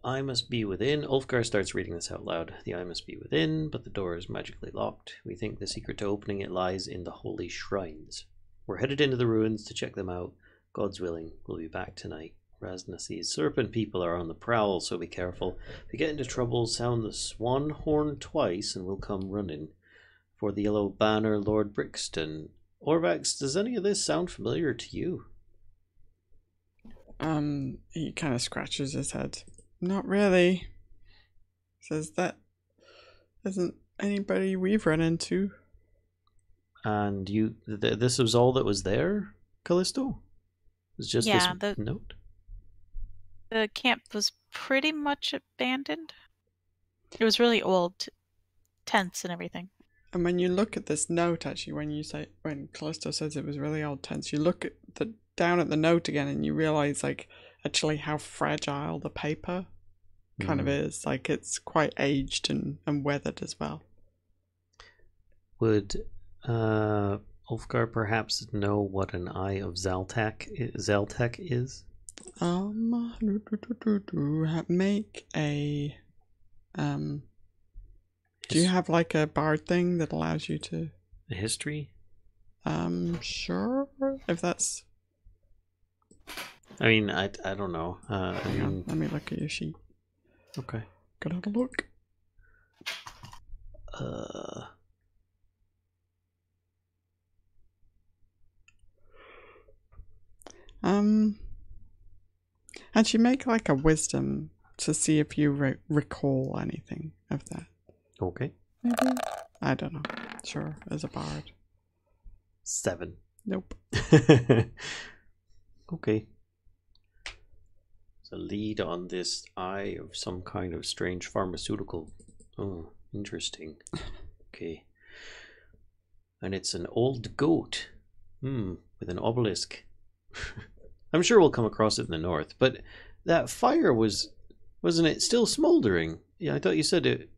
I must be within. Ulfgar starts reading this out loud. The eye must be within, but the door is magically locked. We think the secret to opening it lies in the holy shrines. We're headed into the ruins to check them out. God's willing, we'll be back tonight. Rasnas's serpent people are on the prowl, so be careful. If you get into trouble, sound the swan horn twice and we'll come running. For the yellow banner, Lord Brixton. Orvax, does any of this sound familiar to you? He kind of scratches his head. Not really. Says that isn't anybody we've run into. And you, this was all that was there, Kellisto? It's just Yeah, this note? The camp was pretty much abandoned. It was really old, tents and everything. And when you look at this note, actually, when Callisto says it was really old tense, you look at down at the note again and you realize, like, actually how fragile the paper kind of is. Like, it's quite aged and weathered as well. Would Ulfgar perhaps know what an Eye of Zaltek is? Make a do you have like a bard thing that allows you to a history? Sure. If that's I mean, I don't know. let me look at your sheet. Okay. Gotta have a look. Actually, make like a wisdom to see if you recall anything of that. Okay. Maybe? I don't know. Sure, as a bard. 7. Nope. Okay. It's a lead on this eye of some kind of strange pharmaceutical. Oh, interesting. Okay. And it's an old goat. With an obelisk. I'm sure we'll come across it in the north, but that fire wasn't it still smoldering? Yeah, I thought you said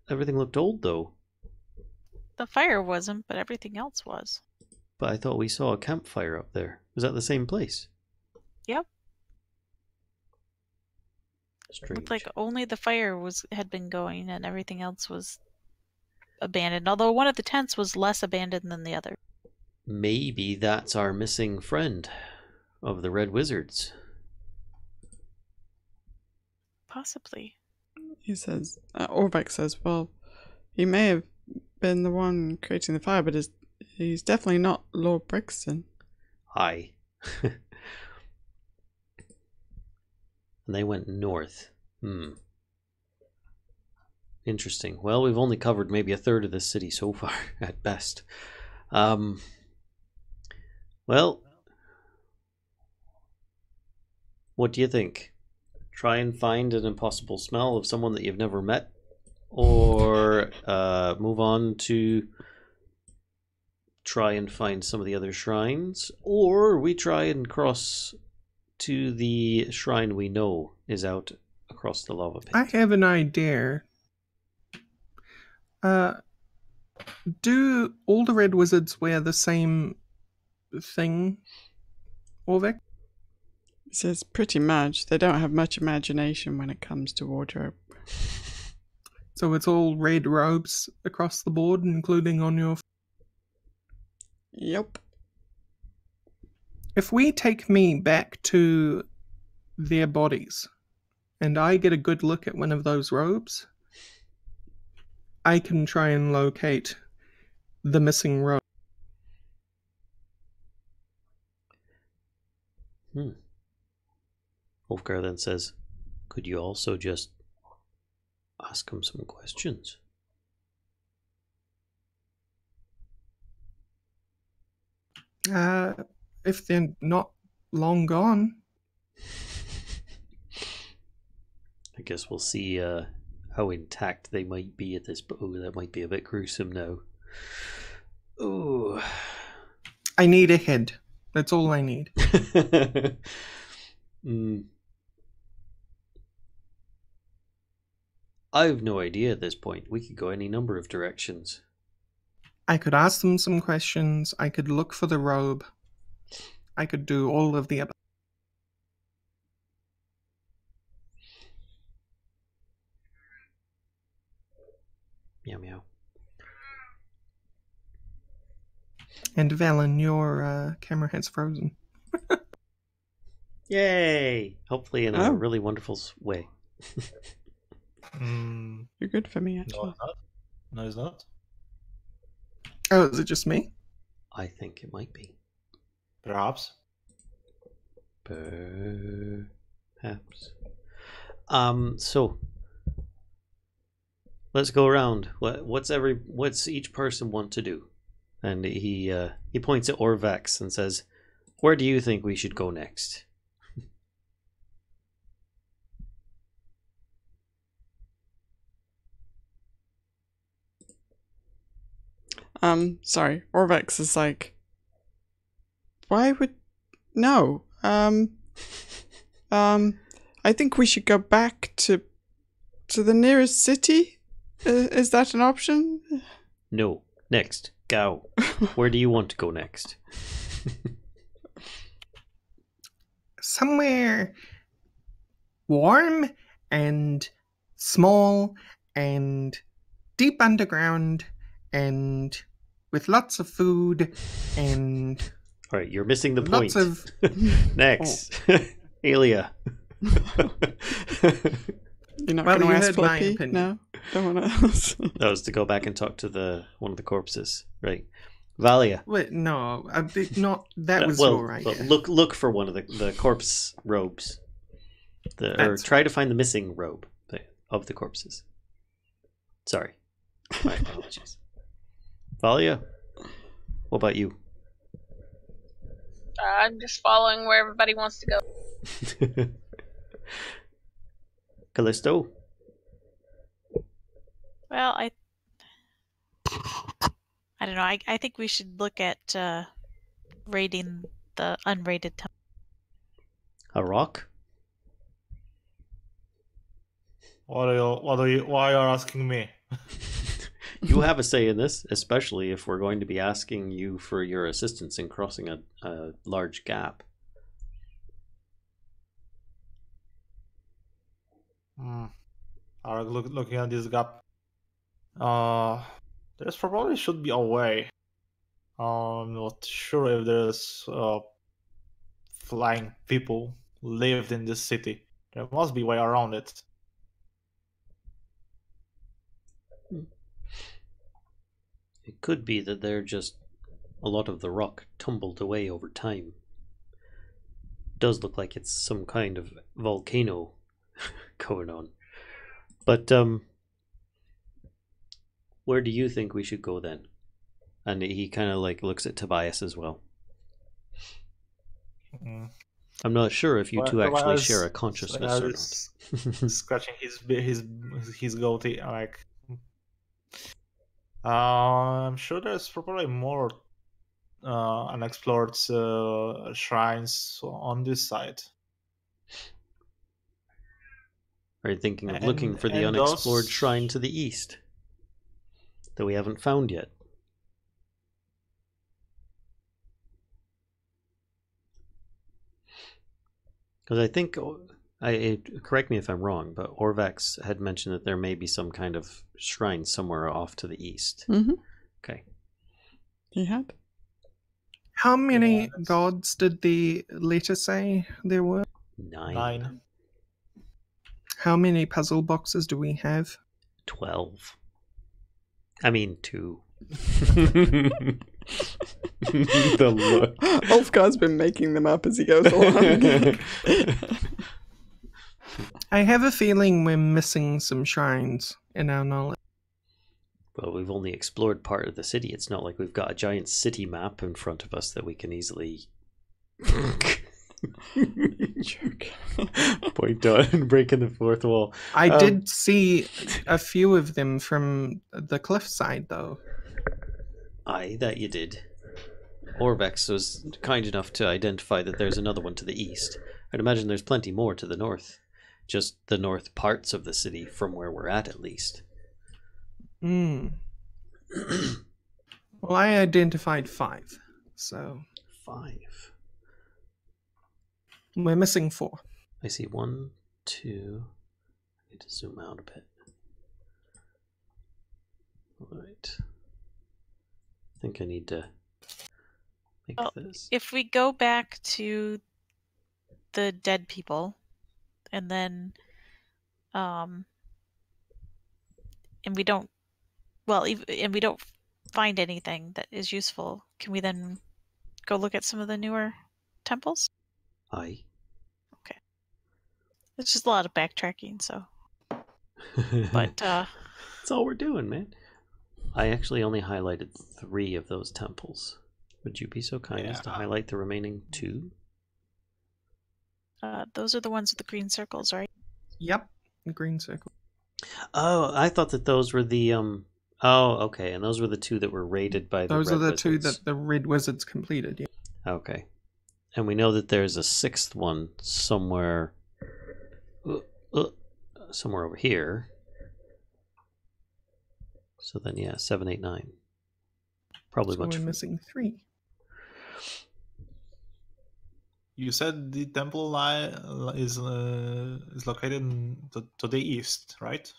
everything looked old though. The fire wasn't, but everything else was. But I thought we saw a campfire up there. Was that the same place? Yep. Strange. Looked like only the fire had been going and everything else was abandoned. Although one of the tents was less abandoned than the other. Maybe that's our missing friend of the Red Wizards. Possibly. He says, Orbeck says, well, he may have been the one creating the fire, but he's definitely not Lord Brixton. Aye. And they went north. Interesting. Well, we've only covered maybe a third of this city so far, at best. Well, what do you think? Try and find an impossible smell of someone that you've never met? Or move on to try and find some of the other shrines? Or we try and cross to the shrine we know is out across the lava pit? I have an idea. Do all the Red Wizards wear the same thing, Orvek? He says, pretty much. They don't have much imagination when it comes to wardrobe. So it's all red robes across the board, including on your... Yep. If we take me back to their bodies, and I get a good look at one of those robes, I can try and locate the missing robe. Ulfgar then says, could you also just ask him some questions? If they're not long gone. I guess we'll see how intact they might be at this. Oh, that might be a bit gruesome now. Oh, I need a head. That's all I need. I've no idea at this point. We could go any number of directions. I could ask them some questions. I could look for the robe. I could do all of the above. Meow meow. And Vallen, your camera has frozen. Yay! Hopefully in a really wonderful way. You're good for me, actually. No, it's not. No, it's not. Oh, is it just me? I think it might be. Perhaps. Perhaps. So let's go around. What's each person want to do? And he points at Orvax and says, "Where do you think we should go next?" Sorry. Orvax is like, why would no? I think we should go back to the nearest city. Is that an option? No. Next. Go. Where do you want to go next? Somewhere warm and small and deep underground and with lots of food and All right, you're missing the point. lots of Next. Aelia. You're not Well, going to you ask heard my Flippy? opinion. No? Don't want to ask. That was to go back and talk to one of the corpses, right? Valia. Wait, no, I did not. That was well, your idea. but look for one of the corpse robes, or That's try to find the missing robe of the corpses. Sorry, my apologies. Valia, what about you? I'm just following where everybody wants to go. Kellisto. Well, I don't know. I think we should look at raiding the unraided temple. Arokh. Why are you asking me? You have a say in this, especially if we're going to be asking you for your assistance in crossing a large gap. Looking at this gap, there's probably should be a way. I'm not sure if there's flying people lived in this city. There must be a way around it. It could be that they're just a lot of the rock tumbled away over time. Does look like it's some kind of volcano going on. But where do you think we should go then? And he kind of like looks at Tobias as well. I'm not sure if you two actually Tobias share a consciousness or not. Scratching his goatee, like. I'm sure there's probably more unexplored shrines on this side. Are you thinking of looking for the and unexplored those- shrine to the east that we haven't found yet? Because I think, correct me if I'm wrong, but Orvax had mentioned that there may be some kind of shrine somewhere off to the east. Mm-hmm. Okay. He had. How many Yes. gods did the letter say there were? 9. How many puzzle boxes do we have? 12. I mean, 2. The look. Ulfgar's been making them up as he goes along. I have a feeling we're missing some shrines in our knowledge. Well, we've only explored part of the city. It's not like we've got a giant city map in front of us that we can easily point on, breaking the fourth wall. I did see a few of them from the cliffside, though. Aye, that you did. Orvex was kind enough to identify that there's another one to the east. I'd imagine there's plenty more to the north. Just the north parts of the city from where we're at least. Well, I identified 5, so 5. we're missing 4. I see 1, 2. I need to zoom out a bit. Alright. I think I need to like Well, this. If we go back to the dead people, and then, and we don't, and we don't find anything that is useful, can we then go look at some of the newer temples? Aye. It's just a lot of backtracking, so. But That's all we're doing, man. I actually only highlighted 3 of those temples. Would you be so kind as to highlight the remaining 2? those are the ones with the green circles, right? Yep, the green circle. Oh, I thought that those were the Oh, okay, and those were the 2 that were raided by the Those red are the wizards. 2 that the red wizards completed. Yeah. Okay, and we know that there's a 6th one somewhere. Somewhere over here. So then, yeah, 7, 8, 9. Probably So much. we're missing 3. You said the temple is located to the east, right?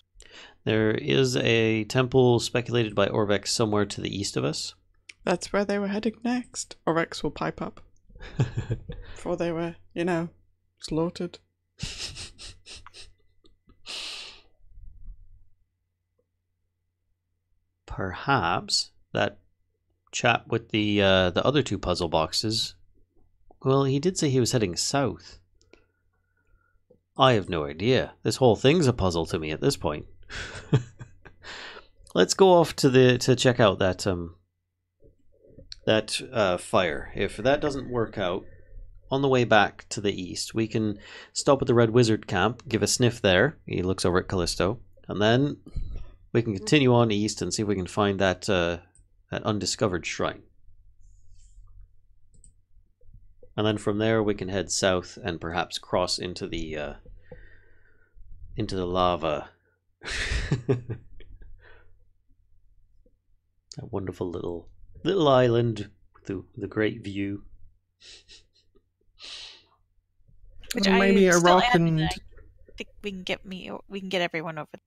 There is a temple speculated by Orvex somewhere to the east of us. That's where they were heading next. Rorax will pipe up before they were, slaughtered. Perhaps that chap with the other 2 puzzle boxes. Well, he did say he was heading south. I have no idea. This whole thing's a puzzle to me at this point. Let's go off to check out that fire. If that doesn't work out, on the way back to the east, we can stop at the Red Wizard camp, give a sniff there. He looks over at Kellisto, and then we can continue on east and see if we can find that undiscovered shrine. And then from there we can head south and perhaps cross into the lava. That wonderful little island with the great view. Which Well, maybe I am still Arokh adamant and that I think we can get everyone over there.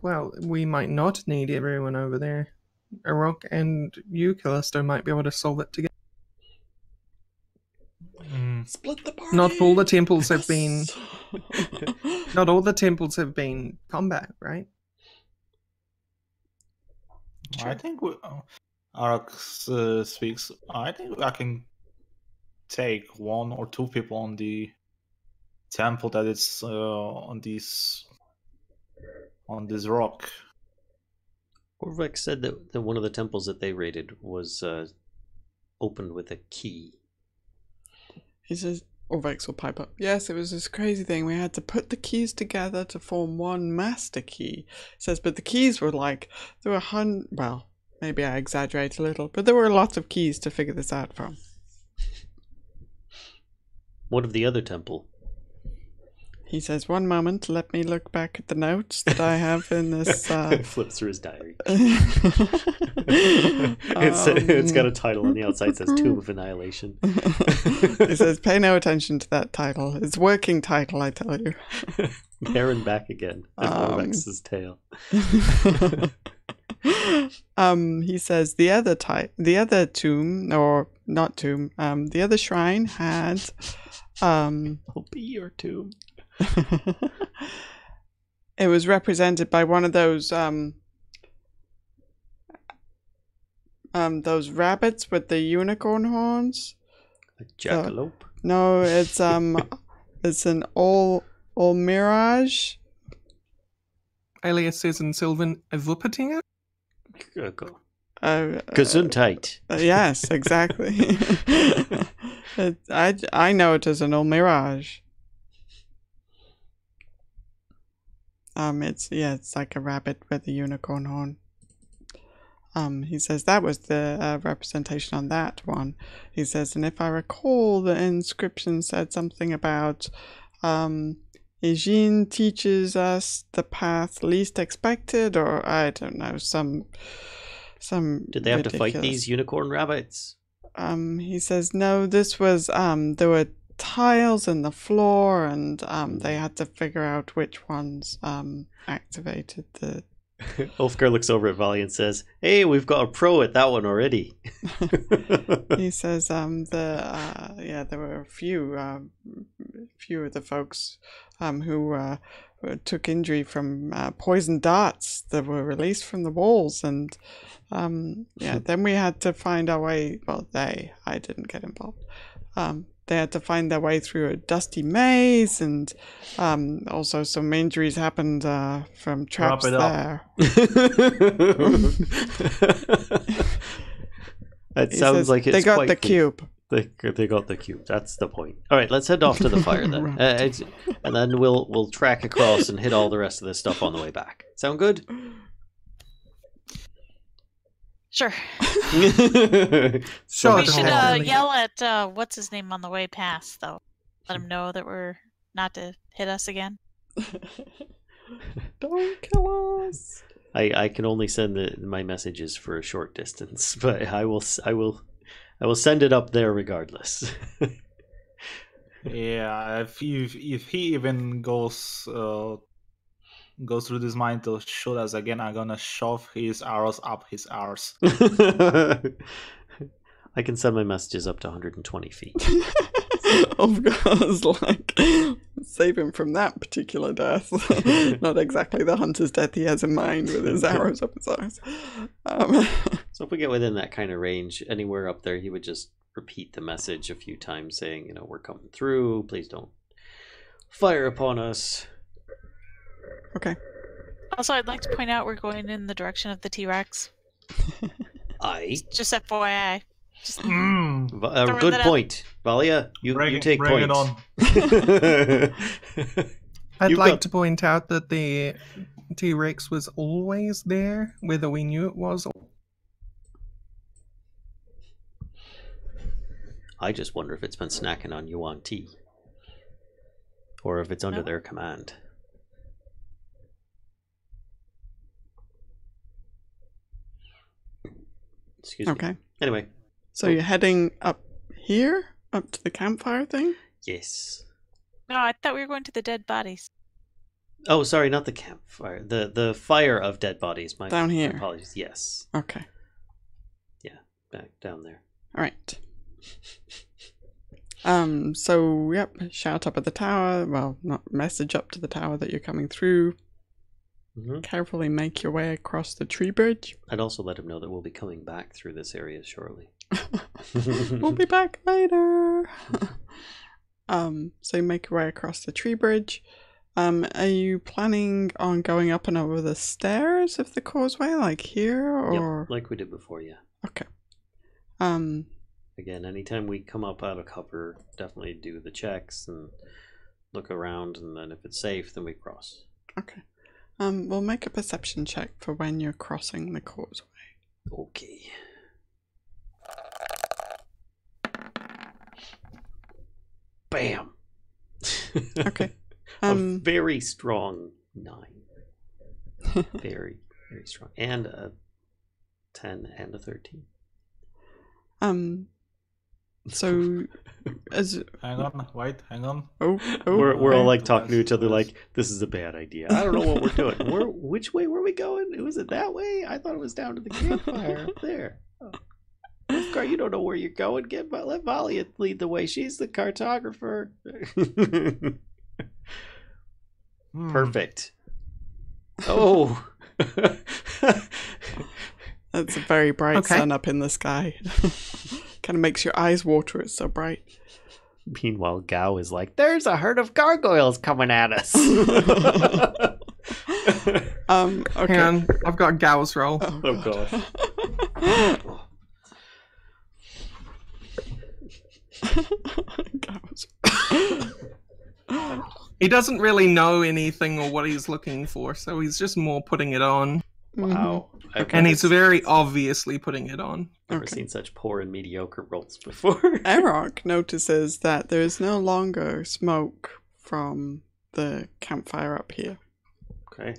well, we might not need everyone over there. Arokh and you, Kellisto, might be able to solve it together. Split the party. Not all the temples have been. Not all the temples have been combat, right? I think Arokh speaks. I think I can take 1 or 2 people on the temple that is on this rock. Orvex said that one of the temples that they raided was opened with a key. He says, Orvex will pipe up. Yes, it was this crazy thing. We had to put the keys together to form one master key. He says, but the keys were there were well, maybe I exaggerate a little, but there were lots of keys to figure this out from. What of the other temple? He says, 1 moment, let me look back at the notes that I have in this. Flips through his diary. It's got a title on the outside that says Tomb of Annihilation. He says, pay no attention to that title. It's working title, I tell you. There and back again. Orvex's tale. He says the other tomb, or not tomb, the other shrine had I'll be your tomb. It was represented by one of those rabbits with the unicorn horns. A jackalope? No, it's an all mirage. Aelia says in Sylvan, Avupatinger? Gesundheit. Yes, exactly. I know it as an old mirage. It's like a rabbit with a unicorn horn. He says that was the representation on that one. He says, and if I recall, the inscription said something about Eugene teaches us the path least expected, or I don't know, some. Did they have to fight these unicorn rabbits? He says no. This was there were tiles in the floor, and they had to figure out which ones activated the Ulfgar looks over at Valia and says, "Hey, we've got a pro at that one already." He says, there were a few of the folks who took injury from poison darts that were released from the walls, and then we had to find our way. Well, I didn't get involved. They had to find their way through a dusty maze, and also some injuries happened from traps there. It sounds like it's they got the cube. They got the cube. That's the point. All right, let's head off to the fire then, Right. and then we'll track across and hit all the rest of this stuff on the way back. Sound good? Sure. Sure. We should definitely. yell at what's his name on the way past, though. Let him know that we're not to hit us again. Don't kill us. I can only send my messages for a short distance, but I will send it up there regardless. Yeah, if he even goes through this mind to shoot us again, I'm gonna shove his arrows up his arse. I can send my messages up to 120 feet. Of course, like, save him from that particular death. Not exactly the hunter's death he has in mind with his arrows up his arse. So if we get within that kind of range, anywhere up there, he would just repeat the message a few times saying, we're coming through, please don't fire upon us. Okay. Also, I'd like to point out we're going in the direction of the T-Rex. Just FYI. Just Good point. Valia, you take bring point. it on. I'd like to point out that the T-Rex was always there, whether we knew it was or... I just wonder if it's been snacking on Yuan tea. Or if it's under their command. Excuse me. Okay. Anyway. So you're heading up here? Up to the campfire thing? Yes. No, I thought we were going to the dead bodies. Oh, sorry, not the campfire. The fire of dead bodies. Down here. My apologies. Yes. Okay. Yeah, back down there. All right. So, yep, shout up at the tower. Well, not message up to the tower that you're coming through. Mm-hmm. Carefully make your way across the tree bridge. I'd also let him know that we'll be coming back through this area shortly. We'll be back later. So you make your way across the tree bridge. Are you planning on going up and over the stairs of the causeway, like here, or like we did before? Yeah. Okay. Again, anytime we come up out of cover, definitely do the checks and look around, and then if it's safe, then we cross. Okay. We'll make a perception check for when you're crossing the causeway. Okay. Bam. Okay. A very strong 9. Very, very strong. And a 10 and a 13. So as Hang on, wait, hang on. We're all like talking to each other like, this is a bad idea. I don't know what we're doing. Which way were we going? Was it that way? I thought it was down to the campfire up there. Oh. Ulfgar, you don't know where you're going. Let Valia lead the way. She's the cartographer. Perfect. Oh. That's a very bright sun up in the sky. Kind of makes your eyes water, it's so bright. Meanwhile, Gao is like, there's a herd of gargoyles coming at us. Okay. Hang on, I've got Gao's roll. Oh gosh. He doesn't really know anything or what he's looking for, so he's just more putting it on. Wow. And he's very obviously putting it on. I've never seen such poor and mediocre rolls before. Arokh notices that there is no longer smoke from the campfire up here. Okay.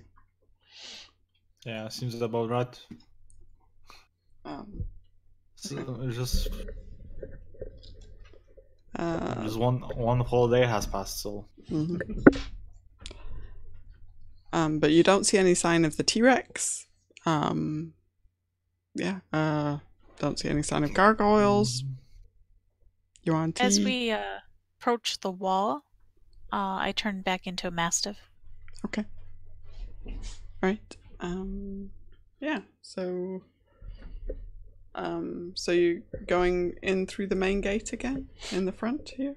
Yeah, seems about right. So just one whole day has passed, so. But you don't see any sign of the T-Rex. Don't see any sign of gargoyles. Yuan-Ti. As we approach the wall, I turn back into a mastiff. Okay. Right. Yeah. So you're going in through the main gate again in the front here?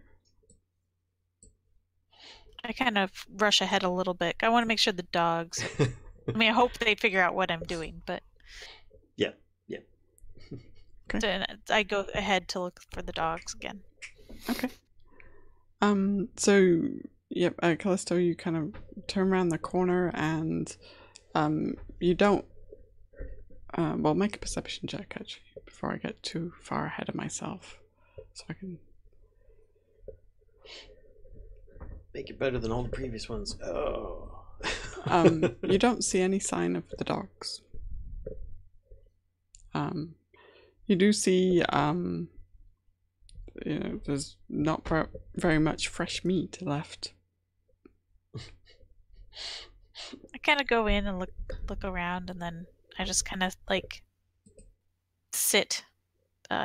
I kind of rush ahead a little bit. I want to make sure the dogs. I mean, I hope they figure out what I'm doing, but. Yeah. Okay. So I go ahead to look for the dogs again. Okay. So, yep, Kellisto, you kind of turn around the corner and you don't. Well, make a perception check actually before I get too far ahead of myself, so I can make it better than all the previous ones. Oh. You don't see any sign of the dogs. You do see, there's not very much fresh meat left. I kind of go in and look around, and then I just kind of like sit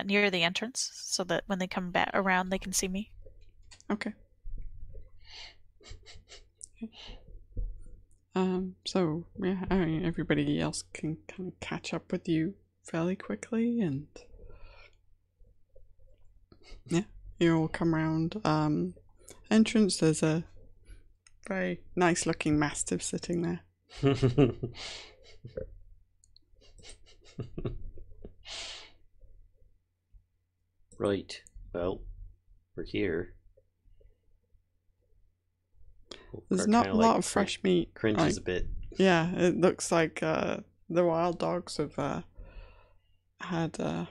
near the entrance so that when they come back around, they can see me. Okay. So yeah, I mean, everybody else can kind of catch up with you fairly quickly, and yeah, you all come around entrance. There's a very nice looking mastiff sitting there. Right. Well, we're here. There's not a lot of fresh meat. Cringes a bit. Yeah, it looks like the wild dogs have had a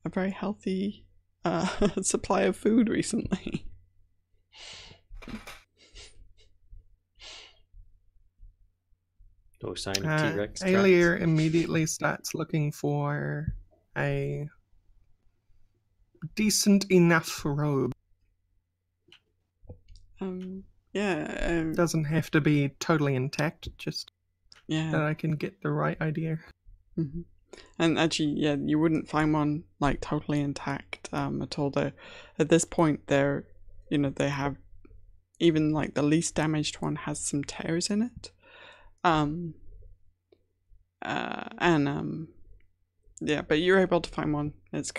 very healthy supply of food recently. No sign of T-Rex. Aelia immediately starts looking for a decent enough robe. Doesn't have to be totally intact, just that I can get the right idea. Mm-hmm. And actually, yeah, you wouldn't find one like totally intact at all. At this point, they have even like the least damaged one has some tears in it. Yeah, but you're able to find one. It's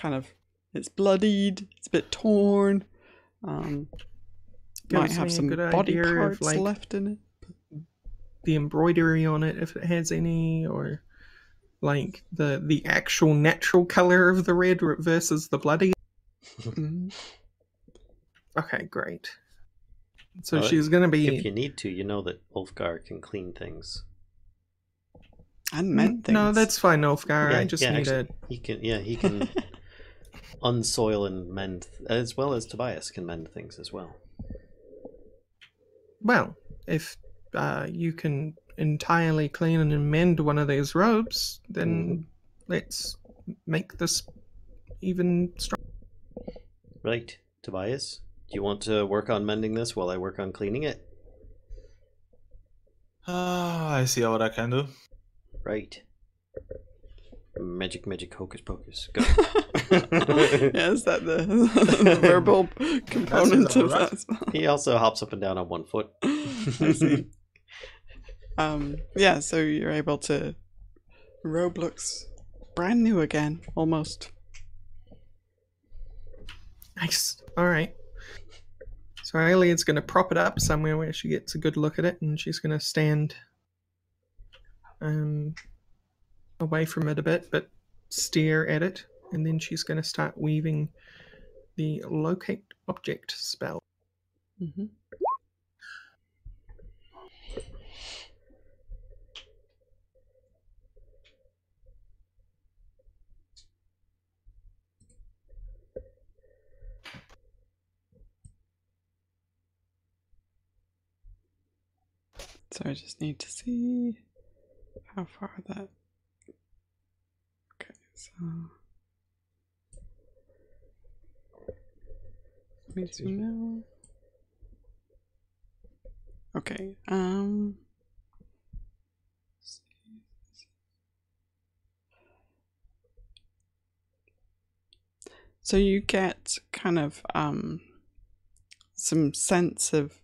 bloodied. It's a bit torn. Might have some body parts left in it. The embroidery on it, if it has any, or like the actual natural color of the red versus the bloody. Okay, great. So she's gonna be. If you need to, you know that Ulfgar can clean things. And mend things. No, that's fine, Ulfgar. Yeah, I just need it. He can unsoil and mend, as well as Tobias can mend things as well. Well, if you can entirely clean and mend one of these robes, then let's make this even stronger. Right, Tobias, do you want to work on mending this while I work on cleaning it? I see what I can do. Right. Magic, hocus pocus. Go. Yeah, is that the verbal component of that? He also hops up and down on one foot. I see. Yeah, so you're able to. Robe looks brand new again, almost. Nice. All right. So Aelia's going to prop it up somewhere where she gets a good look at it, and she's going to stand away from it a bit, but stare at it, and then she's going to start weaving the locate object spell. Mm-hmm. So I just need to see how far that. Okay, so let me zoom now. Okay, So you get kind of some sense of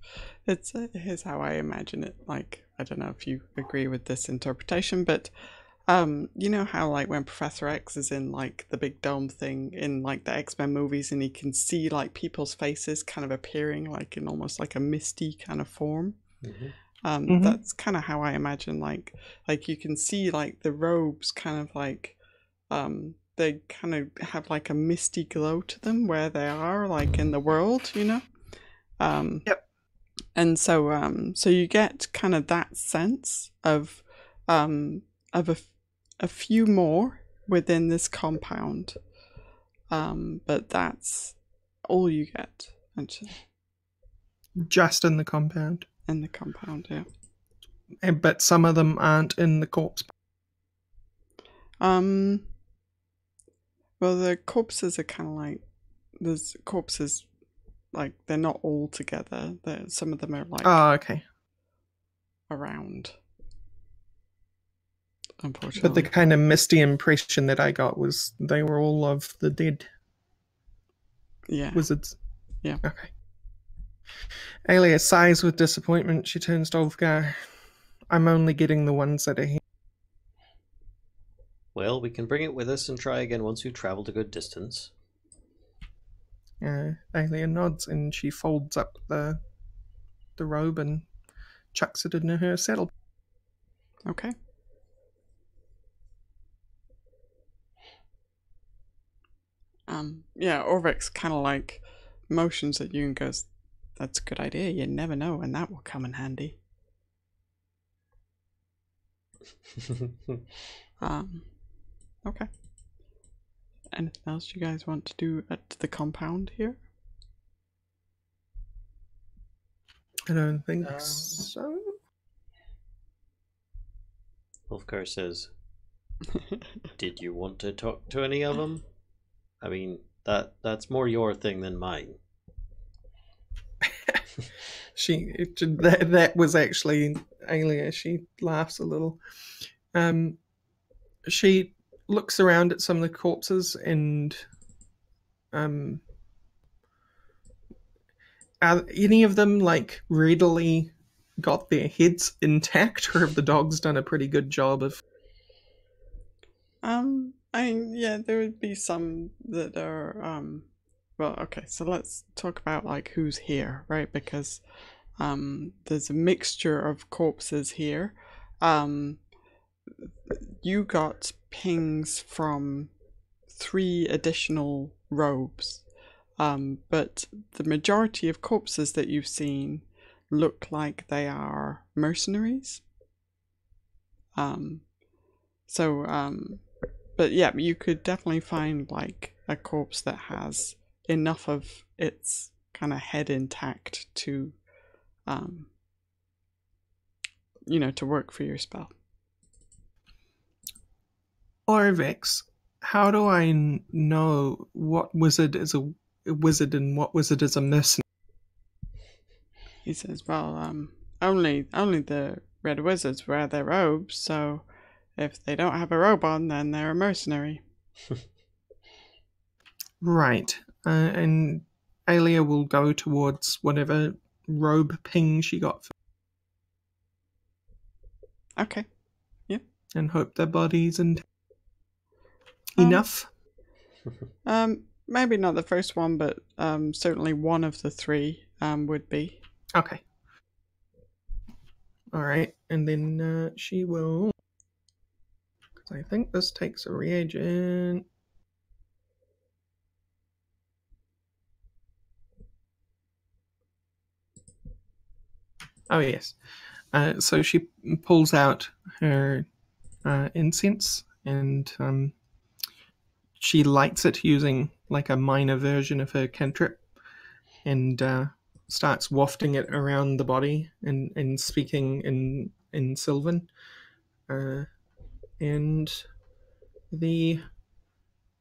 here's how I imagine it. Like, I don't know if you agree with this interpretation, but you know how like when Professor X is in like the big dome thing in like the X-Men movies, and he can see like people's faces kind of appearing like in almost like a misty kind of form. That's kind of how I imagine like you can see like the robes kind of like they kind of have like a misty glow to them where they are like in the world, you know. Yep. And so so you get kind of that sense of a few more within this compound, but that's all you get actually. Just in the compound. In the compound, yeah. But some of them aren't in the corpse. Well, the corpses are kind of like there's corpses like they're not all together. Some of them are like okay. around. Unfortunately, But the kind of misty impression that I got was they were all of the dead wizards. Yeah. Okay. Aelia sighs with disappointment. She turns to Ulfgar. I'm only getting the ones that are here. Well, we can bring it with us and try again once we've travelled a good distance. Aelia nods and she folds up the robe and chucks it into her saddle. Okay. Yeah, Orvex kind of like motions at you and goes, "That's a good idea. You never know, and that will come in handy." Okay. Anything else you guys want to do at the compound here? I don't think so. Ulfgar says, "Did you want to talk to any of them? I mean, that's more your thing than mine." That was actually Aelia. She laughs a little. She looks around at some of the corpses and are any of them like readily got their heads intact, or have the dogs done a pretty good job of? I mean, yeah, there would be some that are well, okay, so let's talk about like who's here, right? Because there's a mixture of corpses here. You got pings from 3 additional robes, but the majority of corpses that you've seen look like they are mercenaries. But yeah, you could definitely find like a corpse that has enough of its kind of head intact to to work for your spell. Orvex, how do I know what wizard is a wizard and what wizard is a mercenary? He says, "Well, only the red wizards wear their robes, so if they don't have a robe on, then they're a mercenary." Right. And Aelia will go towards whatever robe ping she got. Okay. Yep. And hope their bodies and enough. Maybe not the first one, but certainly one of the 3 would be. Okay. All right, and then she will. Because I think this takes a reagent. Oh yes. So she pulls out her incense and she lights it using like a minor version of her cantrip and starts wafting it around the body and speaking in Sylvan. And the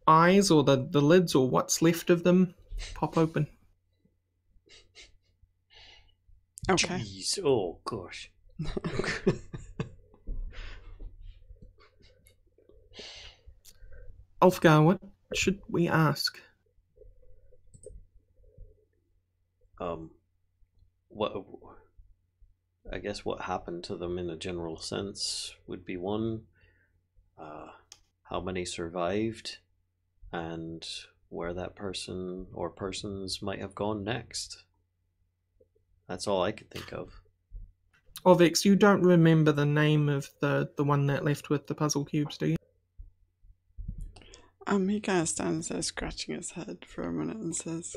eyes or the lids or what's left of them pop open. Okay. Jeez, oh gosh. Ulfgar, what should we ask? what I guess what happened to them in a general sense would be one, how many survived, and where that person or persons might have gone next. That's all I could think of. Orvix, you don't remember the name of the one that left with the puzzle cubes, do you? He kind of stands there scratching his head for a minute and says,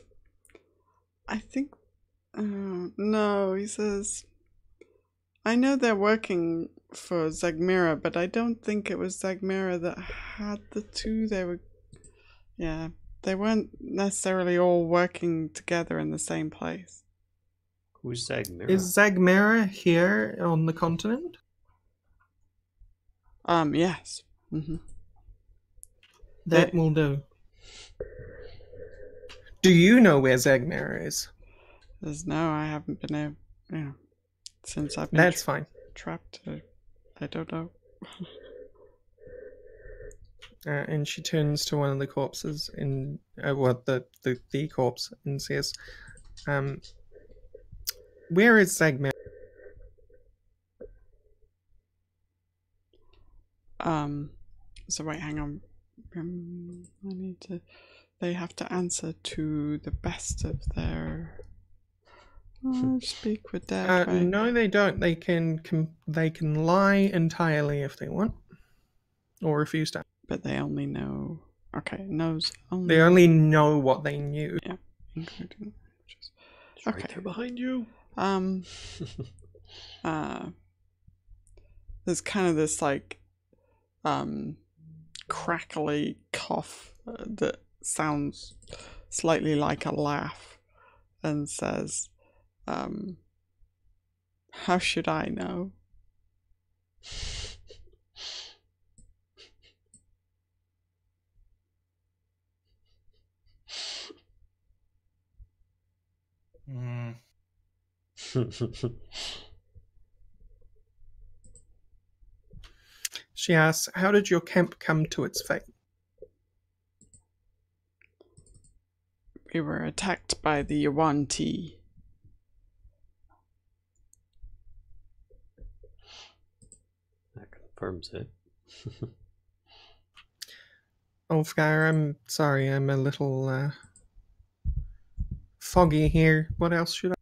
I think, no, he says, I know they're working for Zagmira, but I don't think it was Zagmira that had the two. They weren't necessarily all working together in the same place. Who's Zagmira? Is Zagmira here on the continent? Yes. Mm-hmm. That will do. Do you know where Zagmira is? No, I haven't been able, since I've been That's fine. trapped. I don't know. And she turns to one of the corpses and the corpse and says, "Where is Zagmira?" So wait, hang on. They have to answer to the best of their. Speak with their. No, they don't. They can lie entirely if they want, or refuse to. But they only know. Okay, knows only. They only know what they knew. Yeah, including. It's right there behind you. There's kind of this crackly cough that sounds slightly like a laugh, and says, how should I know? She asks, "How did your camp come to its fate?" We were attacked by the Yuan-Ti. That confirms it. Ulfgar, I'm sorry, I'm a little foggy here. What else should I?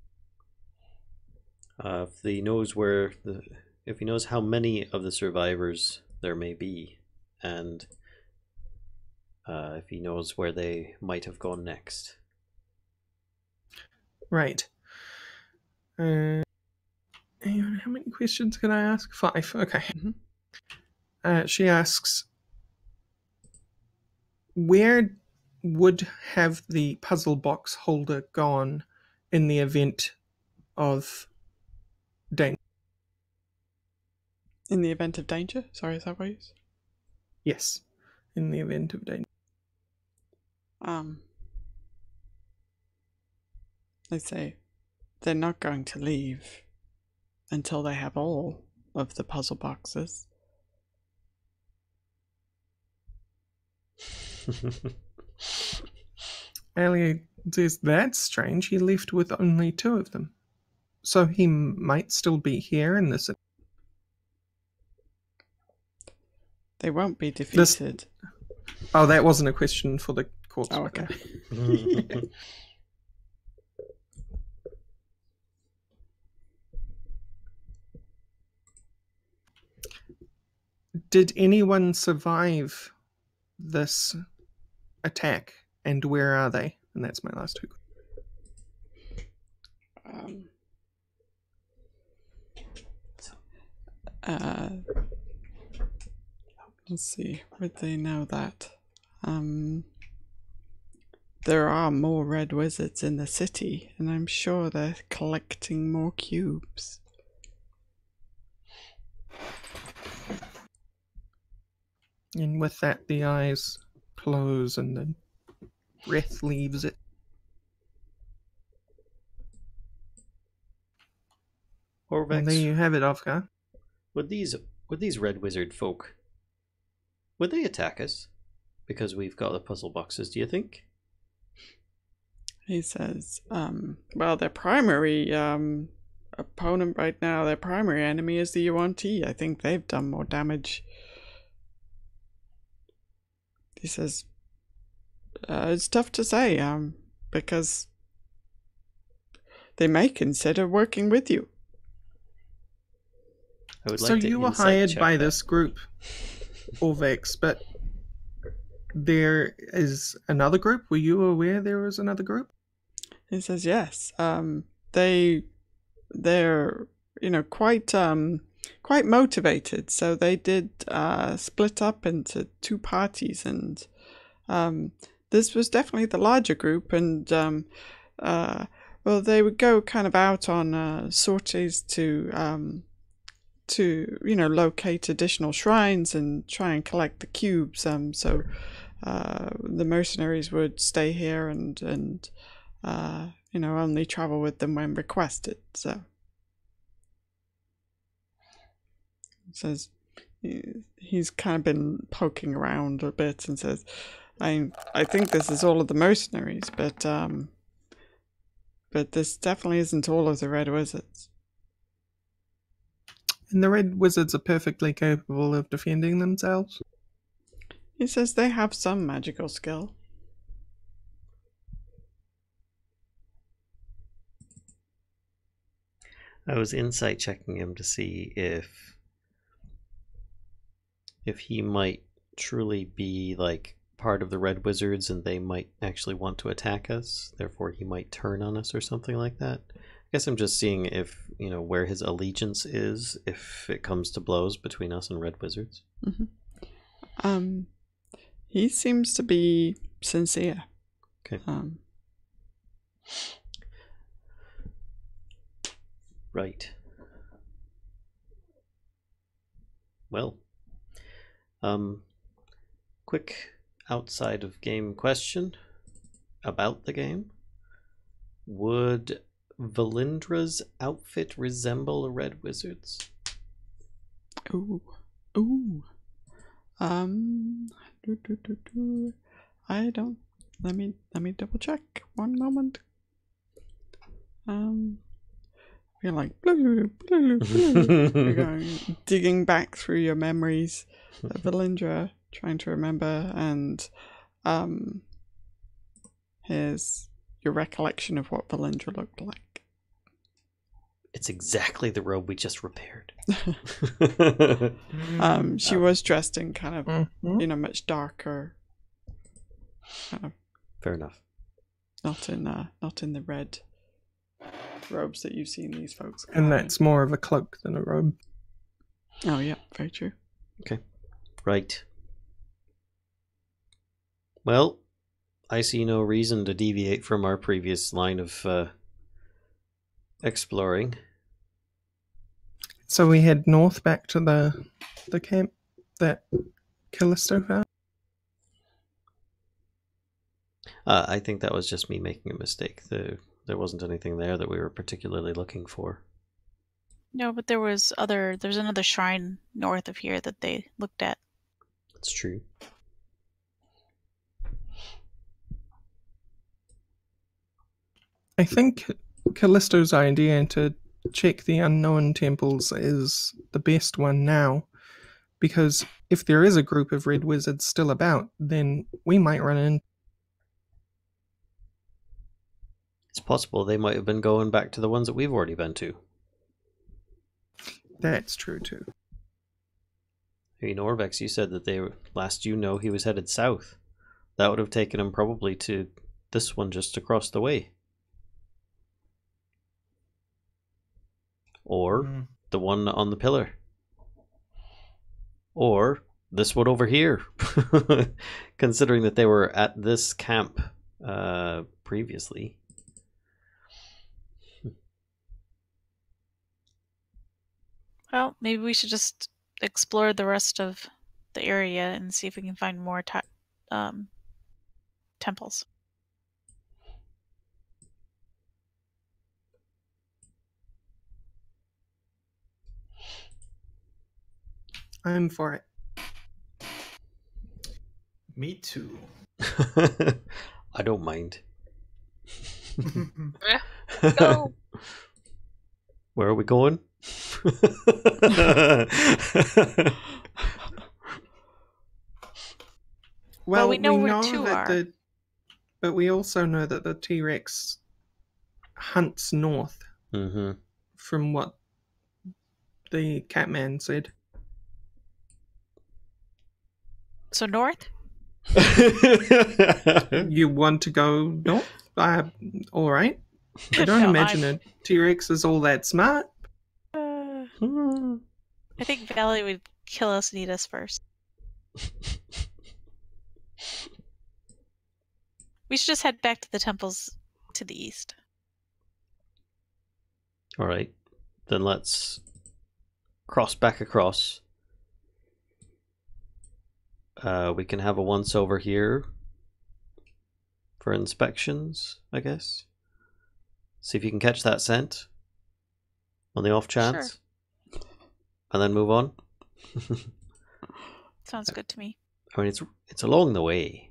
If he knows if he knows how many of the survivors there may be, and if he knows where they might have gone next. Right. Hang on, how many questions can I ask? 5. Okay. Mm-hmm. She asks, where would have the puzzle box holder gone in the event of danger? In the event of danger? Sorry, is that what you said? Yes, in the event of danger. They say they're not going to leave until they have all of the puzzle boxes. Aelia says, that's strange. He left with only 2 of them. So he might still be here in this. They won't be defeated. Oh, that wasn't a question for the court. Oh, okay. Did anyone survive this attack, and where are they? And that's my last 2. Let's see, would they know that? There are more red wizards in the city, and I'm sure they're collecting more cubes. And with that, the eyes close and the breath leaves it. Orvex, And there you have it, Ulfgar. would these red wizard folk, would they attack us because we've got the puzzle boxes, do you think? He says, well, their primary opponent right now, their primary enemy is the UNT. I think they've done more damage. He says, it's tough to say, because they may consider working with you. I would So like to you were insight hired check by that. this group, Orvex, but there is another group? Were you aware there was another group? He says, yes. They're quite motivated. So they did split up into two parties, and this was definitely the larger group. And well, they would go kind of out on sorties to locate additional shrines and try and collect the cubes. So the mercenaries would stay here and only travel with them when requested. So he says he's kind of been poking around a bit and says, I think this is all of the mercenaries, but this definitely isn't all of the Red Wizards. And the Red Wizards are perfectly capable of defending themselves? He says they have some magical skill. I was insight checking him to see if he might truly be like part of the Red Wizards and they might actually want to attack us, therefore he might turn on us or something like that. I guess I'm just seeing if, where his allegiance is, if it comes to blows between us and Red Wizards. Mm-hmm. He seems to be sincere. Okay. Right. Well, quick outside of game question about the game. Would Valindra's outfit resemble a Red Wizard's? Ooh. I don't. Let me double check. One moment. You're like you're going, digging back through your memories of Valindra, trying to remember, and here's your recollection of what Valindra looked like. It's exactly the robe we just repaired. She was dressed in kind of much darker. Kind of. Fair enough. Not in the red robes that you've seen these folks. And that's more of a cloak than a robe. Oh yeah, very true. Okay. Right. Well, I see no reason to deviate from our previous line of exploring. So we head north back to the camp that Kellisto found? I think that was just me making a mistake. There wasn't anything there that we were particularly looking for. No, but there's another shrine north of here that they looked at. That's true. I think Kellisto's idea to check the unknown temples is the best one now, because if there is a group of Red Wizards still about, then we might run in. It's possible they might have been going back to the ones that we've already been to. That's true too. Orvex, you said that last he was headed south. That would have taken him probably to this one just across the way. Or the one on the pillar. Or this one over here. Considering that they were at this camp previously. Well, maybe we should just explore the rest of the area and see if we can find more temples. I'm for it. Me too. I don't mind. Go. Where are we going? Well, we know where two that are. but we also know that the T-Rex hunts north Mm-hmm. from what the Catman said. So north? You want to go north? All right. I don't No, imagine a T-Rex is all that smart. I think Valia would kill us and eat us first. We should just head back to the temples to the east. All right, then let's cross back across. We can have a once over here for inspections, I guess. See if you can catch that scent on the off chance. Sure. And then move on. Sounds good to me. I mean, it's along the way.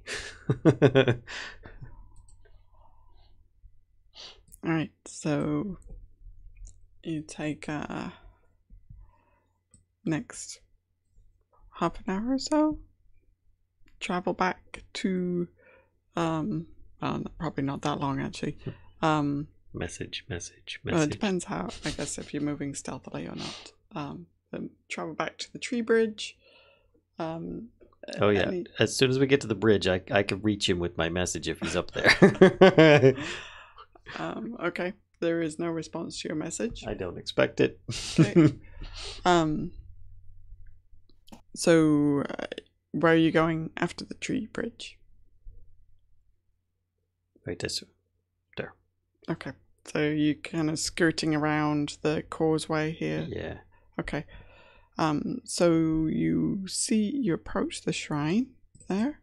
All right, so you take next half an hour or so, travel back to probably not that long actually. Message. Well, it depends how, I guess, if you're moving stealthily or not. Travel back to the tree bridge. Oh yeah, as soon as we get to the bridge, I could reach him with my message if he's up there. Okay, there is no response to your message. I don't expect it. Okay. So where are you going after the tree bridge? Right this there. Okay, so you kind of skirting around the causeway here. Yeah. Okay. So you approach the shrine there.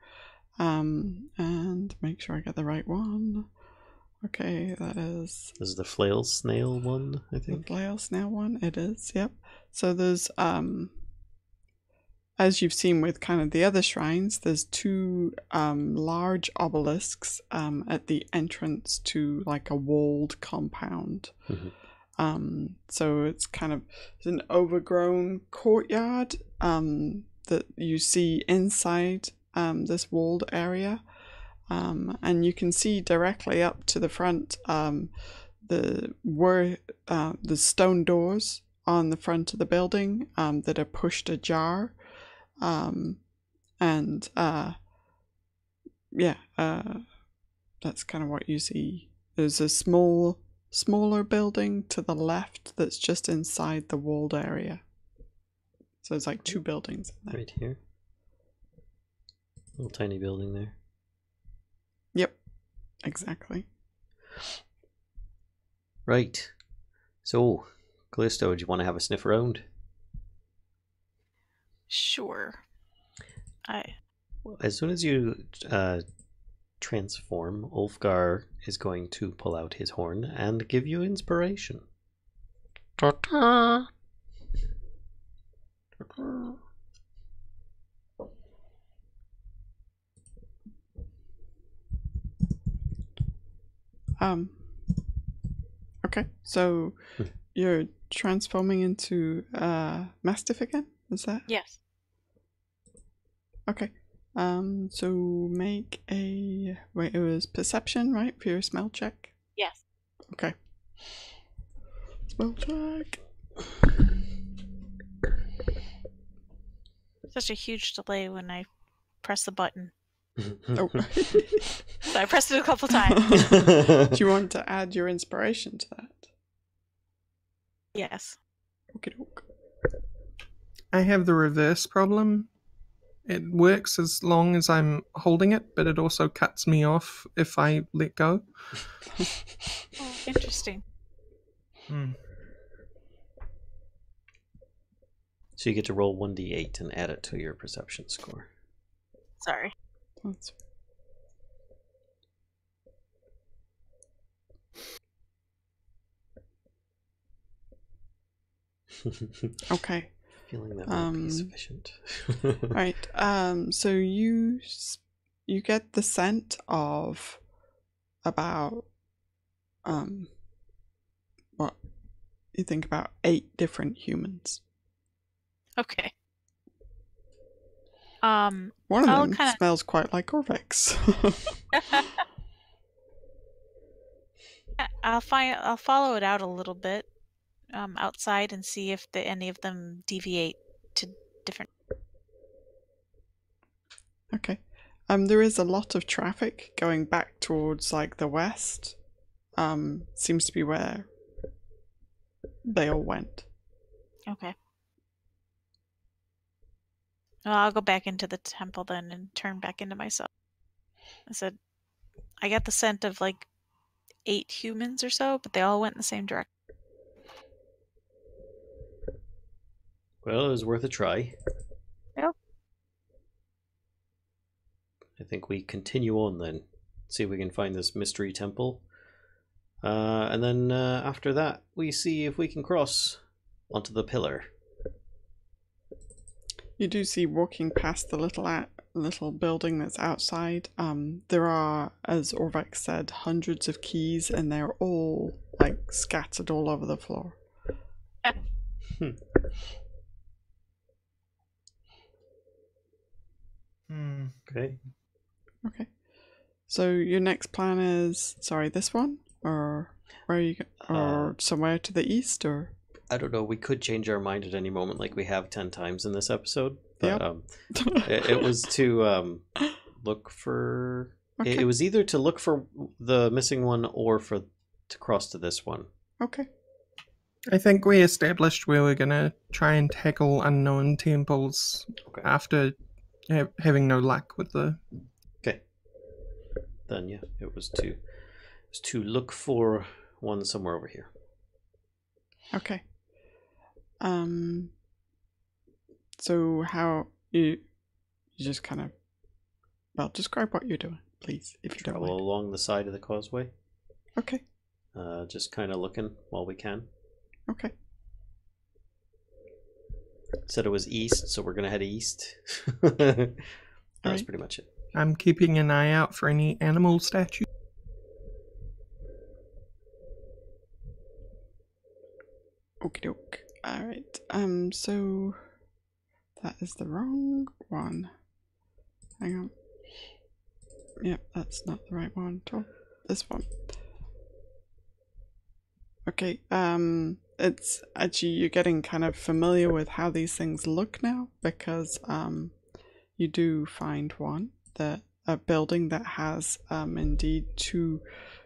And make sure I get the right one. Okay, that is... This is the flail snail one, I think. The flail snail one, it is, yep. So there's, as you've seen with kind of the other shrines, there's two large obelisks at the entrance to like a walled compound. Mm-hmm. So it's kind of an overgrown courtyard that you see inside this walled area. And you can see directly up to the front the stone doors on the front of the building that are pushed ajar. That's kind of what you see. There's a smaller building to the left that's just inside the walled area. So there's like two buildings in there. Right here. Little tiny building there. Yep, exactly. Right. So, Kellisto, do you want to have a sniff around? Sure. Well, as soon as you transform, Ulfgar is going to pull out his horn and give you inspiration. Ta-ta! Ta-ta. Okay, so you're transforming into Mastiff again? Is that? Yes. Okay. So make a... Wait, it was perception, right? For your smell check? Yes. Okay. Smell check. Such a huge delay when I press the button. Oh. So I pressed it a couple times. Do you want to add your inspiration to that? Yes. Okie doke. I have the reverse problem. It works as long as I'm holding it, but it also cuts me off if I let go. Oh, interesting. So you get to roll 1d8 and add it to your perception score. Sorry. That's... Okay. Feeling that might be sufficient. Right. So you get the scent of about what you think about 8 different humans. Okay. One of I'll them kinda- smells quite like Orvex. I'll follow it out a little bit outside and see if any of them deviate to different. Okay. There is a lot of traffic going back towards like the west. Seems to be where they all went. Okay. Well, I'll go back into the temple then and turn back into myself. I said, I got the scent of like 8 humans or so, but they all went in the same direction. Well, it was worth a try. Yep. I think we continue on then. See if we can find this mystery temple. And then after that, we see if we can cross onto the pillar. You do see walking past the little building that's outside. There are, as Orvex said, hundreds of keys, and they're all like scattered all over the floor. Okay. Okay. So your next plan is, sorry, this one, or where are you, or somewhere to the east, or? I don't know. We could change our mind at any moment, like we have 10 times in this episode. But it was to look for. Okay. It was either to look for the missing one or to cross to this one. Okay. I think we established we were going to try and tackle unknown temples after having no luck with the... Okay. Then, yeah, it was to look for one somewhere over here. Okay. So how you just kind of, well, describe what you're doing, please, if you don't Travel mind. along the side of the causeway. Okay. Just kind of looking while we can. Okay. Said it was east, so we're gonna head east. That's Right. pretty much it. I'm keeping an eye out for any animal statues. Okie doke. Alright. So that is the wrong one. Hang on. Yep, that's not the right one at all. This one. Okay, it's actually, you're getting kind of familiar with how these things look now, because you do find one, a building that has indeed 2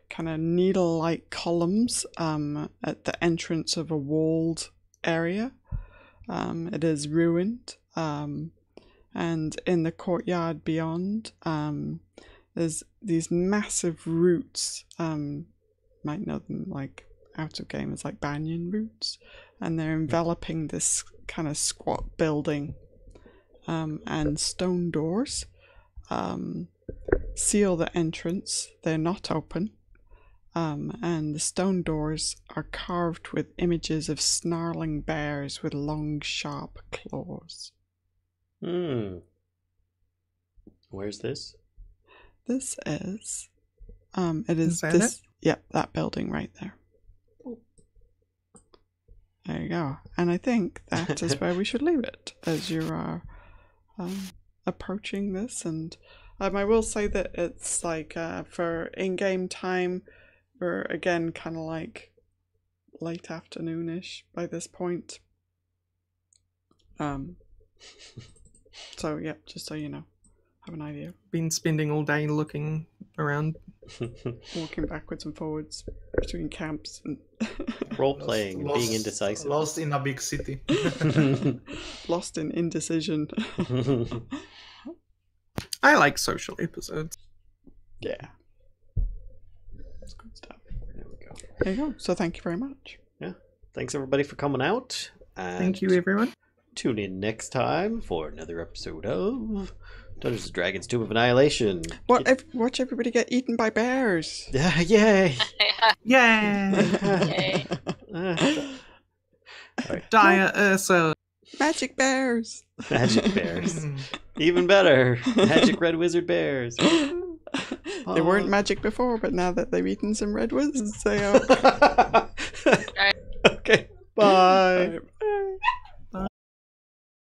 kind of needle-like columns at the entrance of a walled area. It is ruined, and in the courtyard beyond, there's these massive roots. Might know them like out of game as like banyan roots, and they're enveloping this kind of squat building, and stone doors seal the entrance. They're not open. And the stone doors are carved with images of snarling bears with long, sharp claws. Where's this? This is, it is that this. Yep, that building right there. There you go. And I think that is where we should leave it, as you are approaching this. And I will say that it's like for in-game time, we're again kind of like late afternoonish by this point. So yeah, just so you know, have an idea. Been spending all day looking around. Walking backwards and forwards between camps and Role-playing and being indecisive. Lost in a big city. lost in indecision. I like social episodes. Yeah. That's good stuff. There we go. There you go. So thank you very much. Yeah. Thanks everybody for coming out. And Thank you, everyone. tune in next time for another episode of Dungeons and Dragons: Tomb of Annihilation. Watch everybody get eaten by bears. Yeah, yay! Yay! Yay. Dire Ursa. Magic bears. Magic bears. Even better. Magic red wizard bears. They weren't magic before, but now that they've eaten some redwoods, they are. Okay. Bye. Bye.